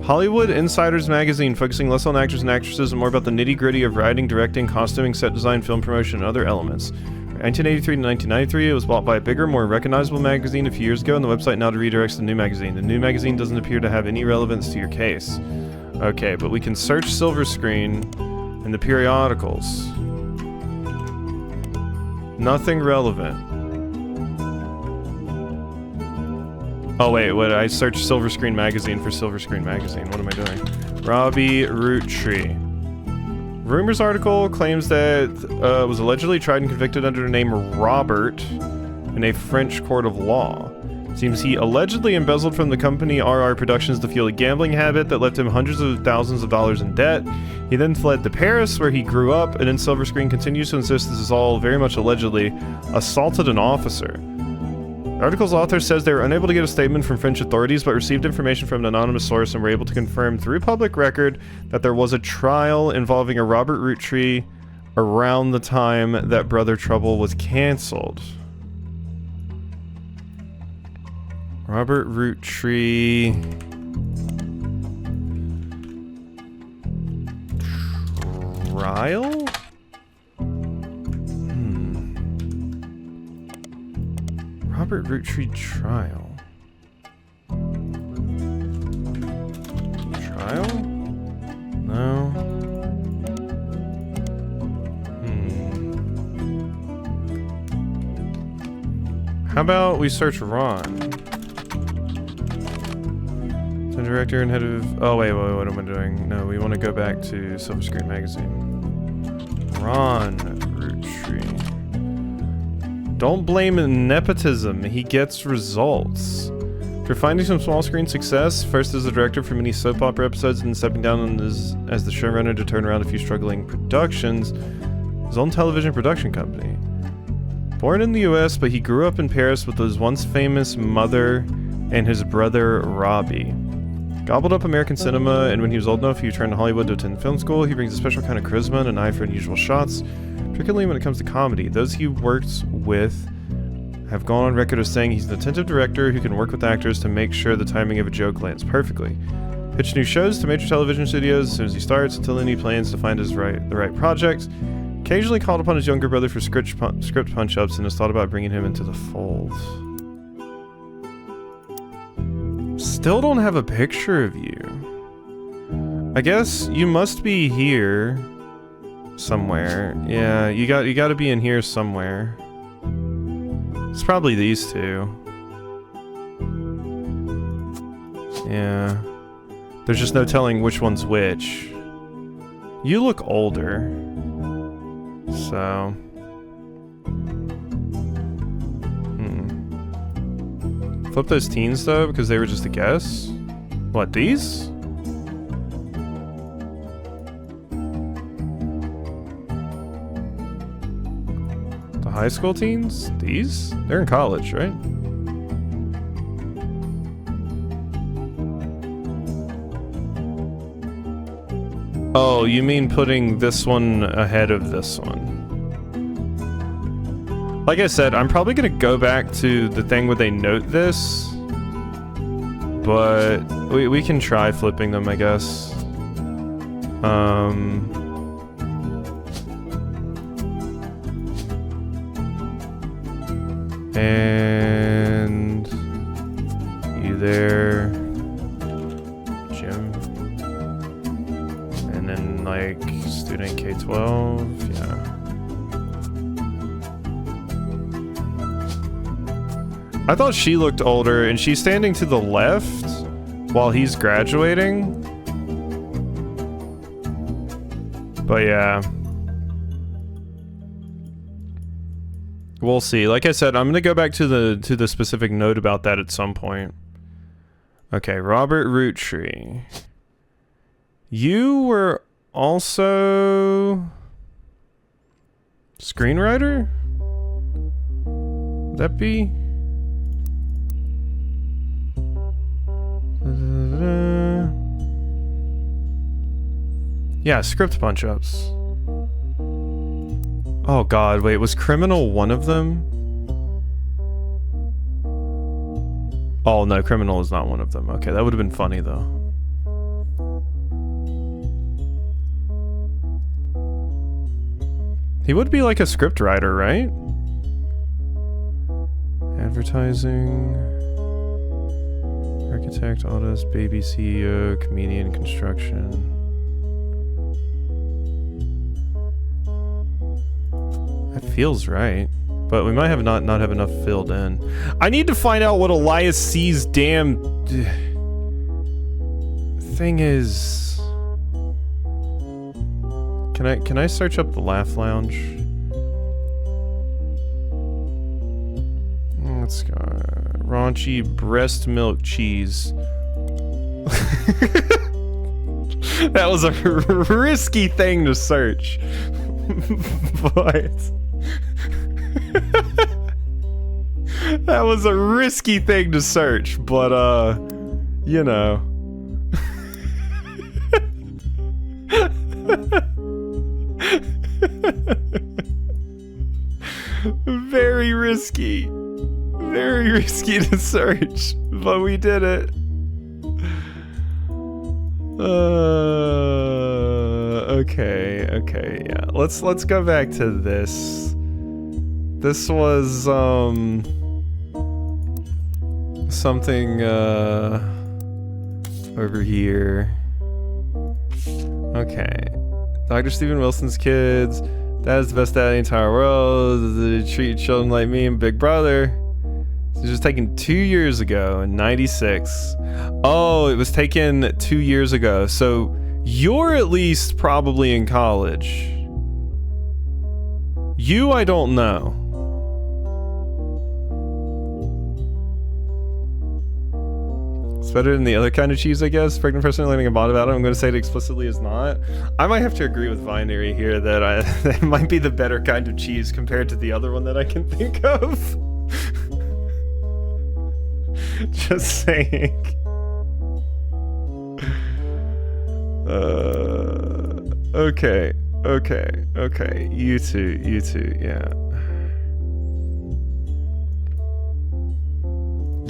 Hollywood Insiders Magazine, focusing less on actors and actresses and more about the nitty-gritty of writing, directing, costuming, set design, film promotion, and other elements. 1983 to 1993, it was bought by a bigger, more recognizable magazine a few years ago, and the website now redirects to the new magazine. The new magazine doesn't appear to have any relevance to your case. Okay, but we can search Silver Screen in the periodicals. Nothing relevant. Oh wait, what? I searched Silver Screen Magazine for Silver Screen Magazine. What am I doing? Robbie Roottree. Rumors article claims that was allegedly tried and convicted under the name Robert in a French court of law. Seems he allegedly embezzled from the company RR Productions to fuel a gambling habit that left him hundreds of thousands of dollars in debt. He then fled to Paris, where he grew up, and then Silver Screen continues to insist this is all very much allegedly assaulted an officer. The article's author says they were unable to get a statement from French authorities, but received information from an anonymous source and were able to confirm through public record that there was a trial involving a Robert Roottree around the time that Brother Trouble was canceled. Robert Roottree trial? Robert Roottree trial. Trial? No. How about we search Ron? The director and head of... Oh, wait, what am I doing? No, we want to go back to Silver Screen Magazine. Ron Roottree. Don't blame nepotism. He gets results. After finding some small screen success, first as a director for many soap opera episodes and stepping down as the showrunner to turn around a few struggling productions, his own television production company. Born in the US, but he grew up in Paris with his once famous mother and his brother Robbie. Gobbled up American cinema, and when he was old enough, he returned to Hollywood to attend film school. He brings a special kind of charisma and an eye for unusual shots, particularly when it comes to comedy. Those he works with have gone on record as saying he's an attentive director who can work with actors to make sure the timing of a joke lands perfectly. Pitch new shows to major television studios as soon as he starts, until then he plans to find the right project. Occasionally called upon his younger brother for script punch-ups and has thought about bringing him into the fold. Still don't have a picture of you. I guess you must be here somewhere. Yeah, you got to be in here somewhere. It's probably these two. Yeah. There's just no telling which one's which. You look older. So... Flip those teens though, because they were just a guess. What, these? The high school teens? These? They're in college, right? Oh, you mean putting this one ahead of this one? Like I said, I'm probably gonna go back to the thing where they note this, but we can try flipping them, I guess. And you there, Jim, and then like student K-12, yeah. I thought she looked older, and she's standing to the left while he's graduating. But yeah. We'll see. Like I said, I'm gonna go back to the specific note about that at some point. Okay, Robert Roottree. You were also screenwriter? Would that be? Yeah, script punch-ups. Oh god, wait, was Criminal one of them? Oh no, Criminal is not one of them. Okay, that would have been funny though. He would be like a script writer, right? Advertising, architect, artist, baby CEO, comedian, construction. That feels right, but we might have not have enough filled in. I need to find out what Elias C's damn thing is. Can I search up the Laugh Lounge? Let's go. Raunchy breast milk cheese. That was a risky thing to search. But that was a risky thing to search, but you know. Very risky. Very risky to search, but we did it. Okay, yeah. Let's go back to this. This was something over here. Okay. Dr. Steven Wilson's kids. That is the best dad in the entire world. They treat children like me and Big Brother. This was taken 2 years ago in '96. Oh, it was taken 2 years ago. So you're at least probably in college. You, I don't know. It's better than the other kind of cheese, I guess. Pregnant person learning a lot about it. I'm going to say it explicitly is not. I might have to agree with Binary here that that might be the better kind of cheese compared to the other one that I can think of. Just saying. Okay. You two, yeah.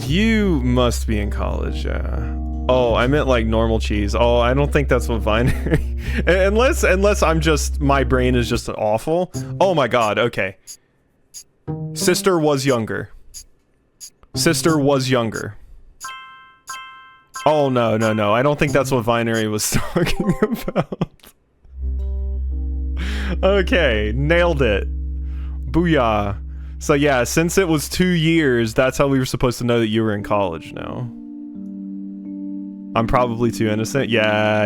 You must be in college, yeah. Oh, I meant like normal cheese. Oh, I don't think that's what Binary. unless I'm just, my brain is just awful. Oh my god, okay. Sister was younger. Oh no. I don't think that's what Binary was talking about. Okay, nailed it. Booyah. So yeah, since it was 2 years, that's how we were supposed to know that you were in college now. I'm probably too innocent. Yeah.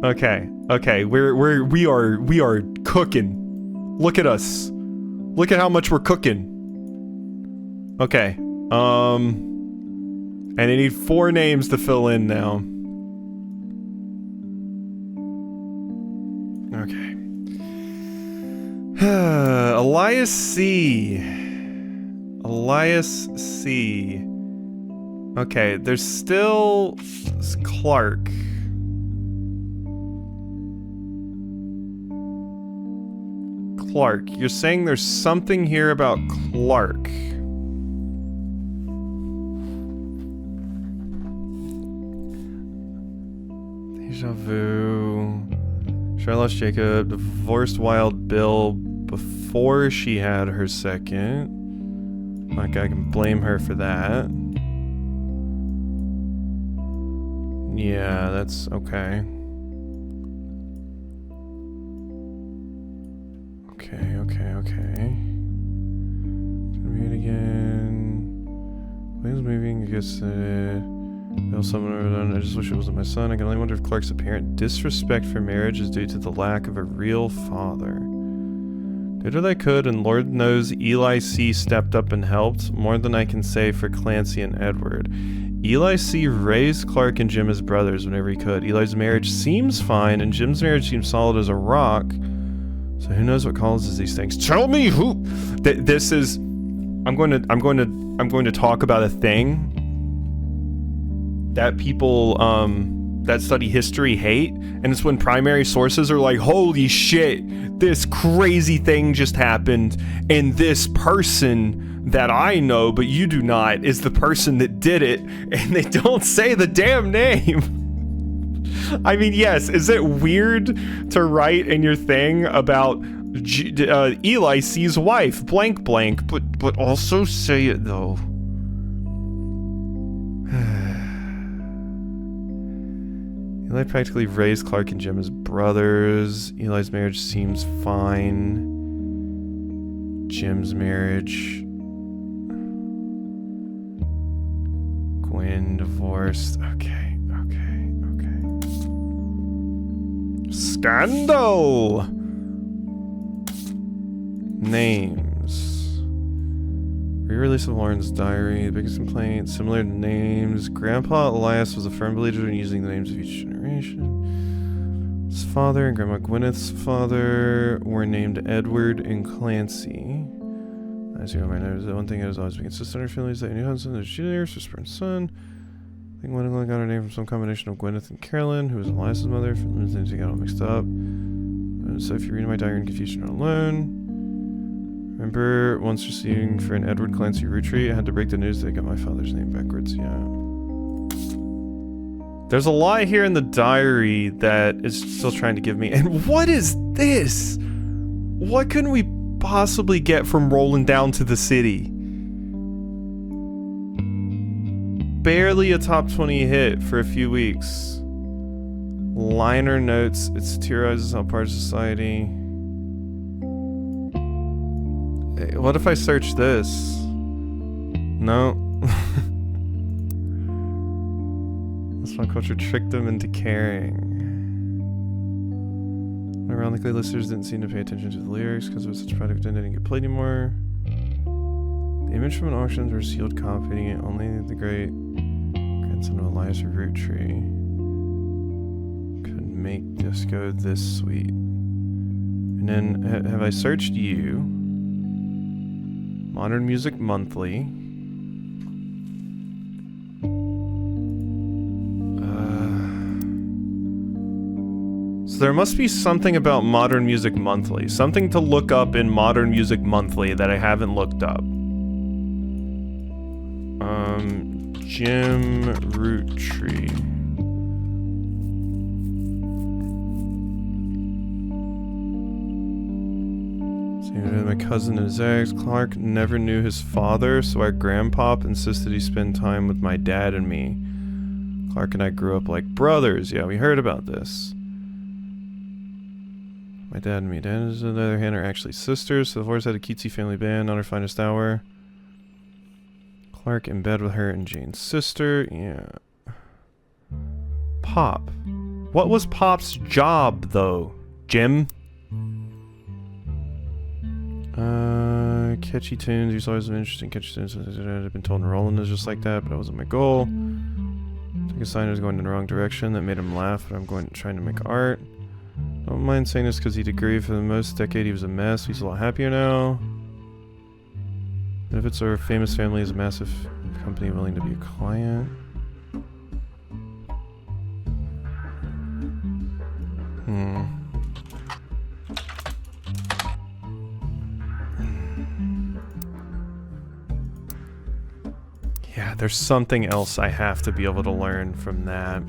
Okay. We are cooking. Look at us. Look at how much we're cooking. Okay. And I need 4 names to fill in now. Okay. Elias C. Okay, there's still Clark. You're saying there's something here about Clark. Deja vu. Sure, I lost Jacob. Divorced Wild Bill before she had her second. Like, I can blame her for that. Yeah, that's okay. Okay. Meet again. Wayne's moving, I guess I just wish it wasn't my son. I can only wonder if Clark's apparent disrespect for marriage is due to the lack of a real father. Did what I could, and Lord knows Eli C. stepped up and helped, more than I can say for Clancy and Edward. Eli C. raised Clark and Jim as brothers whenever he could. Eli's marriage seems fine, and Jim's marriage seems solid as a rock. So who knows what causes these things? Tell me who. This is. I'm going to talk about a thing that people that study history hate, and it's when primary sources are like, holy shit, this crazy thing just happened, and this person that I know but you do not is the person that did it, and they don't say the damn name. I mean, yes, is it weird to write in your thing about Eli sees wife blank blank, but also say it though? Eli practically raised Clark and Jim as brothers. Eli's marriage seems fine. Jim's marriage. Gwen divorced. Okay. Scandal! Names. Re-release of Lauren's diary. The biggest complaint. Similar names. Grandpa Elias was a firm believer in using the names of each generation. His father and Grandma Gwyneth's father were named Edward and Clancy. I see what my name is. The one thing that has always been consistent in our family is that any husband is junior, sister and son. I think Gwendolyn got her name from some combination of Gwyneth and Carolyn, who was Elias's mother. For the things we got all mixed up. So if you're reading my diary in confusion, you're not alone. Remember once receiving for an Edward Clancy Roottree, I had to break the news that I got my father's name backwards. Yeah. There's a lie here in the diary that is still trying to give me. And what is this? What can we possibly get from rolling down to the city? Barely a top 20 hit for a few weeks. Liner notes, it satirizes how part of society. Hey, what if I search this? No. This one culture tricked them into caring. Ironically, listeners didn't seem to pay attention to the lyrics because it was such a product that didn't get played anymore. The image from an auction was a sealed copy. Only the great grandson of Elias Roottrea could make disco this sweet. And then, have I searched you? Modern Music Monthly. So there must be something about Modern Music Monthly. Something to look up in Modern Music Monthly that I haven't looked up. Jim Roottree. My cousin and his ex, Clark, never knew his father, so our grandpop insisted he spend time with my dad and me. Clark and I grew up like brothers. Yeah, we heard about this. My dad and me. Dad, on the other hand, are actually sisters, so the Force had a cutesy family band on her finest hour. Clark in bed with her and Jane's sister. Yeah. Pop. What was Pop's job, though? Jim? Catchy tunes. He's always been interested in catchy tunes. I've been told Roland is just like that, but that wasn't my goal. Took a sign I was going in the wrong direction. That made him laugh, but I'm trying to make art. Don't mind saying this because he'd agree. For the most decade he was a mess. He's a lot happier now. Benefits our famous family is a massive company willing to be a client. Yeah, there's something else I have to be able to learn from that.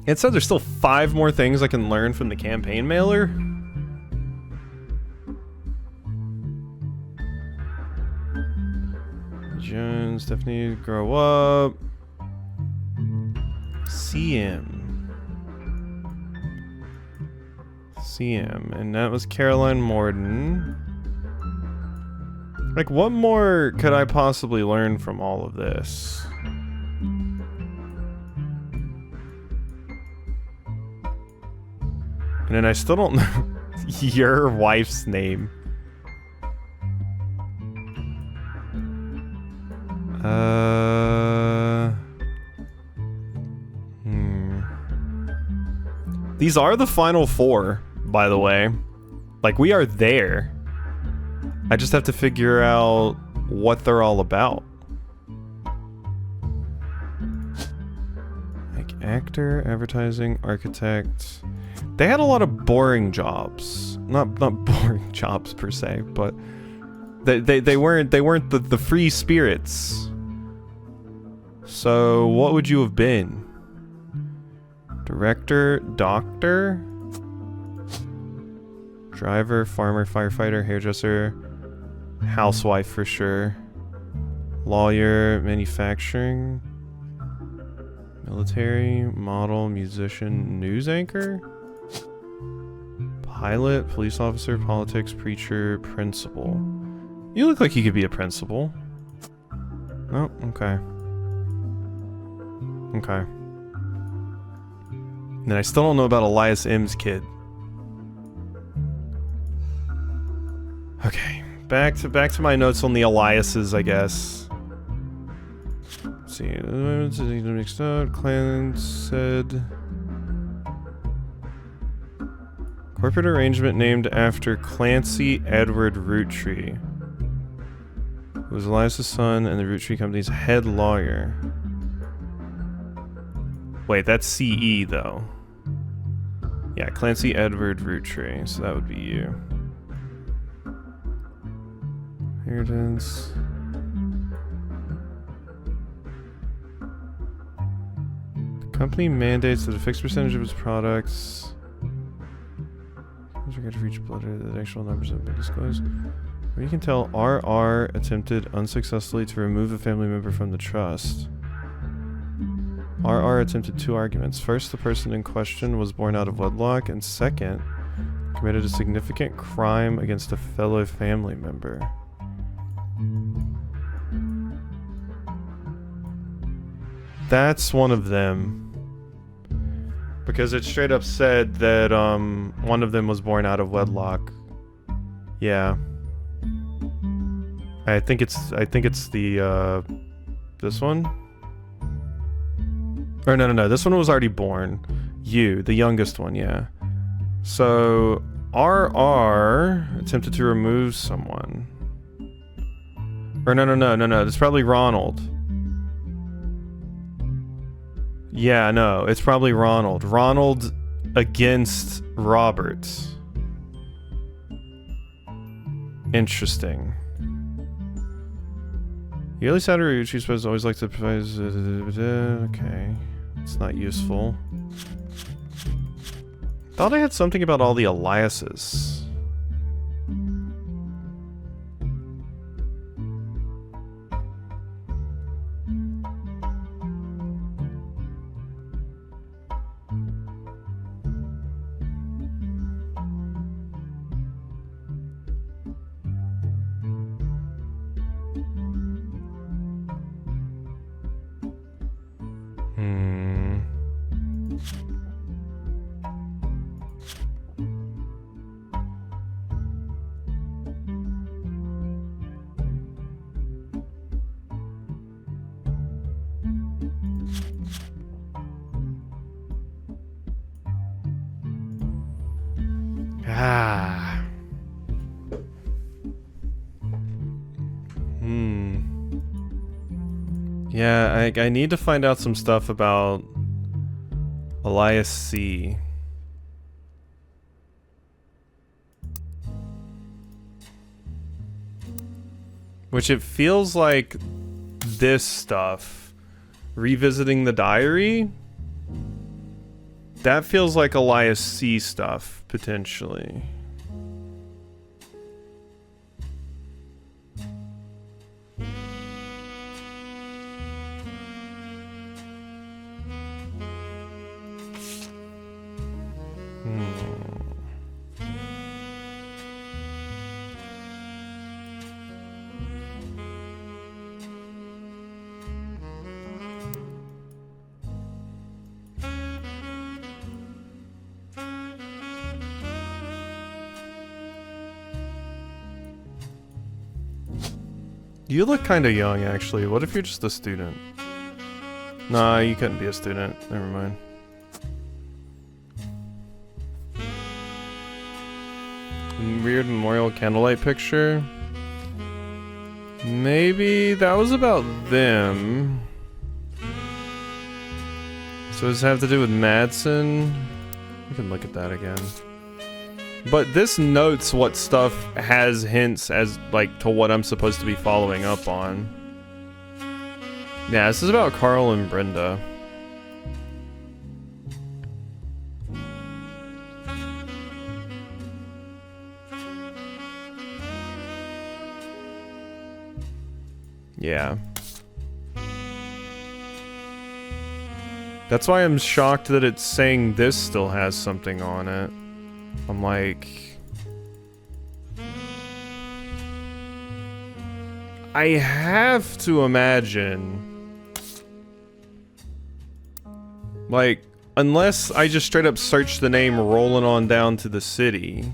It said there's still 5 more things I can learn from the campaign mailer. Jones, Stephanie, grow up. See him. And that was Caroline Morden. Like, what more could I possibly learn from all of this? And then I still don't know your wife's name. These are the final 4, by the way. Like, we are there. I just have to figure out what they're all about. actor, advertising, architect. They had a lot of boring jobs. Not boring jobs per se, but they weren't the free spirits. So what would you have been? Director, doctor, driver, farmer, firefighter, hairdresser, housewife for sure, lawyer, manufacturing, military, model, musician, news anchor, pilot, police officer, politics, preacher, principal. You look like you could be a principal. Oh, okay. Okay. And I still don't know about Elias M's kid. Okay, back to my notes on the Eliases, I guess. Let's see, mixed up. Clan said corporate arrangement named after Clancy Edward Roottree, who was Elias's son and the Roottree company's head lawyer. Wait, that's CE though. Yeah, Clancy Edward Roottree, so that would be you. Inheritance. The company mandates that a fixed percentage of its products are for each blood, the actual numbers have been disclosed. Where you can tell RR attempted unsuccessfully to remove a family member from the trust. RR attempted 2 arguments. First, the person in question was born out of wedlock, and second, committed a significant crime against a fellow family member. That's one of them. Because it straight up said that one of them was born out of wedlock. Yeah. I think it's the this one? Or no, this one was already born. You, the youngest one, yeah. So RR attempted to remove someone. Or no, it's probably Ronald. Yeah, no, it's probably Ronald. Ronald against Robert. Interesting. Yearly salary, which you're supposed to always like to provide. Okay. It's not useful. Thought I had something about all the Eliases. Yeah, I need to find out some stuff about Elias C. Which it feels like this stuff, revisiting the diary, that feels like Elias C stuff, potentially. You look kind of young, actually. What if you're just a student? Nah, you couldn't be a student. Never mind. Weird memorial candlelight picture. Maybe that was about them. So does it have to do with Madsen? We can look at that again. But this notes what stuff has hints as, like, to what I'm supposed to be following up on. Yeah, this is about Carl and Brenda. Yeah. That's why I'm shocked that it's saying this still has something on it. I'm like... I have to imagine... Like, unless I just straight up search the name rolling on down to the city...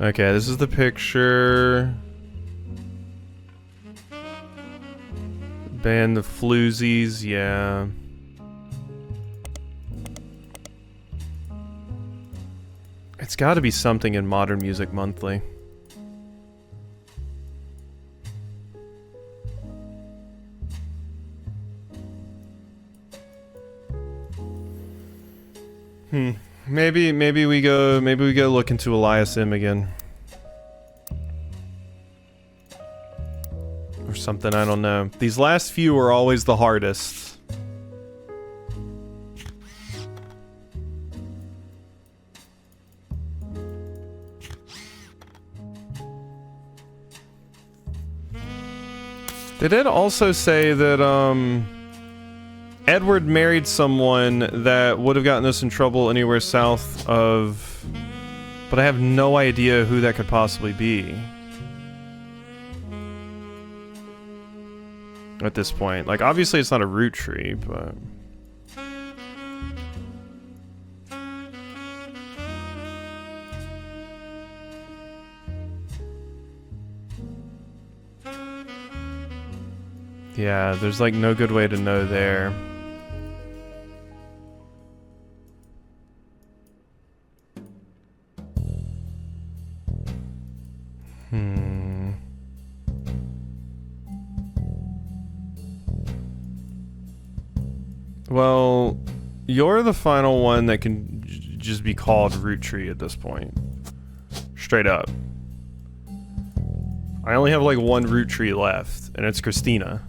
Okay, this is the picture. Band the Floozies, yeah. It's gotta be something in Modern Music Monthly. Maybe we go look into Elias M again. Or something, I don't know. These last few are always the hardest. Did it also say that, Edward married someone that would have gotten us in trouble anywhere south of... But I have no idea who that could possibly be. At this point. Like, obviously it's not a Roottree, but... Yeah, there's like no good way to know there. Well, you're the final one that can just be called Roottree at this point. Straight up. I only have like one Roottree left, and it's Christina.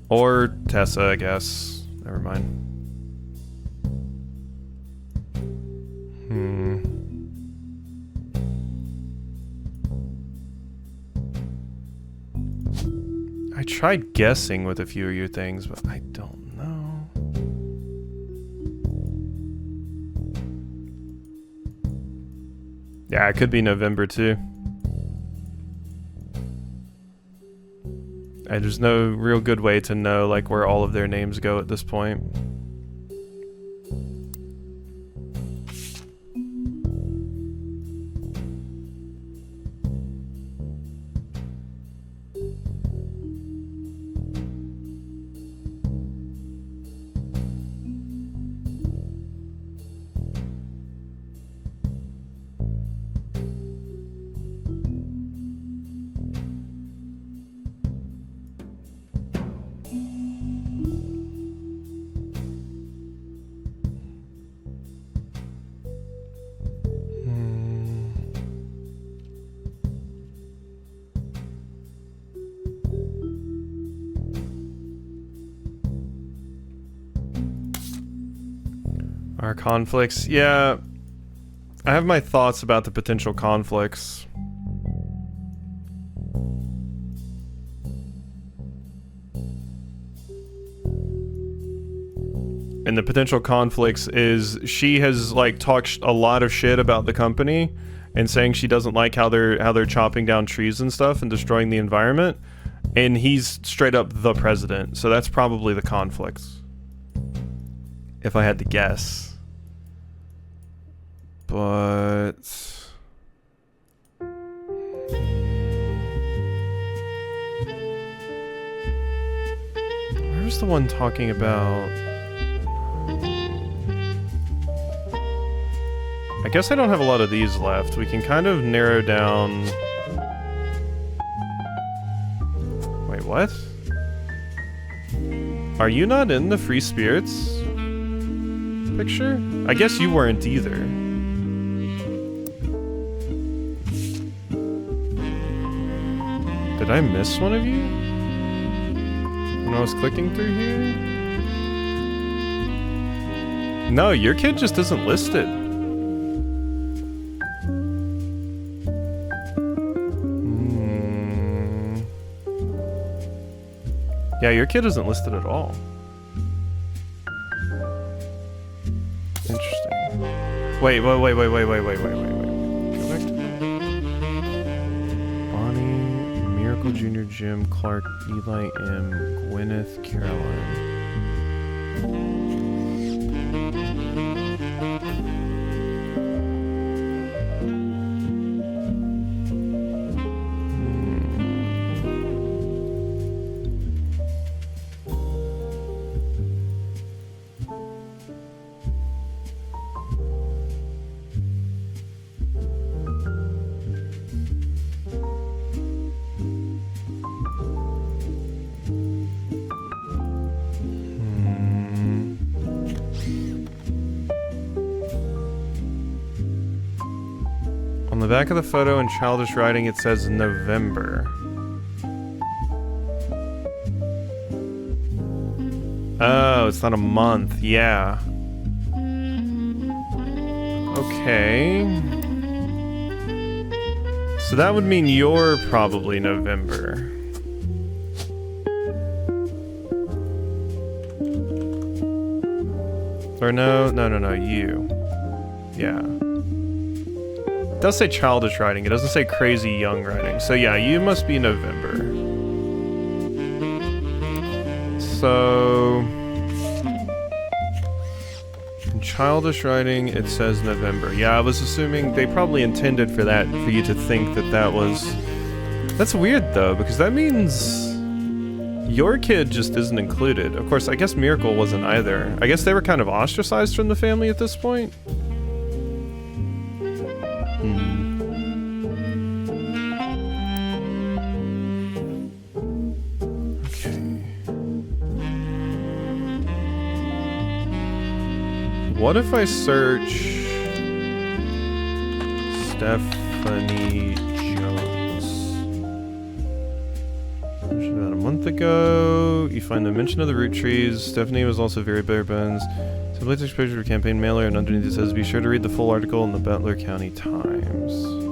Or Tessa, I guess. Never mind. I tried guessing with a few of your things, but I don't know. Yeah, it could be November too. And there's no real good way to know like where all of their names go at this point. Our conflicts? Yeah. I have my thoughts about the potential conflicts. And the potential conflicts is she has like talked a lot of shit about the company and saying she doesn't like how they're chopping down trees and stuff and destroying the environment, and he's straight up the president. So that's probably the conflicts. If I had to guess. But Where's the one talking about... I guess I don't have a lot of these left. We can kind of narrow down... Wait, what? Are you not in the Free Spirits picture? I guess you weren't either. Did I miss one of you? When I was clicking through here? No, your kid just isn't listed. Yeah, your kid isn't listed at all. Interesting. Wait. Go back to Bonnie, Miracle Jr., Jim, Clark, Eli M., Gwyneth, Caroline. On the back of the photo in childish writing, it says November. Oh, it's not a month. Yeah. Okay. So that would mean you're probably November. Or no, you. Yeah. It does say childish writing, it doesn't say crazy young writing. So yeah, you must be November. So... in childish writing, it says November. Yeah, I was assuming they probably intended for that, for you to think that that was... That's weird though, because that means... your kid just isn't included. Of course, I guess Miracle wasn't either. I guess they were kind of ostracized from the family at this point. What if I search Stephanie Jones? About a month ago, you find a mention of the Roottrees. Stephanie was also very bare bones. Simply takes picture of a campaign mailer, and underneath it says, "Be sure to read the full article in the Butler County Times."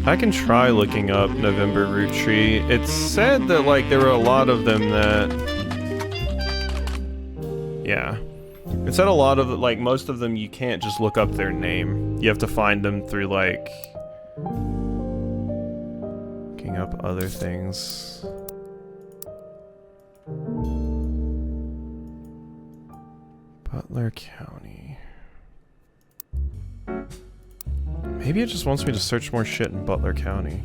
I can try looking up November Roottree. It said that, like, there were a lot of them that... Yeah. It said a lot of, like, most of them you can't just look up their name. You have to find them through, like... looking up other things. Butler County. Maybe it just wants me to search more shit in Butler County.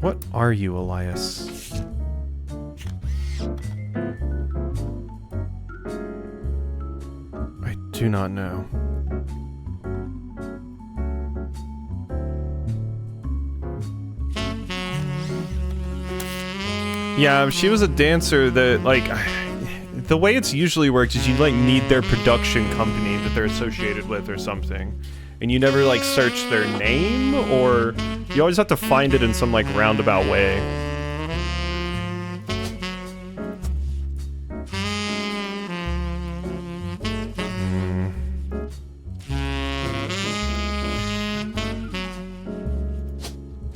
What are you, Elias? I do not know. Yeah, she was a dancer that, like, the way it's usually worked is you, like, need their production company that they're associated with or something. And you never, like, search their name, or you always have to find it in some, like, roundabout way.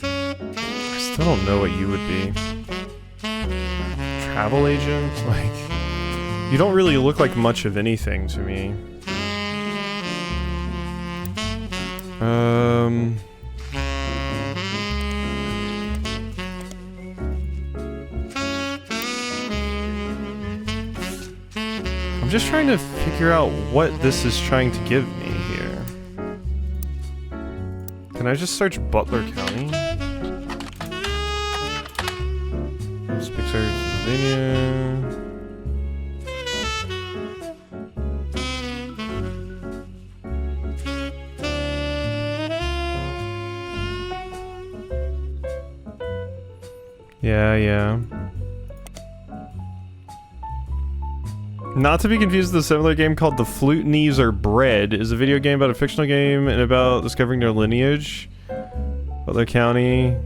I still don't know what you would be. Travel agent? Like, you don't really look like much of anything to me. I'm just trying to figure out what this is trying to give me here. Can I just search Butler County? Speaks Pennsylvania. Yeah. Not to be confused with a similar game called The Roottrees or Bread, is a video game about a fictional game and about discovering their lineage. Butler County.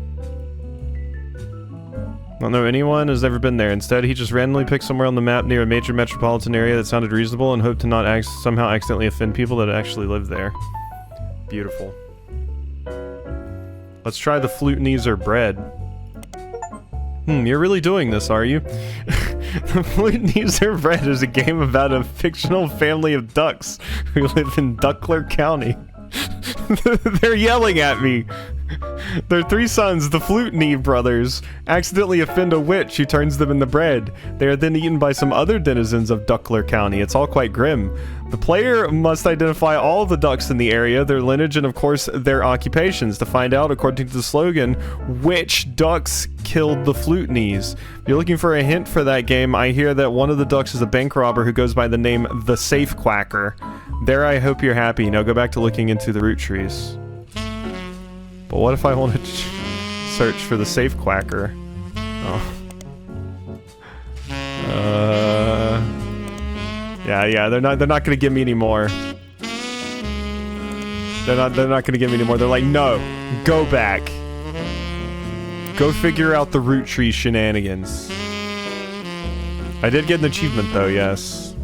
Don't know anyone has ever been there. Instead, he just randomly picked somewhere on the map near a major metropolitan area that sounded reasonable and hoped to not somehow accidentally offend people that actually live there. Beautiful. Let's try The Roottrees or Bread. You're really doing this, are you? The Roottrees or Bread is a game about a fictional family of ducks who live in Duckler County. They're yelling at me. Their 3 sons, the Roottrees brothers, accidentally offend a witch who turns them into bread. They are then eaten by some other denizens of Duckler County. It's all quite grim. The player must identify all the ducks in the area, their lineage, and of course their occupations to find out, according to the slogan, which ducks killed the Roottrees. If you're looking for a hint for that game, I hear that one of the ducks is a bank robber who goes by the name The Safe Quacker. There, I hope you're happy. Now go back to looking into the Roottree. But what if I want to search for the Safe Quacker? Oh. Yeah, they're not gonna give me any more. They're not gonna give me any more. They're like, no, go back. Go figure out the Roottree shenanigans. I did get an achievement though, yes.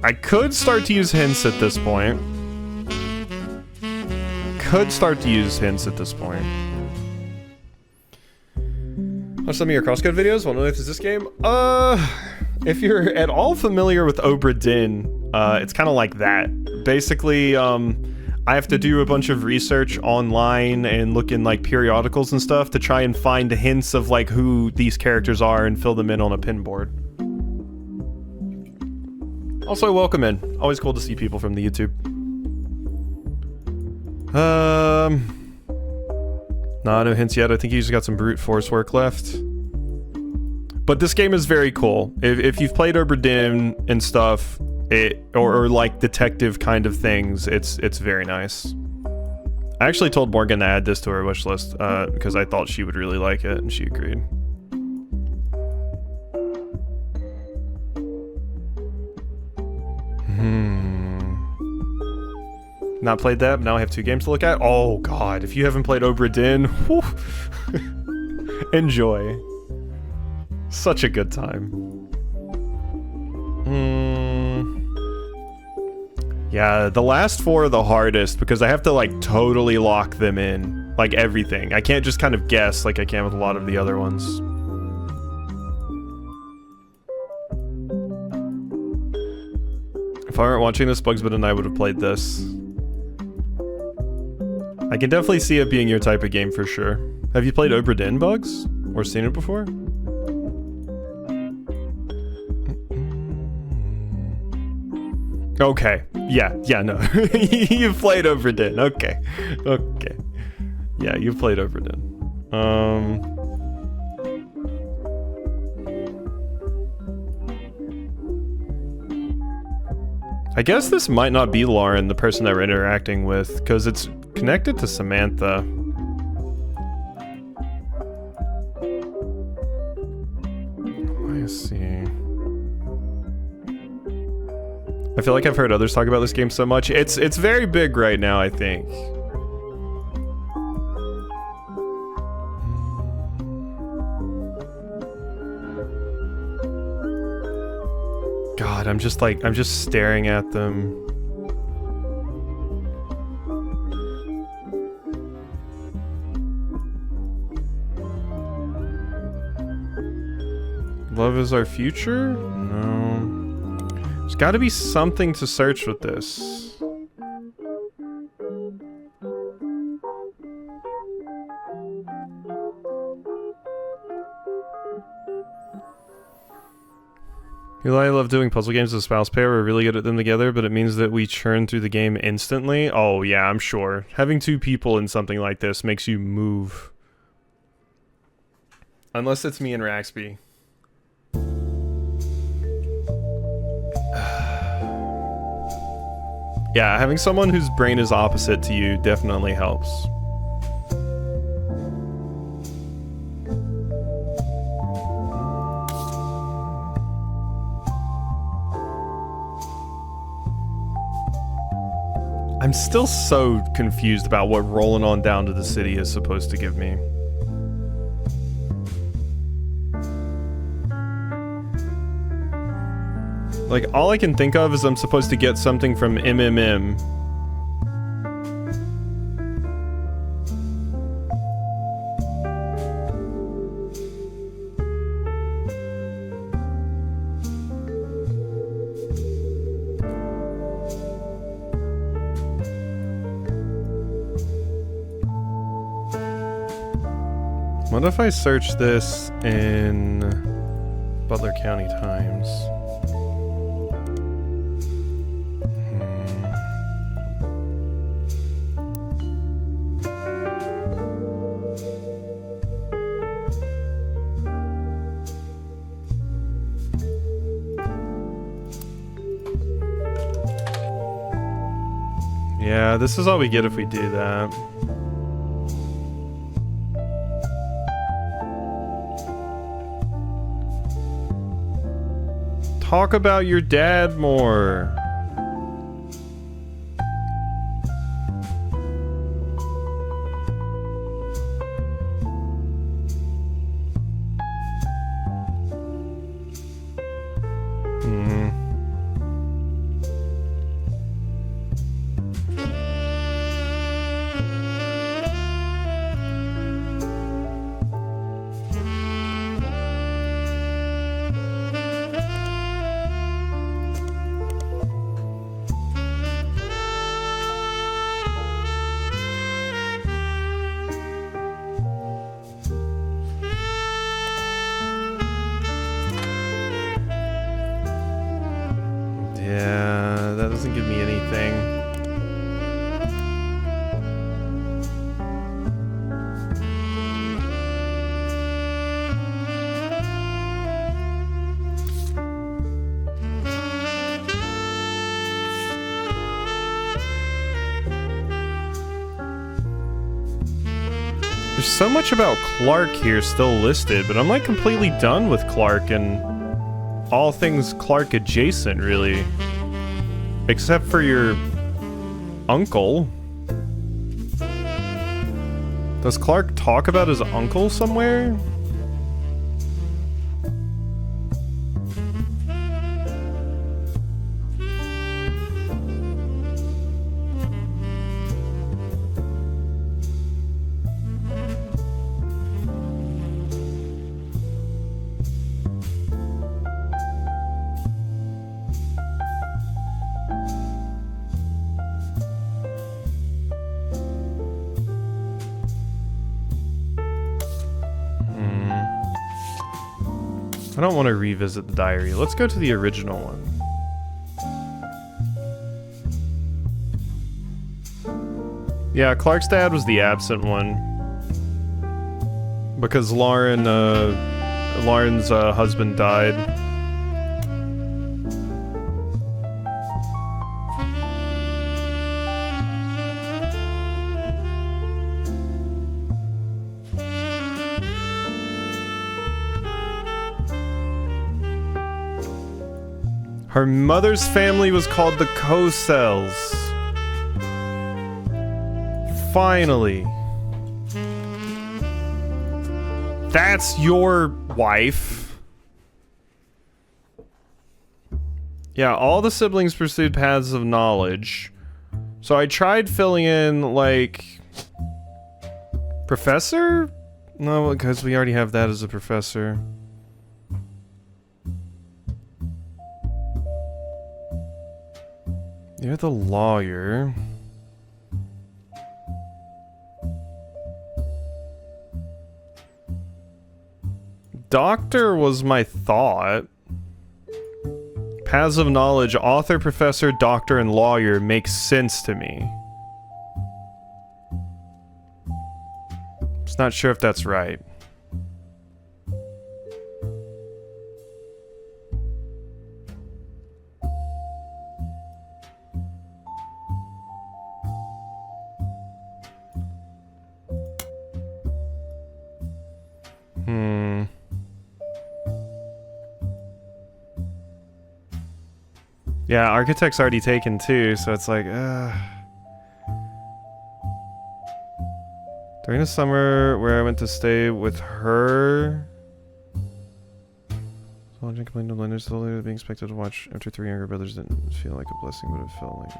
I could start to use hints at this point. Watch some of your crosscode videos. Want to know if it's this game? If you're at all familiar with Obra Dinn, it's kind of like that. Basically, I have to do a bunch of research online and look in like periodicals and stuff to try and find hints of like who these characters are and fill them in on a pinboard. Also, welcome in. Always cool to see people from the YouTube. Nah, no hints yet. I think he's got some brute force work left. But this game is very cool. If you've played Obra Dinn and stuff, or like detective kind of things, it's very nice. I actually told Morgan to add this to her wish list because I thought she would really like it, and she agreed. Not played that, but now I have 2 games to look at. Oh god, if you haven't played Obra Dinn, enjoy. Such a good time. Yeah, the last 4 are the hardest because I have to like totally lock them in. Like everything. I can't just kind of guess like I can with a lot of the other ones. If I weren't watching this, Bugsbud and I would have played this. I can definitely see it being your type of game for sure. Have you played Obra Dinn, Bugs? Or seen it before? Okay. Yeah, no. You've played Obra Dinn. Okay. Yeah, you've played Obra Dinn. I guess this might not be Lauren, the person that we're interacting with, because it's connected to Samantha. I see. I feel like I've heard others talk about this game so much. It's very big right now, I think. God, I'm just staring at them. Love is our future? No. There's got to be something to search with this. Eli, I love doing puzzle games with a spouse pair. We're really good at them together, but it means that we churn through the game instantly. Oh, yeah, I'm sure. Having two people in something like this makes you move. Unless it's me and Raxby. Yeah, having someone whose brain is opposite to you definitely helps. I'm still so confused about what rolling on down to the city is supposed to give me. Like, all I can think of is I'm supposed to get something from MMM. What if I search this in Butler County Times? Yeah, this is all we get if we do that. Talk about your dad more. Yeah, that doesn't give me anything. There's so much about Clark here still listed, but I'm like completely done with Clark and all things Clark adjacent, really. Except for your uncle. Does Clark talk about his uncle somewhere? I don't want to revisit the diary. Let's go to the original one. Yeah, Clark's dad was the absent one. Because Lauren's husband died. Her mother's family was called the Cosels. Finally. That's your wife. Yeah, all the siblings pursued paths of knowledge. So I tried filling in, like... Professor? No, because we already have that as a professor. You're the lawyer. Doctor was my thought. Paths of knowledge, author, professor, doctor, and lawyer makes sense to me. Just not sure if that's right. Yeah, architect's already taken too, so it's like, During the summer where I went to stay with her... So I complained to lenders slowly being expected to watch after 3 younger brothers didn't feel like a blessing, but it felt like...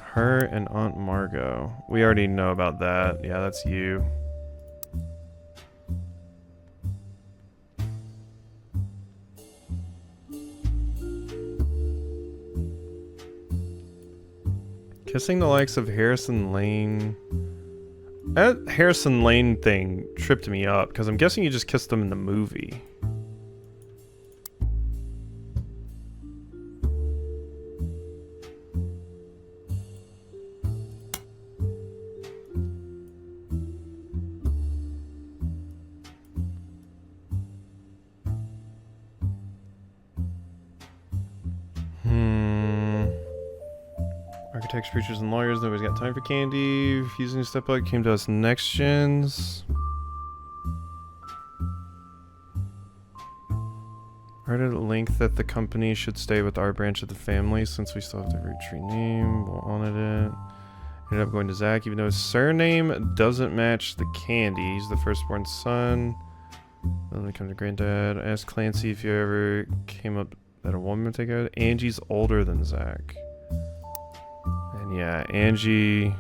Her and Aunt Margot. We already know about that. Yeah, that's you. Kissing the likes of Harrison Lane. That Harrison Lane thing tripped me up, because I'm guessing you just kissed them in the movie. Architects, preachers, and lawyers. Nobody's got time for candy. Refusing to step up came to us next gens. Heard at length that the company should stay with our branch of the family since we still have the Roottree name. Wanted it. Ended up going to Zach, even though his surname doesn't match the candy. He's the firstborn son. Then we come to granddad. I asked Clancy if you ever came up that a woman would take out. Angie's older than Zach. And yeah, Angie's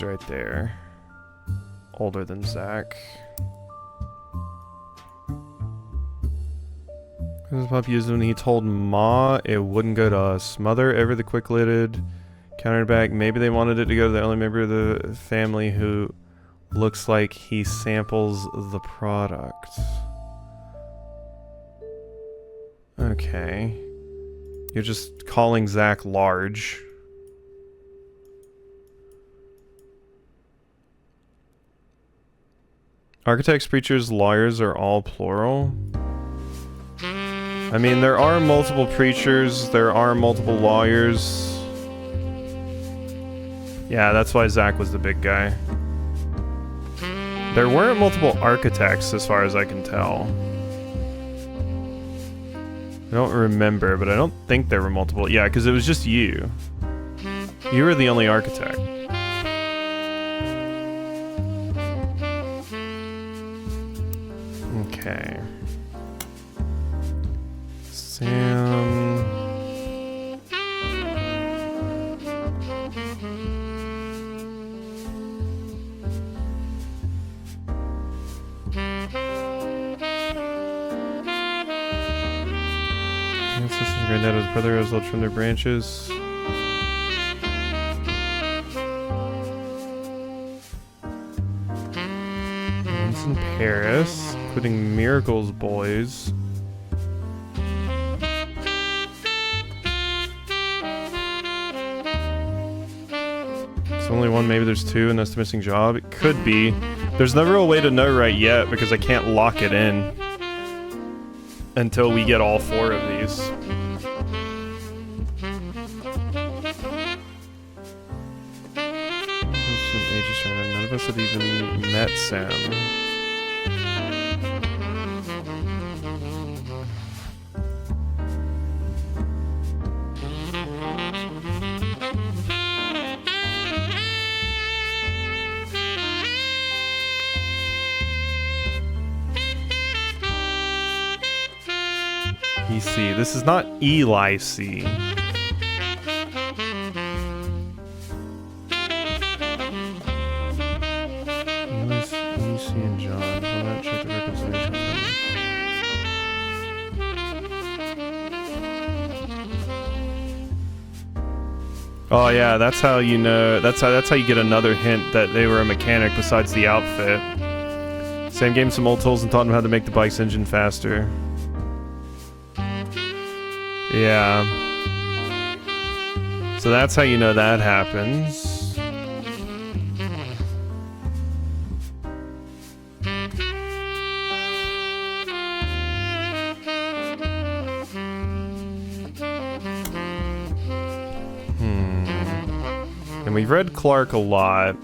right there. Older than Zach. This pup used when he told Ma it wouldn't go to us. Mother, ever the quick-witted, countered back. Maybe they wanted it to go to the only member of the family who looks like he samples the product. Okay. You're just calling Zach large. Architects, preachers, lawyers are all plural. I mean, there are multiple preachers, there are multiple lawyers. Yeah, that's why Zach was the big guy. There weren't multiple architects as far as I can tell. I don't remember, but I don't think there were multiple. Yeah, because it was just you. You were the only architect. Okay. Sam. Sister and granddad was brother as well from their branches. One's in Paris, including Miracle's boys. It's only one, maybe there's two, and that's the missing job. It could be. There's never a way to know right yet because I can't lock it in until we get all 4 of these. None of us have even met Sam. EC. This is not Eli C. Lucy and John. Why not check the reconciliation? Oh yeah, that's how you know. That's how you get another hint that they were a mechanic besides the outfit. Sam gave him some old tools and taught him how to make the bike's engine faster. Yeah. So that's how you know that happens. And we've read Clark a lot.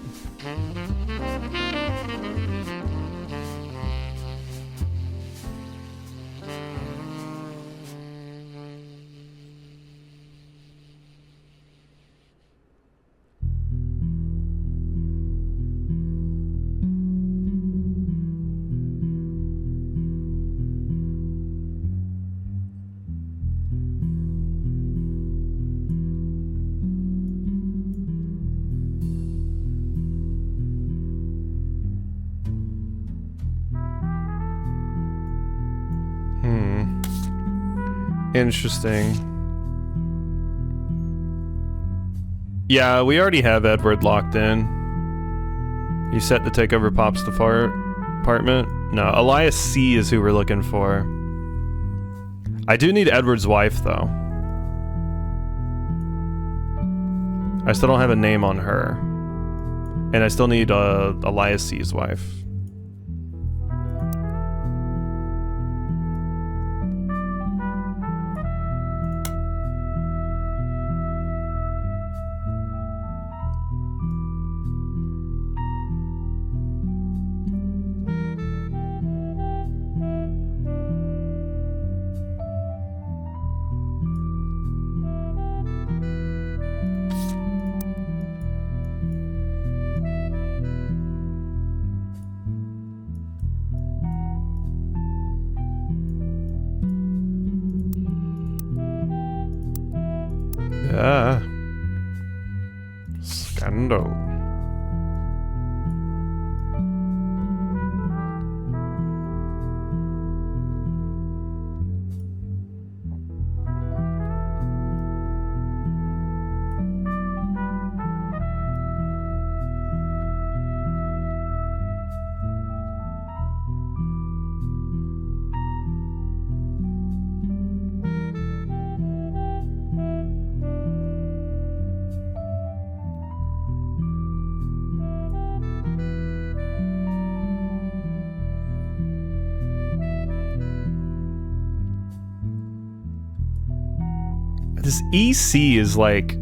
Interesting. Yeah, we already have Edward locked in. You set to take over Pop's apartment? No, Elias C is who we're looking for. I do need Edward's wife, though. I still don't have a name on her. And I still need Elias C's wife. Yeah. Scandal. This EC is like,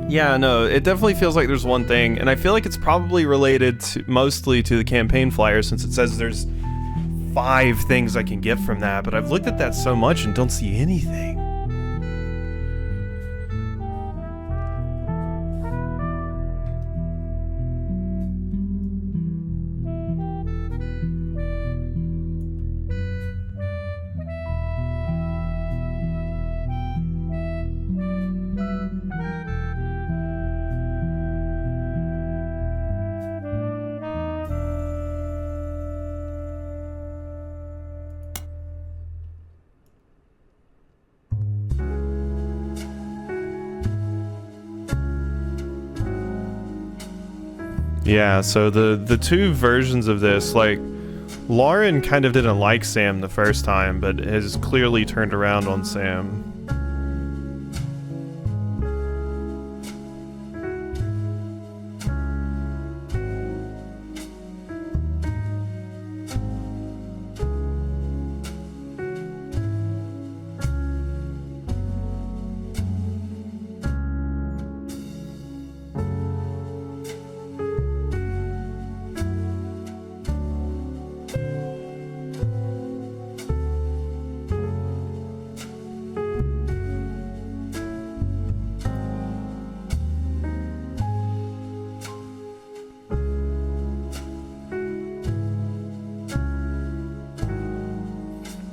Yeah, no, it definitely feels like there's one thing, and I feel like it's probably related mostly to the campaign flyer, since it says there's 5 things I can get from that, but I've looked at that so much and don't see anything. Yeah, so the 2 versions of this, like, Lauren kind of didn't like Sam the first time, but has clearly turned around on Sam.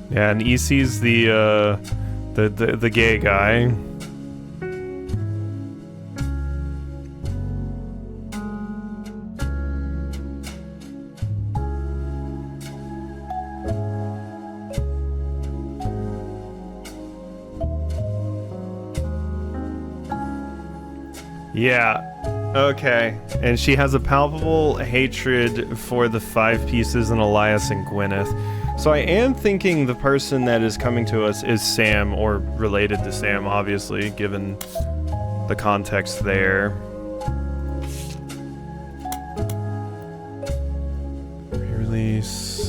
Yeah, and EC's the gay guy. Yeah. Okay. And she has a palpable hatred for the Five Pieces and Elias and Gwyneth. So I am thinking the person that is coming to us is Sam, or related to Sam, obviously, given the context there. Release.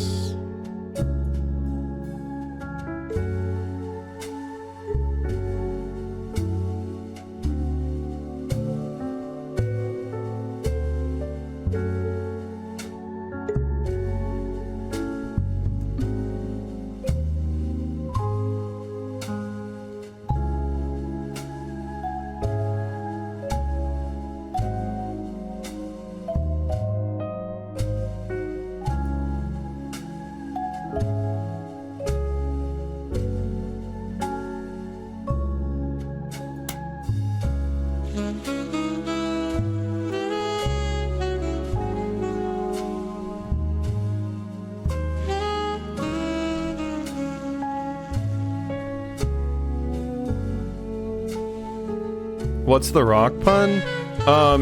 What's the rock pun?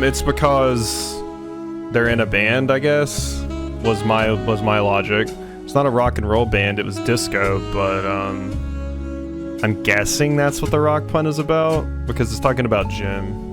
It's because they're in a band, I guess. Was my logic. It's not a rock and roll band, it was disco, but I'm guessing that's what the rock pun is about, because it's talking about Jim.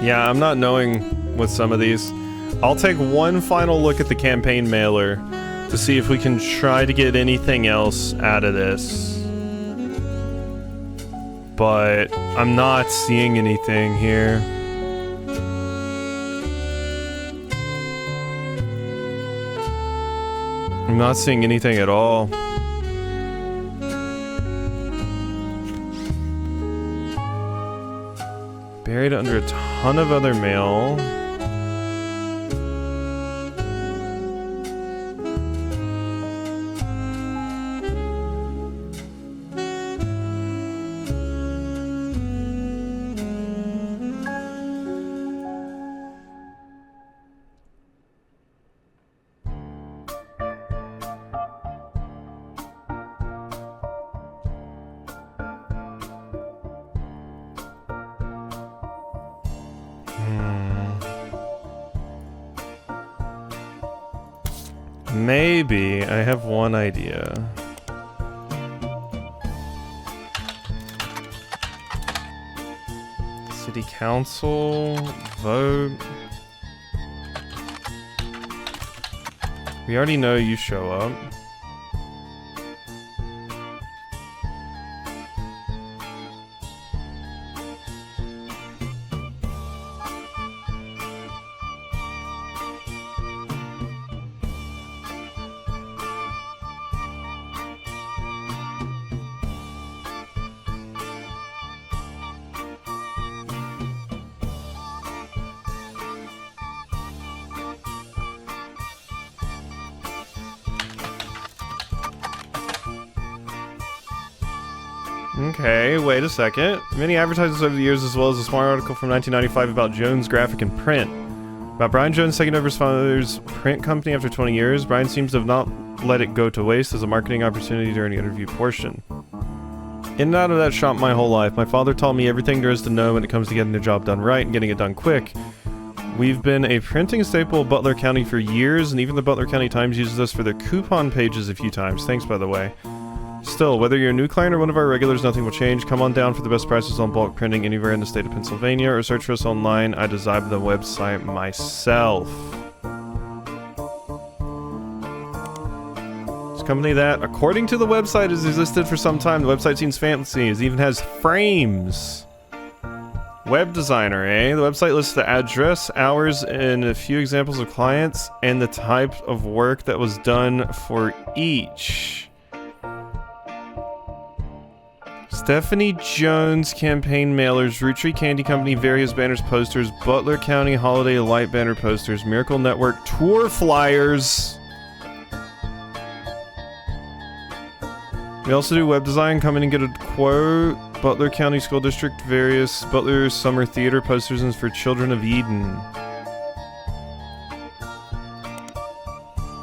Yeah, I'm not knowing with some of these. I'll take one final look at the campaign mailer to see if we can try to get anything else out of this. But I'm not seeing anything here. I'm not seeing anything at all. Buried under a ton of other mail. Maybe I have one idea. City Council vote. We already know you show up. Okay, wait a second. Many advertisements over the years, as well as a smart article from 1995 about Jones Graphic and Print. About Brian Jones taking over his father's print company after 20 years, Brian seems to have not let it go to waste as a marketing opportunity during the interview portion. In and out of that shop my whole life, my father taught me everything there is to know when it comes to getting the job done right and getting it done quick. We've been a printing staple of Butler County for years, and even the Butler County Times uses us for their coupon pages a few times. Thanks, by the way. Still, whether you're a new client or one of our regulars, nothing will change. Come on down for the best prices on bulk printing anywhere in the state of Pennsylvania, or search for us online. I designed the website myself. It's a company that, according to the website, has existed for some time. The website seems fancy. It even has frames. Web designer, eh? The website lists the address, hours, and a few examples of clients, and the type of work that was done for each. Stephanie Jones campaign mailers, Roottree Candy Company, various banners, posters, Butler County Holiday Light banner posters, Miracle Network tour flyers. We also do web design. Come in and get a quote. Butler County School District, various Butler Summer Theater posters and for Children of Eden.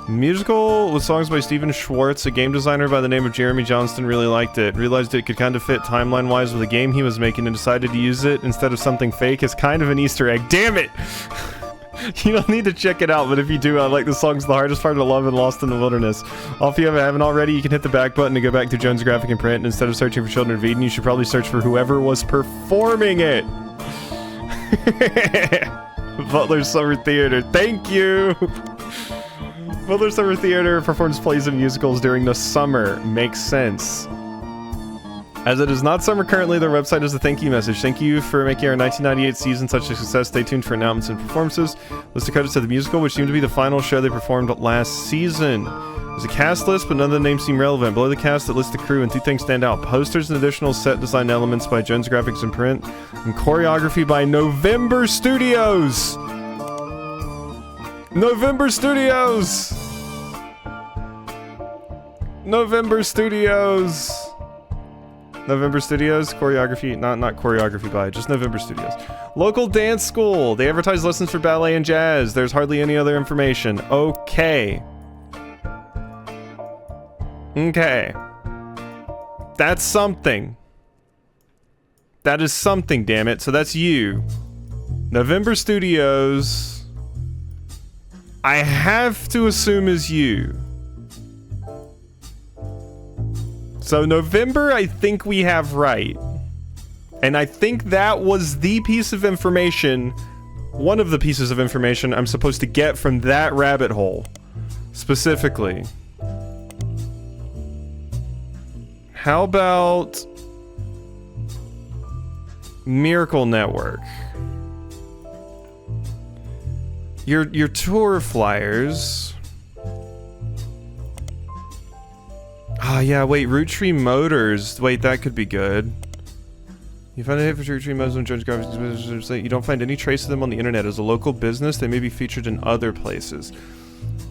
Musical with songs by Steven Schwartz, a game designer by the name of Jeremy Johnston, really liked it. Realized it could kind of fit timeline-wise with a game he was making and decided to use it instead of something fake as kind of an Easter egg. Damn it! You don't need to check it out, but if you do, I like the songs The Hardest Part of Love and Lost in the Wilderness. If you haven't already, you can hit the back button to go back to Jones Graphic and Print, and instead of searching for Children of Eden, you should probably search for whoever was performing it. Butler Summer Theater, thank you! Butler Summer Theater performs plays and musicals during the summer. Makes sense. As it is not summer currently, their website is a thank you message. Thank you for making our 1998 season such a success. Stay tuned for announcements and performances. List of credits to the musical, which seemed to be the final show they performed last season. There's a cast list, but none of the names seem relevant. Below the cast, it lists the crew, and two things stand out. Posters and additional set design elements by Jones Graphics and Print, and choreography by November Studios! November Studios! November Studios! November Studios, choreography, not choreography by, just November Studios. Local dance school. They advertise lessons for ballet and jazz. There's hardly any other information. Okay. Okay. That's something. That is something, damn it. So that's you. November Studios. I have to assume is you. So November, I think we have right. And I think that was the piece of information, one of the pieces of information I'm supposed to get from that rabbit hole. Specifically. How about Miracle Network? Your tour flyers. Ah, yeah, wait, Roottree Motors. Wait, that could be good. You find a hit for Roottree Motors on Jones Graphics website. You don't find any trace of them on the internet. As a local business, they may be featured in other places.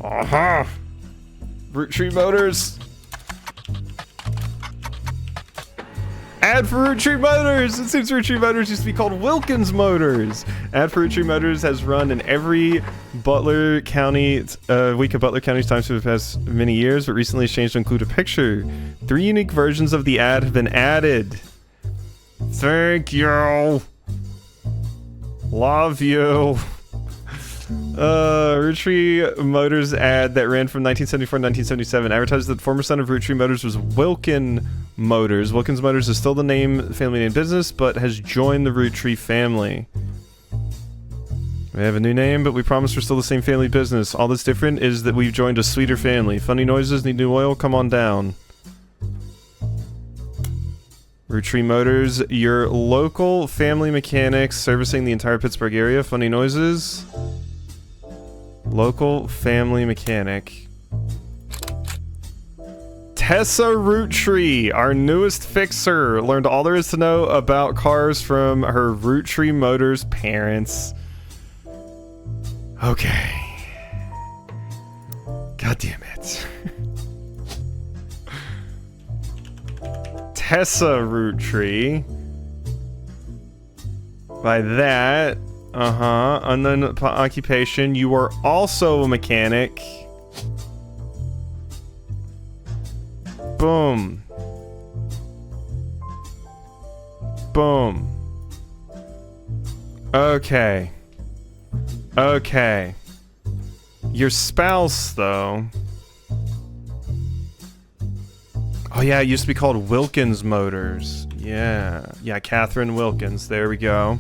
Aha! Roottree Motors! Ad for Roottree Motors! It seems Roottree Motors used to be called Wilkins Motors! Ad for Roottree Motors has run in every Butler County, week of Butler County's times for the past many years, but recently it's changed to include a picture. 3 unique versions of the ad have been added. Thank you! Love you! Roottree Motors ad that ran from 1974 to 1977 advertised that the former son of Roottree Motors was Wilkin Motors. Wilkins Motors is still the family name business, but has joined the Roottree family. We have a new name, but we promise we're still the same family business. All that's different is that we've joined a sweeter family. Funny noises, need new oil? Come on down. Roottree Motors, your local family mechanics servicing the entire Pittsburgh area. Funny noises. Local family mechanic. Tessa Roottree, our newest fixer, learned all there is to know about cars from her Roottree Motors parents. Okay. God damn it. Tessa Roottree. By that, unknown occupation. You are also a mechanic. Boom. Boom. Okay. Okay. Your spouse, though. Oh yeah, it used to be called Wilkins Motors. Yeah. Yeah, Catherine Wilkins. There we go.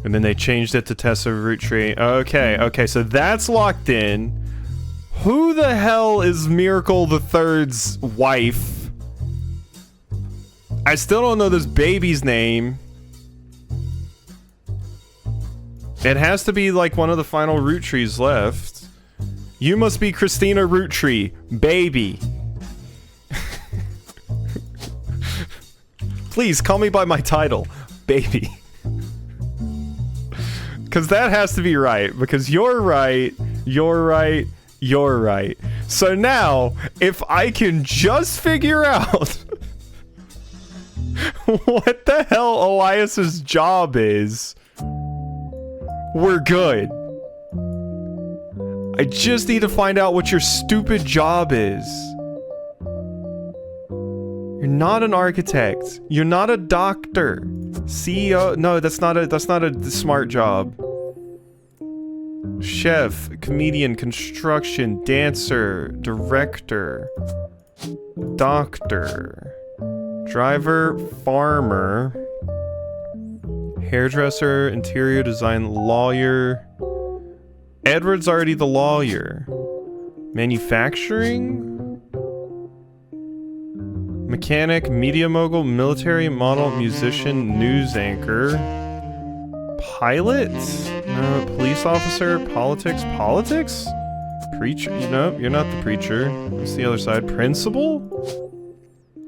And then they changed it to Tessa Roottrees. Okay, so that's locked in. Who the hell is Miracle the Third's wife? I still don't know this baby's name. It has to be like one of the final Roottrees left. You must be Christina Roottree, baby. Please call me by my title, baby. Because that has to be right. Because you're right, you're right, you're right. So now, if I can just figure out what the hell Elias's job is, we're good. I just need to find out what your stupid job is. You're not an architect. You're not a doctor. CEO? No, that's not a smart job. Chef, comedian, construction, dancer, director, doctor, driver, farmer, hairdresser, interior design, lawyer. Edward's already the lawyer. Manufacturing? Mechanic, media mogul, military model, musician, news anchor. Pilot? No, police officer, politics. Politics? Preacher? No, you're not the preacher. What's the other side? Principal?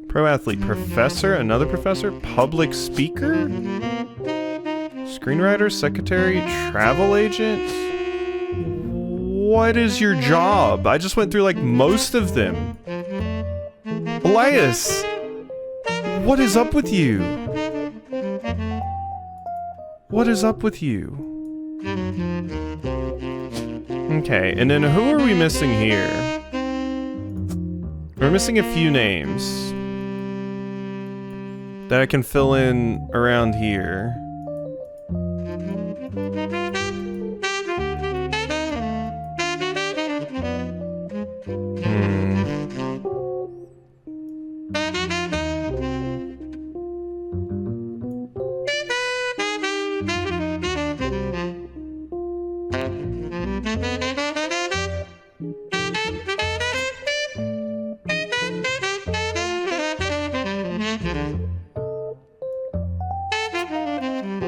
Pro athlete, professor, another professor, public speaker? Screenwriter, secretary, travel agent? What is your job? I just went through like most of them. Elias! What is up with you? What is up with you? Okay, and then who are we missing here? We're missing a few names that I can fill in around here.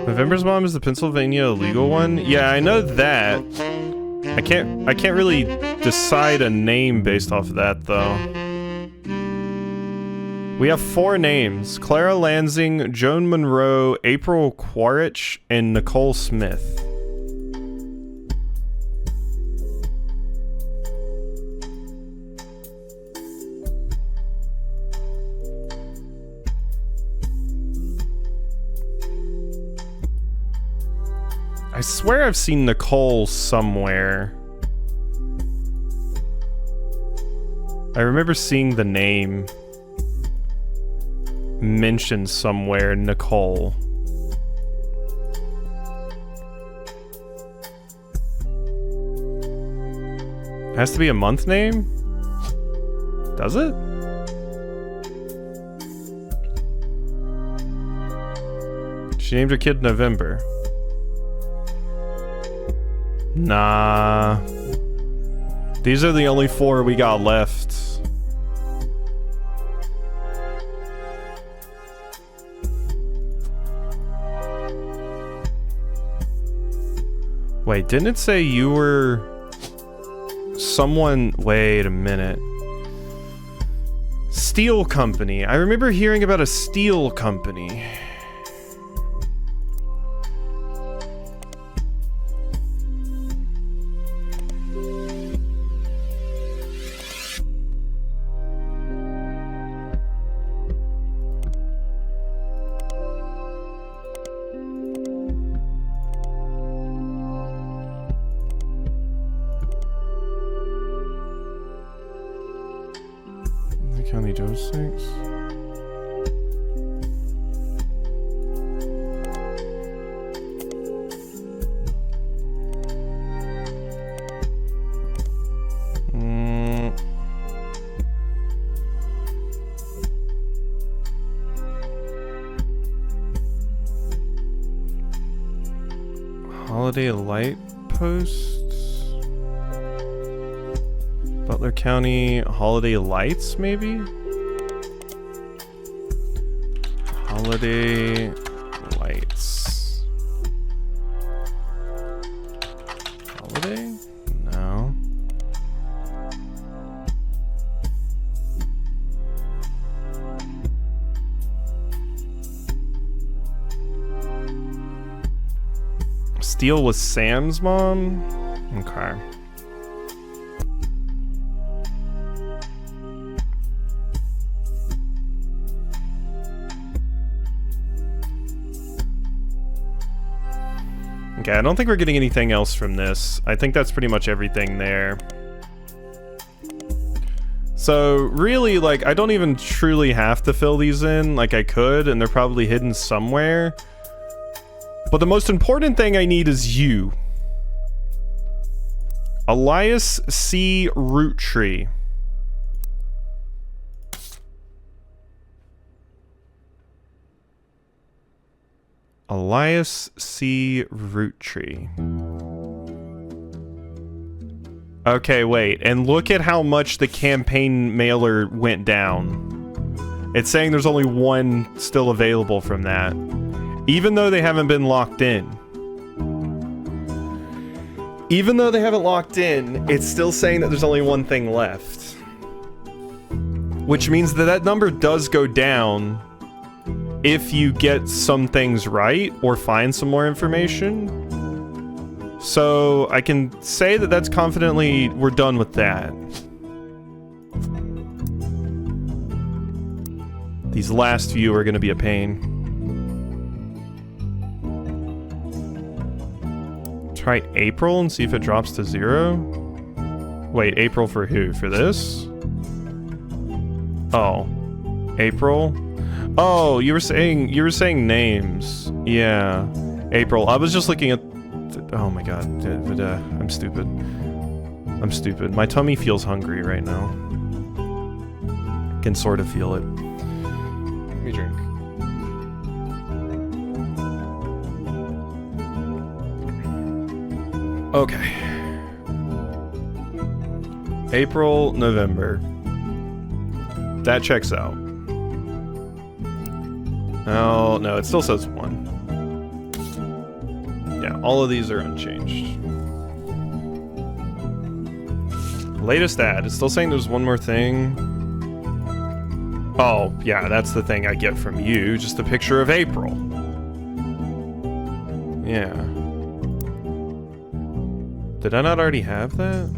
November's Mom is the Pennsylvania illegal one? Yeah, I know that. I can't really decide a name based off of that though. We have 4 names: Clara Lansing, Joan Monroe, April Quaritch, and Nicole Smith. I swear I've seen Nicole somewhere. I remember seeing the name mentioned somewhere, Nicole. Has to be a month name? Does it? She named her kid November. Nah. These are the only 4 we got left. Wait, didn't it say you were someone? Wait a minute. Steel company. I remember hearing about a steel company. County Joe 6. Holiday Light Posts? Butler County Holiday Lights, maybe? Holiday Lights. Holiday? No. Steal with Sam's mom? Okay. Okay, I don't think we're getting anything else from this. I think that's pretty much everything there. So really, like, I don't even truly have to fill these in. Like, I could, and they're probably hidden somewhere. But the most important thing I need is you. Elias C. Roottree. Elias C. Roottree. Okay, wait, and look at how much the campaign mailer went down. It's saying there's only one still available from that, even though they haven't been locked in. Even though they haven't locked in, it's still saying that there's only one thing left. Which means that that number does go down if you get some things right or find some more information. So I can say that that's confidently, we're done with that. These last few are going to be a pain. Try April and see if it drops to 0. Wait, April for who? For this? Oh, April. Oh, you were saying names. Yeah, April. I was just looking at. Oh my god, I'm stupid. I'm stupid. My tummy feels hungry right now. Can sort of feel it. Let me drink. Okay. April, November. That checks out. Oh, no, it still says 1. Yeah, all of these are unchanged. Latest ad. It's still saying there's one more thing. Oh, yeah, that's the thing I get from you. Just a picture of April. Yeah. Did I not already have that?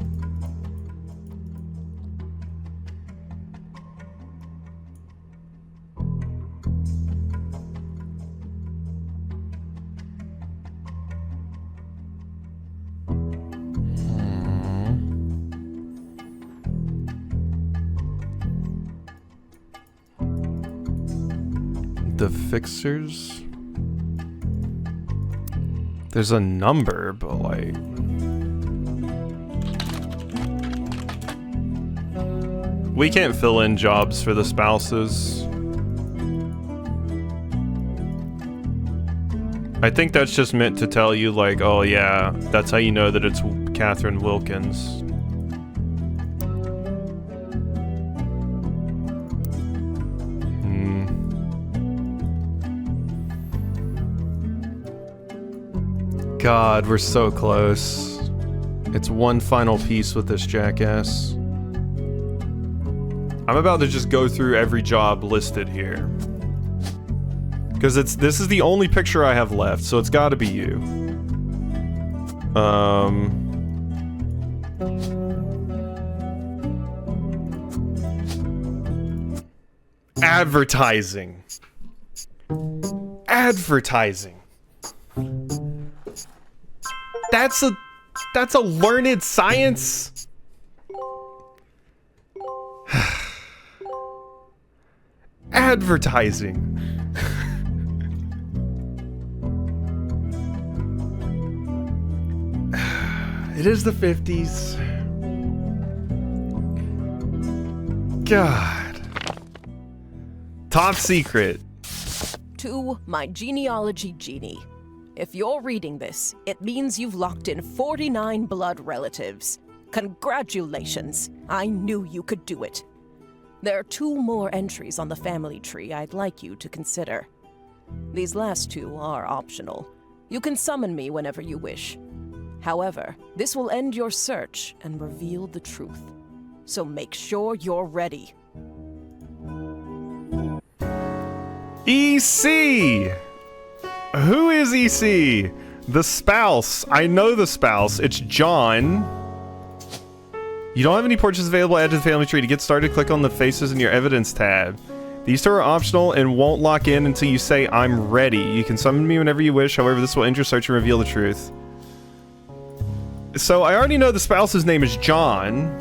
The fixers. There's a number, but like. We can't fill in jobs for the spouses. I think that's just meant to tell you, like, oh yeah, that's how you know that it's Catherine Wilkins. God, we're so close. It's one final piece with this jackass. I'm about to just go through every job listed here. Because this is the only picture I have left, so it's gotta be you. Advertising. Advertising. That's a learned science. Advertising. It is the 50s. God. Top secret. To my genealogy genie. If you're reading this, it means you've locked in 49 blood relatives. Congratulations! I knew you could do it. There are 2 more entries on the family tree I'd like you to consider. These last 2 are optional. You can summon me whenever you wish. However, this will end your search and reveal the truth. So make sure you're ready. EC! Who is EC? The spouse. I know the spouse. It's John. You don't have any portraits available. Add to the family tree. To get started, click on the faces in your evidence tab. These 2 are optional and won't lock in until you say, I'm ready. You can summon me whenever you wish. However, this will end your search and reveal the truth. So I already know the spouse's name is John.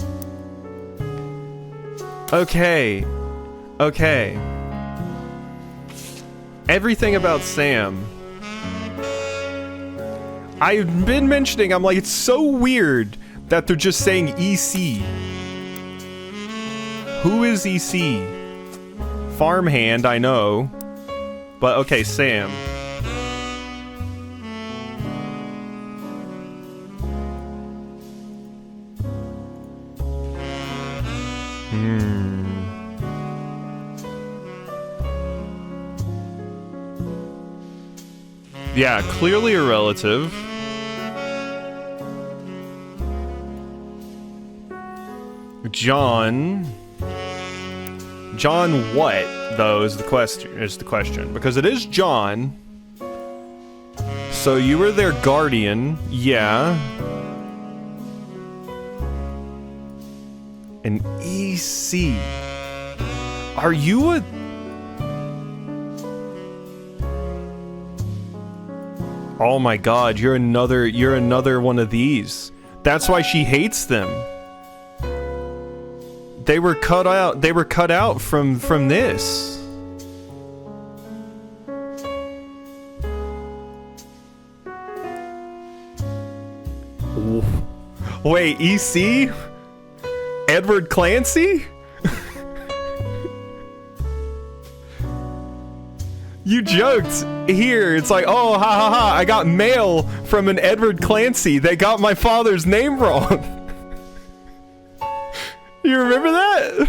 Okay. Okay. Everything about Sam. I've been mentioning, I'm like, it's so weird that they're just saying EC. Who is EC? Farmhand, I know. But okay, Sam. Yeah, clearly a relative. John what, though, is the question. Because it is John. So you were their guardian, yeah. An EC. Are you a... Oh my god, you're another one of these. That's why she hates them. They were cut out from this. Wait, EC? Edward Clancy? You joked here. It's like, oh, ha ha ha, I got mail from an Edward Clancy. They got my father's name wrong. You remember that?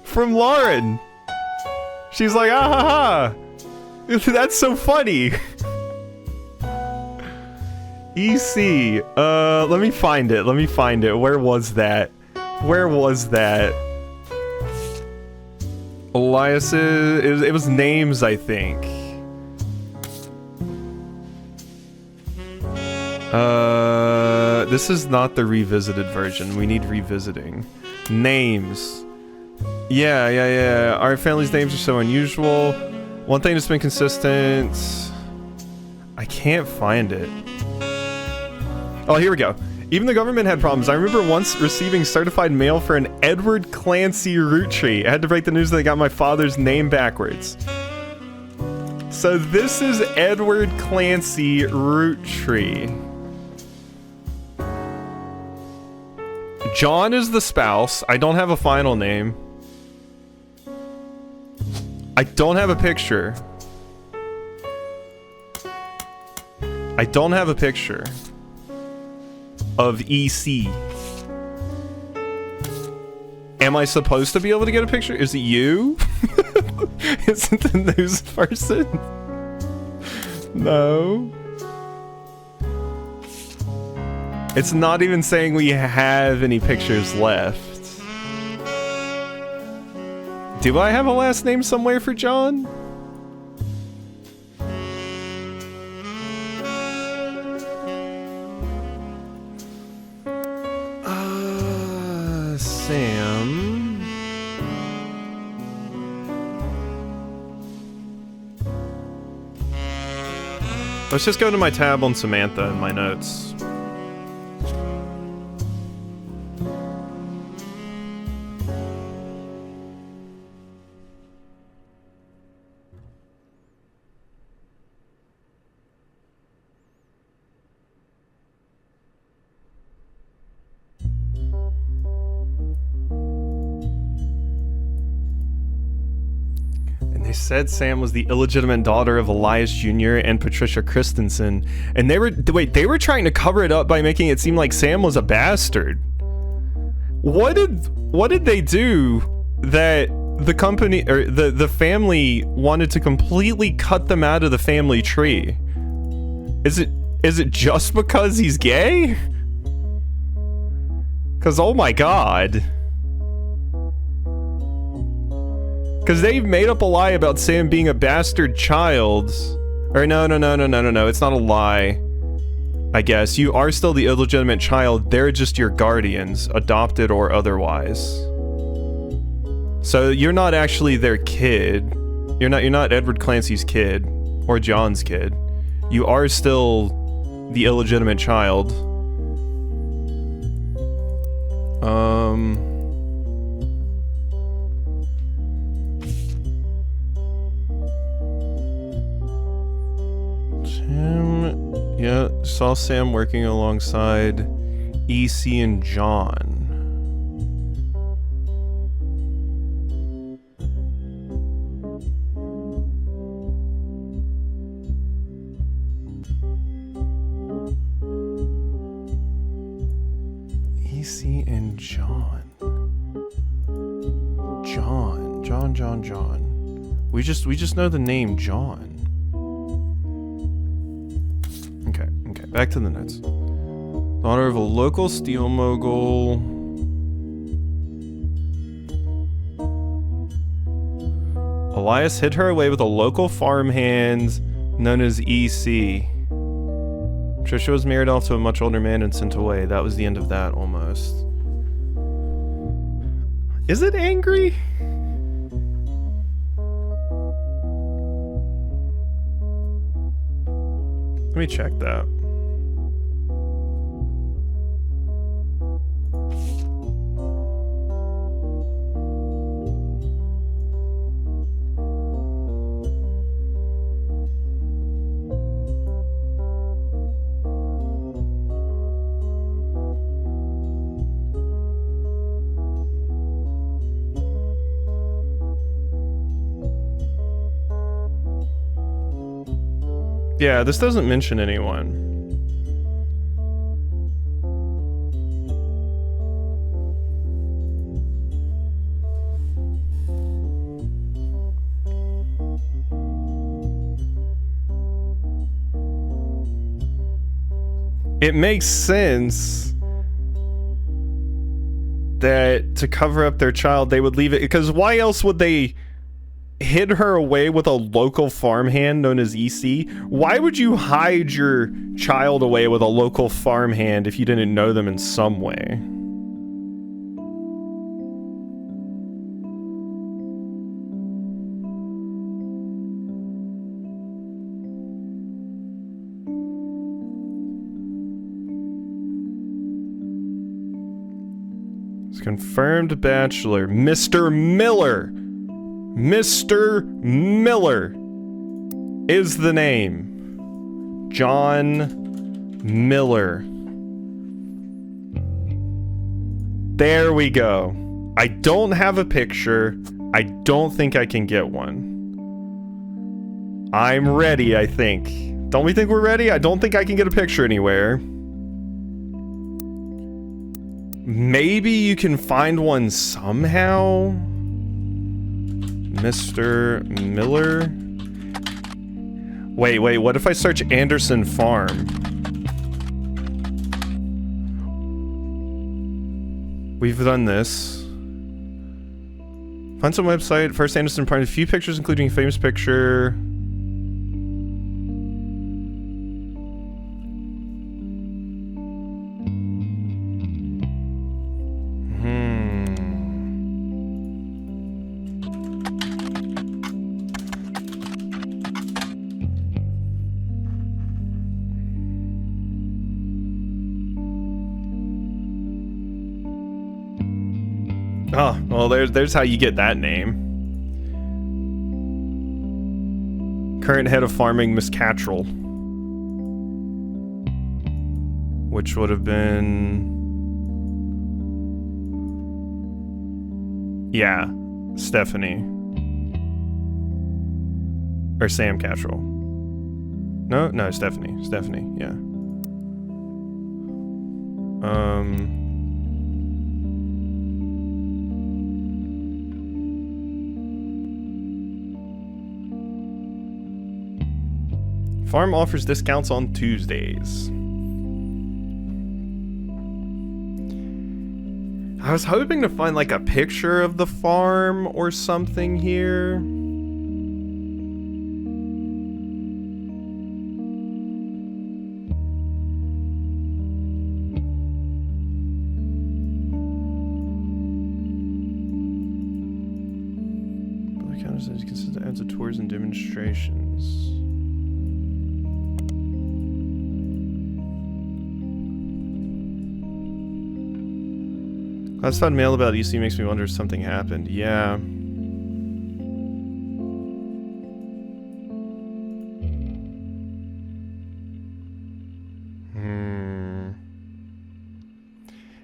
From Lauren. She's like, ah ha ha. That's so funny. EC. Let me find it. Where was that? Elias's... It was names, I think. This is not the revisited version. We need revisiting. Names. Yeah. Our family's names are so unusual. One thing that's been consistent... I can't find it. Oh, here we go. Even the government had problems. I remember once receiving certified mail for an Edward Clancy Roottree. I had to break the news that they got my father's name backwards. So this is Edward Clancy Roottree. John is the spouse. I don't have a final name. I don't have a picture. Of EC. Am I supposed to be able to get a picture? Is it you? Isn't the news person? No. It's not even saying we have any pictures left. Do I have a last name somewhere for John? Sam. Let's just go to my tab on Samantha in my notes. said Sam was the illegitimate daughter of Elias Jr. and Patricia Christensen, and they were trying to cover it up by making it seem like Sam was a bastard. What did they do that the company or the family wanted to completely cut them out of the family tree? Is it just because he's gay? 'Cause oh my god. Because they've made up a lie about Sam being a bastard child. Or no, it's not a lie. I guess. You are still the illegitimate child, they're just your guardians, adopted or otherwise. So you're not actually their kid. You're not Edward Clancy's kid, or John's kid. You are still the illegitimate child. Yeah, saw Sam working alongside EC and John. EC and John. John. We just know the name John. Okay, back to the notes. Daughter of a local steel mogul. Elias hid her away with a local farmhand known as EC. Trisha was married off to a much older man and sent away. That was the end of that, almost. Is it angry? Let me check that. Yeah, this doesn't mention anyone. It makes sense that to cover up their child, they would leave it, because why else would they hid her away with a local farmhand known as EC? Why would you hide your child away with a local farmhand if you didn't know them in some way? It's confirmed bachelor, Mr. Miller. Mr. Miller is the name. John Miller. There we go. I don't have a picture. I don't think I can get one. I'm ready, I think. Don't we think we're ready? I don't think I can get a picture anywhere. Maybe you can find one somehow? Mr. Miller? Wait, what if I search Anderson Farm? We've done this. Find some website, first Anderson Farm, a few pictures including a famous picture. Oh, well, there's how you get that name. Current head of farming, Miss Cattrall. Which would have been... yeah, Stephanie. Or Sam Cattrall. No, Stephanie. Stephanie, yeah. Farm offers discounts on Tuesdays. I was hoping to find like a picture of the farm or something here. But the counter says consistent ads of tours and demonstrations. Classified mail about EC makes me wonder if something happened. Yeah.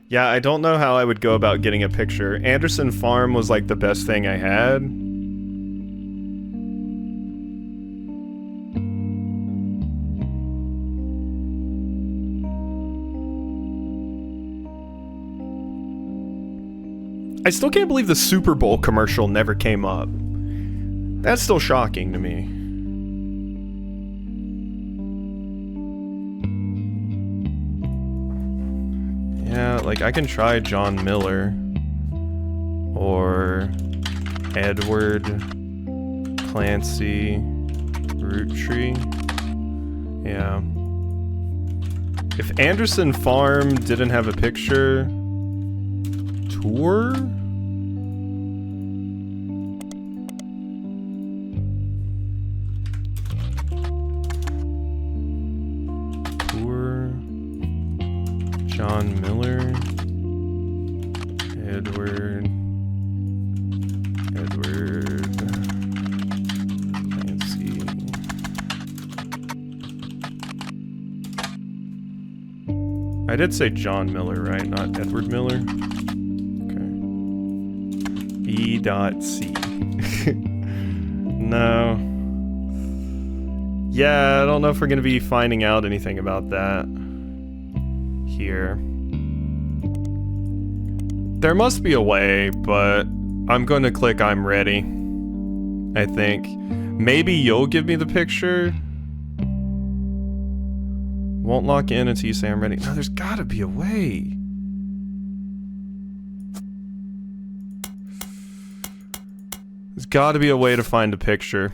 Yeah, I don't know how I would go about getting a picture. Anderson Farm was like the best thing I had. I still can't believe the Super Bowl commercial never came up. That's still shocking to me. Yeah, like I can try John Miller or Edward Clancy Roottree. Yeah. If Anderson Farm didn't have a picture, tour? Tour. John Miller. Edward Clancy. I did say John Miller, right? Not Edward Miller. E.C. No. Yeah, I don't know if we're gonna be finding out anything about that here. There must be a way, but I'm going to click I'm ready. I think. Maybe you'll give me the picture. Won't lock in until you say I'm ready. No, there's gotta be a way. There's got to be a way to find a picture.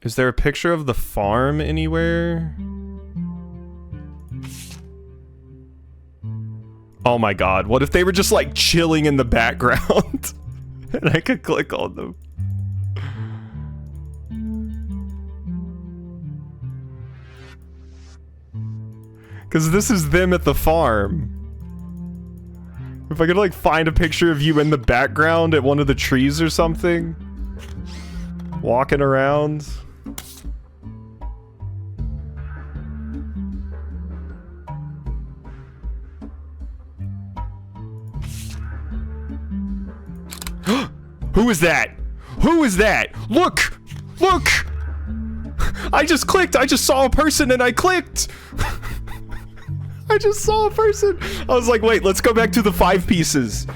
Is there a picture of the farm anywhere? Oh my god, what if they were just like chilling in the background? And I could click on them. Because this is them at the farm. If I could like find a picture of you in the background at one of the trees or something, walking around. Who is that? Who is that? Look! Look! I just clicked! I just saw a person and I clicked! I just saw a person. I was like, wait, let's go back to the 5 pieces.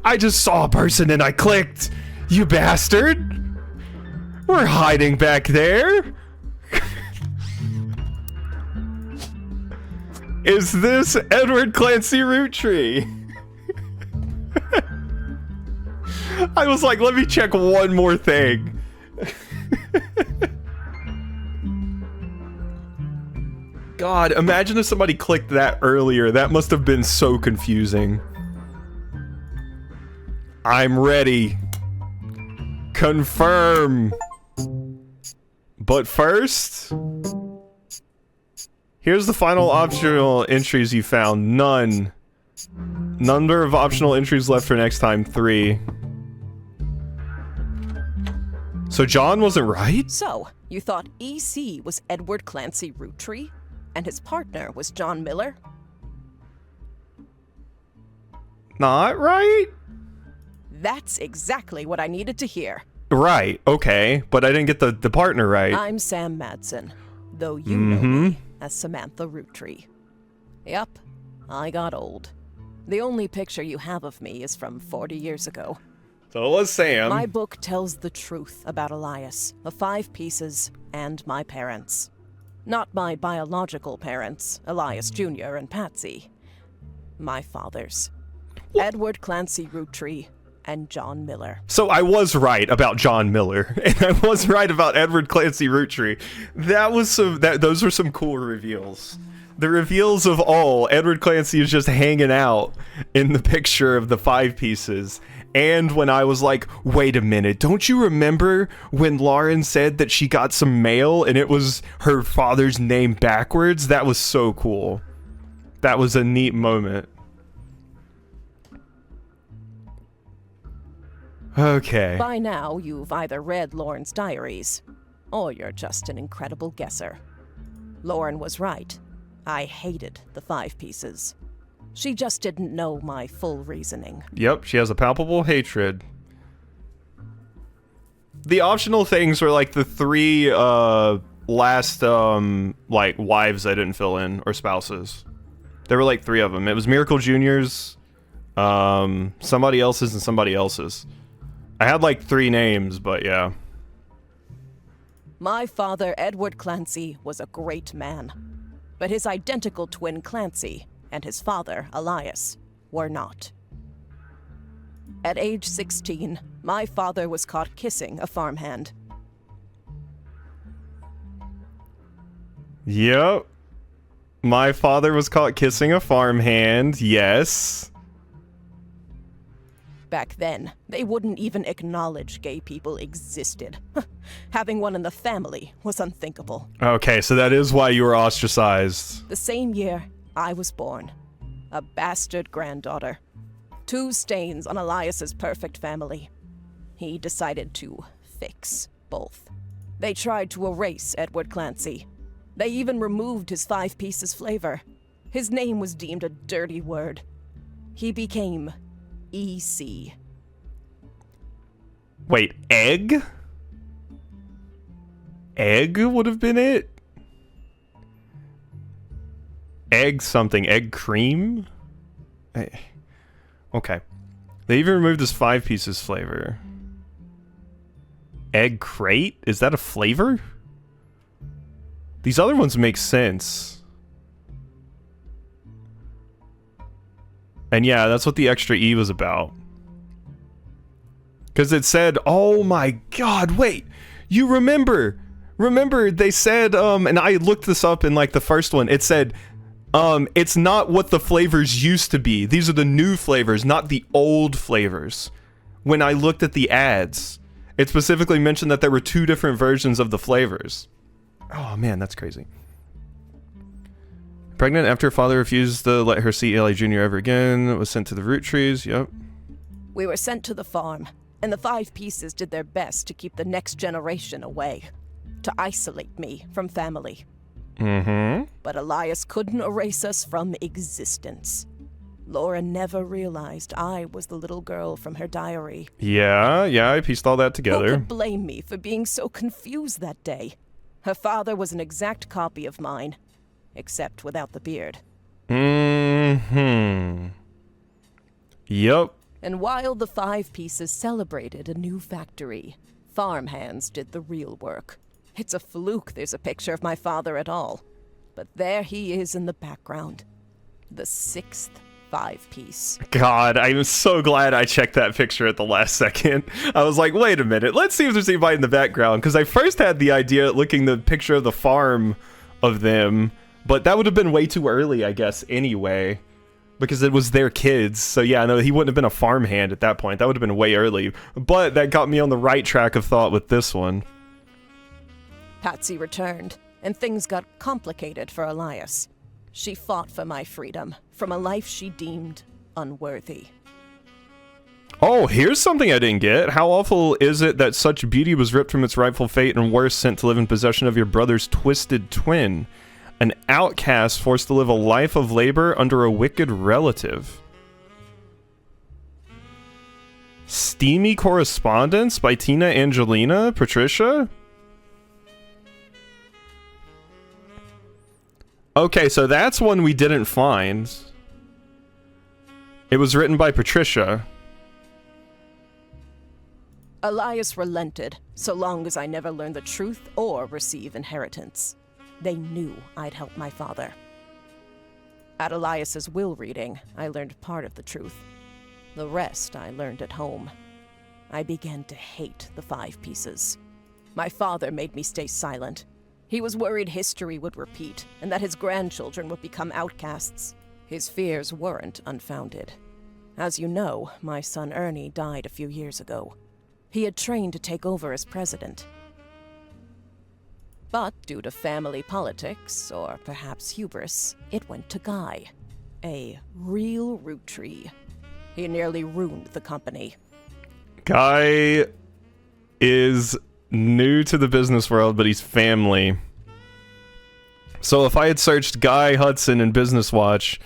I just saw a person and I clicked. You bastard. We're hiding back there. Is this Edward Clancy Roottree? I was like, let me check one more thing. God, imagine if somebody clicked that earlier. That must have been so confusing. I'm ready. Confirm. But first, here's the final optional entries you found. None. Number of optional entries left for next time, 3. So John wasn't right? So, you thought EC was Edward Clancy Roottree? And his partner was John Miller? not right? That's exactly what I needed to hear. Right, okay, but I didn't get the partner right. I'm Sam Madsen, though you know me as Samantha Roottree. Yep, I got old. The only picture you have of me is from 40 years ago. So it was Sam. My book tells the truth about Elias, the 5 pieces, and my parents. Not my biological parents, Elias Jr. and Patsy. My fathers. Edward Clancy Roottree and John Miller. So I was right about John Miller, and I was right about Edward Clancy Roottree. Those were some cool reveals. The reveals of all, Edward Clancy is just hanging out in the picture of the 5 pieces. And when I was like, wait a minute, don't you remember when Lauren said that she got some mail and it was her father's name backwards? That was so cool. That was a neat moment. Okay. By now, you've either read Lauren's diaries, or you're just an incredible guesser. Lauren was right. I hated the 5 pieces. She just didn't know my full reasoning. Yep, she has a palpable hatred. The optional things were like the 3 last like wives I didn't fill in, or spouses. There were like 3 of them. It was Miracle Jr.'s, somebody else's, and somebody else's. I had like 3 names, but yeah. My father, Edward Clancy, was a great man. But his identical twin Clancy and his father, Elias, were not. At age 16, my father was caught kissing a farmhand. Yep. My father was caught kissing a farmhand, yes. Back then, they wouldn't even acknowledge gay people existed. Having one in the family was unthinkable. Okay, so that is why you were ostracized. The same year, I was born. A bastard granddaughter. 2 stains on Elias's perfect family. He decided to fix both. They tried to erase Edward Clancy. They even removed his 5 pieces flavor. His name was deemed a dirty word. He became EC. Wait, egg? Egg would have been it? Egg something. Egg cream? Okay. They even removed his 5 pieces flavor. Egg crate? Is that a flavor? These other ones make sense. And yeah, that's what the extra E was about. Because it said, oh my god, wait. You remember they said, and I looked this up in like the first one. It said, it's not what the flavors used to be. These are the new flavors, not the old flavors. When I looked at the ads, it specifically mentioned that there were 2 different versions of the flavors. Oh man, that's crazy. Pregnant after her father refused to let her see Eli Jr. ever again, was sent to the Roottrees, yep. We were sent to the farm, and the 5 pieces did their best to keep the next generation away. To isolate me from family. But Elias couldn't erase us from existence. Laura never realized I was the little girl from her diary. Yeah, I pieced all that together. Who could blame me for being so confused that day? Her father was an exact copy of mine, except without the beard. Yep. And while the 5 pieces celebrated a new factory, farmhands did the real work. It's a fluke there's a picture of my father at all. But there he is in the background. The 6th 5-piece. God, I'm so glad I checked that picture at the last second. I was like, wait a minute, let's see if there's anybody in the background. Because I first had the idea looking the picture of the farm of them, but that would have been way too early, I guess, anyway. Because it was their kids. So yeah, no, he wouldn't have been a farmhand at that point. That would have been way early. But that got me on the right track of thought with this one. Patsy returned, and things got complicated for Elias. She fought for my freedom, from a life she deemed unworthy. Oh, here's something I didn't get. How awful is it that such beauty was ripped from its rightful fate and worse, sent to live in possession of your brother's twisted twin? An outcast forced to live a life of labor under a wicked relative. Steamy Correspondence by Tina Angelina Patricia? Okay, so that's one we didn't find. It was written by Patricia. Elias relented, so long as I never learned the truth or receive inheritance. They knew I'd help my father. At Elias's will reading, I learned part of the truth. The rest I learned at home. I began to hate the 5 pieces. My father made me stay silent. He was worried history would repeat, and that his grandchildren would become outcasts. His fears weren't unfounded. As you know, my son Ernie died a few years ago. He had trained to take over as president. But due to family politics, or perhaps hubris, it went to Guy. A real Roottree. He nearly ruined the company. Guy is new to the business world, but he's family. So if I had searched Guy Hudson in Business Watch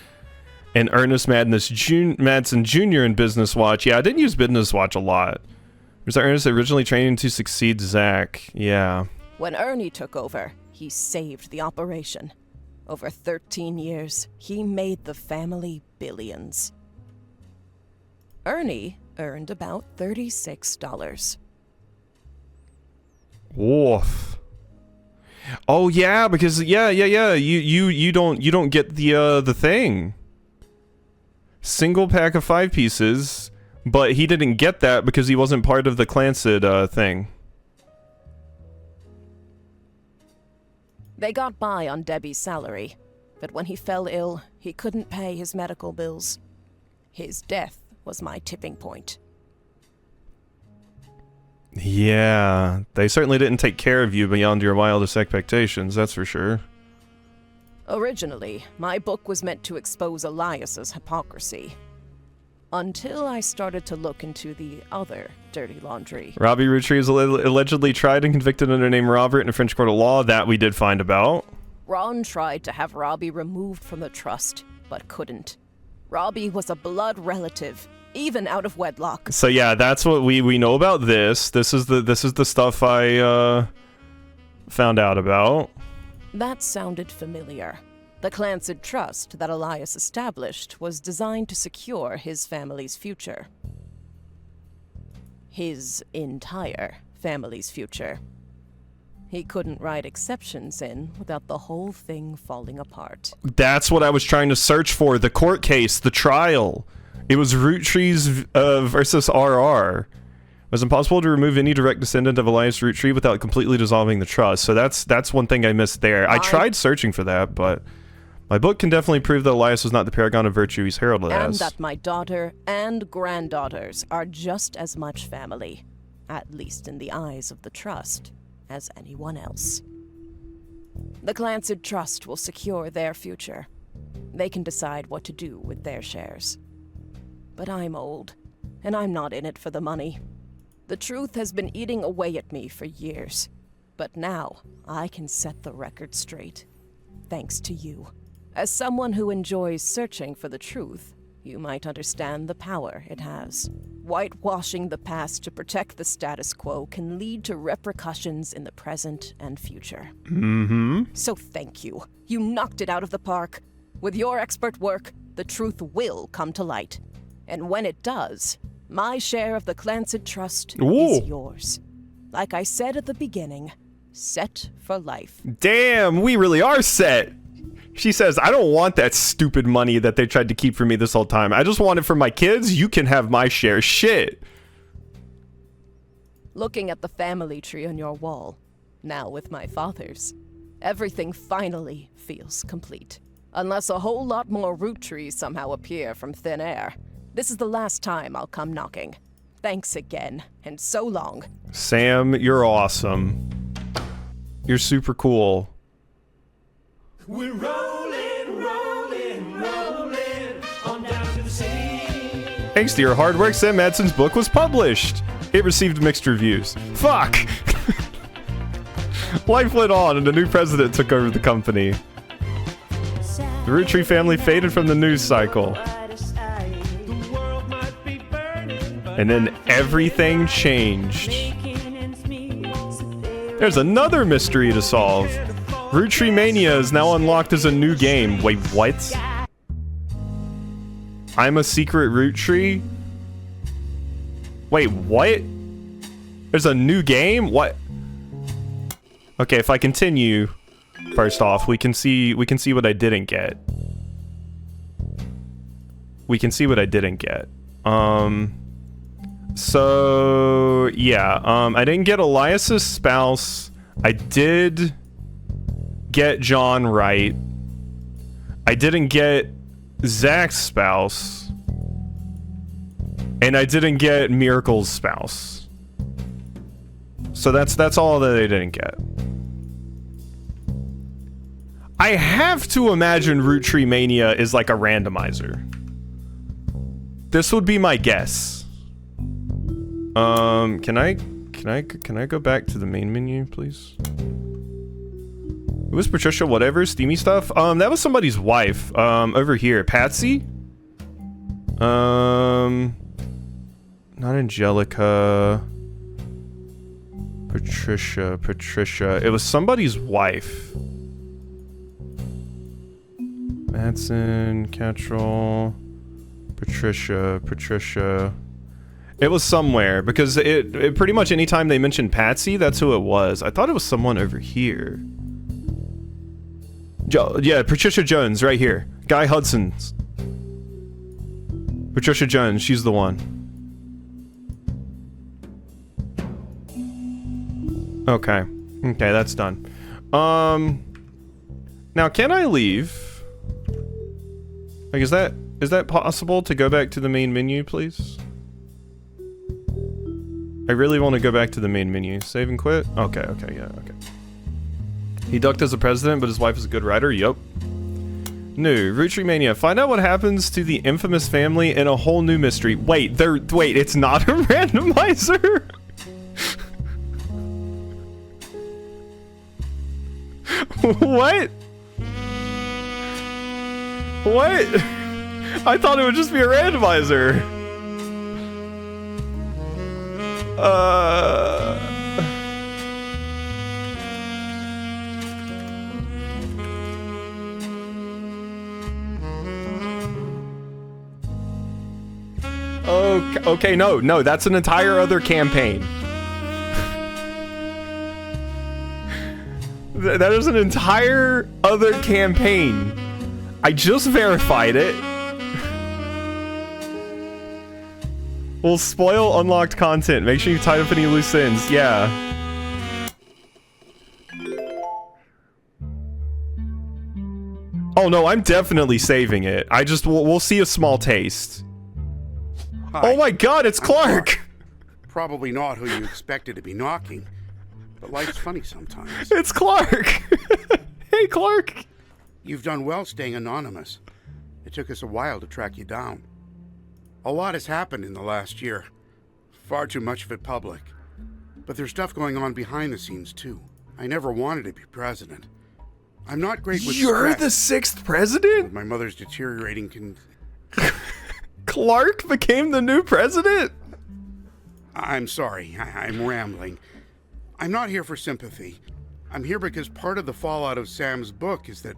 and Ernest Madsen Jr. in Business Watch, yeah, I didn't use Business Watch a lot. Was that Ernest originally training to succeed Zach? Yeah. When Ernie took over, he saved the operation. Over 13 years, he made the family billions. Ernie earned about $36. Woof. Oh yeah, because yeah. You don't get the thing. Single pack of 5 pieces, but he didn't get that because he wasn't part of the Clancid thing. They got by on Debbie's salary, but when he fell ill, he couldn't pay his medical bills. His death was my tipping point. Yeah, they certainly didn't take care of you beyond your wildest expectations, that's for sure. Originally, my book was meant to expose Elias's hypocrisy. Until I started to look into the other dirty laundry. Robbie Roottree is allegedly tried and convicted under the name Robert in a French court of law. That we did find about. Ron tried to have Robbie removed from the trust, but couldn't. Robbie was a blood relative, even out of wedlock. So yeah, that's what we know about this. This is the stuff I found out about. That sounded familiar. The Clancid Trust that Elias established was designed to secure his family's future. His entire family's future. He couldn't write exceptions in without the whole thing falling apart. That's what I was trying to search for. The court case, the trial. It was Roottrees versus RR. It was impossible to remove any direct descendant of Elias Roottree without completely dissolving the trust. So that's one thing I missed there. I tried searching for that, but my book can definitely prove that Elias was not the paragon of virtue he's heralded as. And that my daughter and granddaughters are just as much family, at least in the eyes of the trust, as anyone else. The Clancid Trust will secure their future. They can decide what to do with their shares. But I'm old, and I'm not in it for the money. The truth has been eating away at me for years, but now I can set the record straight, thanks to you. As someone who enjoys searching for the truth, you might understand the power it has. Whitewashing the past to protect the status quo can lead to repercussions in the present and future. Mm-hmm. So thank you. You knocked it out of the park. With your expert work, the truth will come to light. And when it does, my share of the Clancid Trust is yours. Like I said at the beginning, set for life. Damn, we really are set. She says, I don't want that stupid money that they tried to keep for me this whole time. I just want it for my kids. You can have my share. Shit. Looking at the family tree on your wall, now with my father's, everything finally feels complete. Unless a whole lot more Roottrees somehow appear from thin air. This is the last time I'll come knocking. Thanks again, and so long. Sam, you're awesome. You're super cool. We're rolling on down to the sea. Thanks to your hard work, Sam Madsen's book was published. It received mixed reviews. Fuck! Life went on and a new president took over the company. The Roottree family faded from the news cycle. The world might be burning, but And then everything changed. There's another mystery to solve. Roottree Mania is now unlocked as a new game. Wait, what? I'm a secret Roottree? Wait, what? There's a new game? What? Okay, if I continue, first off, we can see what I didn't get. We can see what I didn't get. So yeah, I didn't get Elias's spouse. I did get John right. I didn't get Zach's spouse. And I didn't get Miracle's spouse. So that's all that I didn't get. I have to imagine Roottree Mania is like a randomizer. This would be my guess. Can I go back to the main menu, please? It was Patricia whatever, steamy stuff. That was somebody's wife. Over here, Patsy? Not Angelica. Patricia. It was somebody's wife. Madsen, Catrol, Patricia. It was somewhere, because it pretty much anytime they mentioned Patsy, that's who it was. I thought it was someone over here. Yeah, Patricia Jones, right here. Guy Hudson's. Patricia Jones, she's the one. Okay, that's done. Now can I leave? Like, is that possible to go back to the main menu, please? I really want to go back to the main menu. Save and quit? Okay, yeah. He ducked as a president, but his wife is a good writer? Yup. New, Roottree Mania. Find out what happens to the infamous family in a whole new mystery. Wait, it's not a randomizer? What? What? I thought it would just be a randomizer. Okay, no, that's an entire other campaign. That is an entire other campaign. I just verified it. Will spoil unlocked content. Make sure you tie up any loose ends. Yeah. Oh no, I'm definitely saving it. We'll see a small taste. Hi. Oh my god, it's Clark! Probably not who you expected to be knocking, but life's funny sometimes. It's Clark! Hey, Clark! You've done well staying anonymous. It took us a while to track you down. A lot has happened in the last year. Far too much of it public. But there's stuff going on behind the scenes, too. I never wanted to be president. I'm not great with You're stress. the 6th president? With my mother's deteriorating Clark became the new president? I'm sorry, I'm rambling. I'm not here for sympathy. I'm here because part of the fallout of Sam's book is that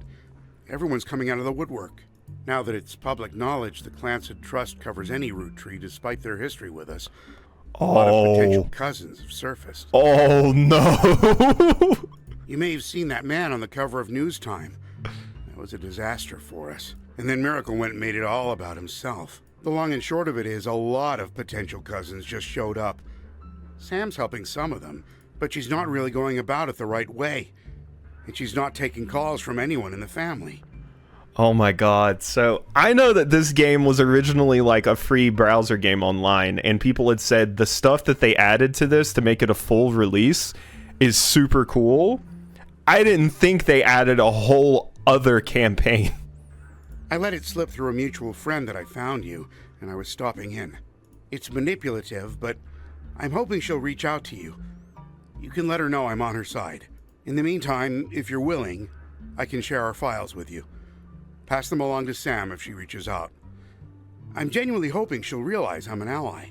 everyone's coming out of the woodwork. Now that it's public knowledge, the Clansed Trust covers any Roottree despite their history with us. A lot of potential cousins have surfaced. Oh no! You may have seen that man on the cover of News Time. That was a disaster for us. And then Miracle went and made it all about himself. The long and short of it is, a lot of potential cousins just showed up. Sam's helping some of them, but she's not really going about it the right way. And she's not taking calls from anyone in the family. Oh my god. So, I know that this game was originally like a free browser game online, and people had said the stuff that they added to this to make it a full release is super cool. I didn't think they added a whole other campaign. I let it slip through a mutual friend that I found you, and I was stopping in. It's manipulative, but I'm hoping she'll reach out to you. You can let her know I'm on her side. In the meantime, if you're willing, I can share our files with you. Pass them along to Sam if she reaches out. I'm genuinely hoping she'll realize I'm an ally.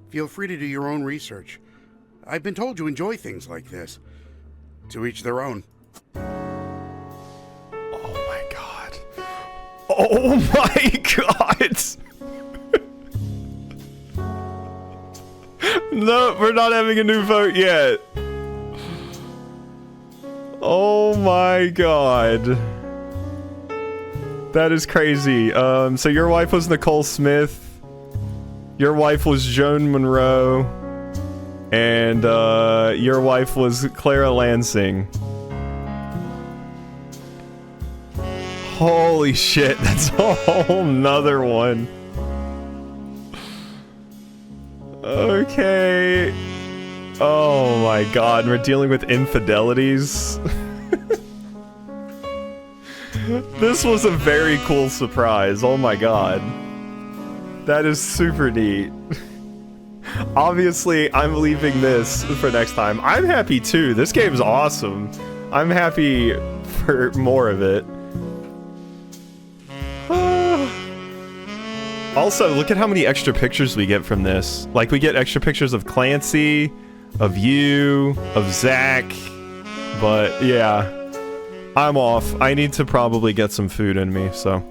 Feel free to do your own research. I've been told you enjoy things like this. To each their own. Oh my god. Oh my god! No, we're not having a new vote yet. Oh my god. That is crazy. So your wife was Nicole Smith. Your wife was Joan Monroe. And your wife was Clara Lansing. Holy shit, that's a whole nother one. Okay. Oh my god, we're dealing with infidelities. This was a very cool surprise. Oh my god. That is super neat. Obviously, I'm leaving this for next time. I'm happy too. This game's awesome. I'm happy for more of it. Also, look at how many extra pictures we get from this. Like, we get extra pictures of Clancy, of you, of Zach. But, yeah. I'm off. I need to probably get some food in me, so...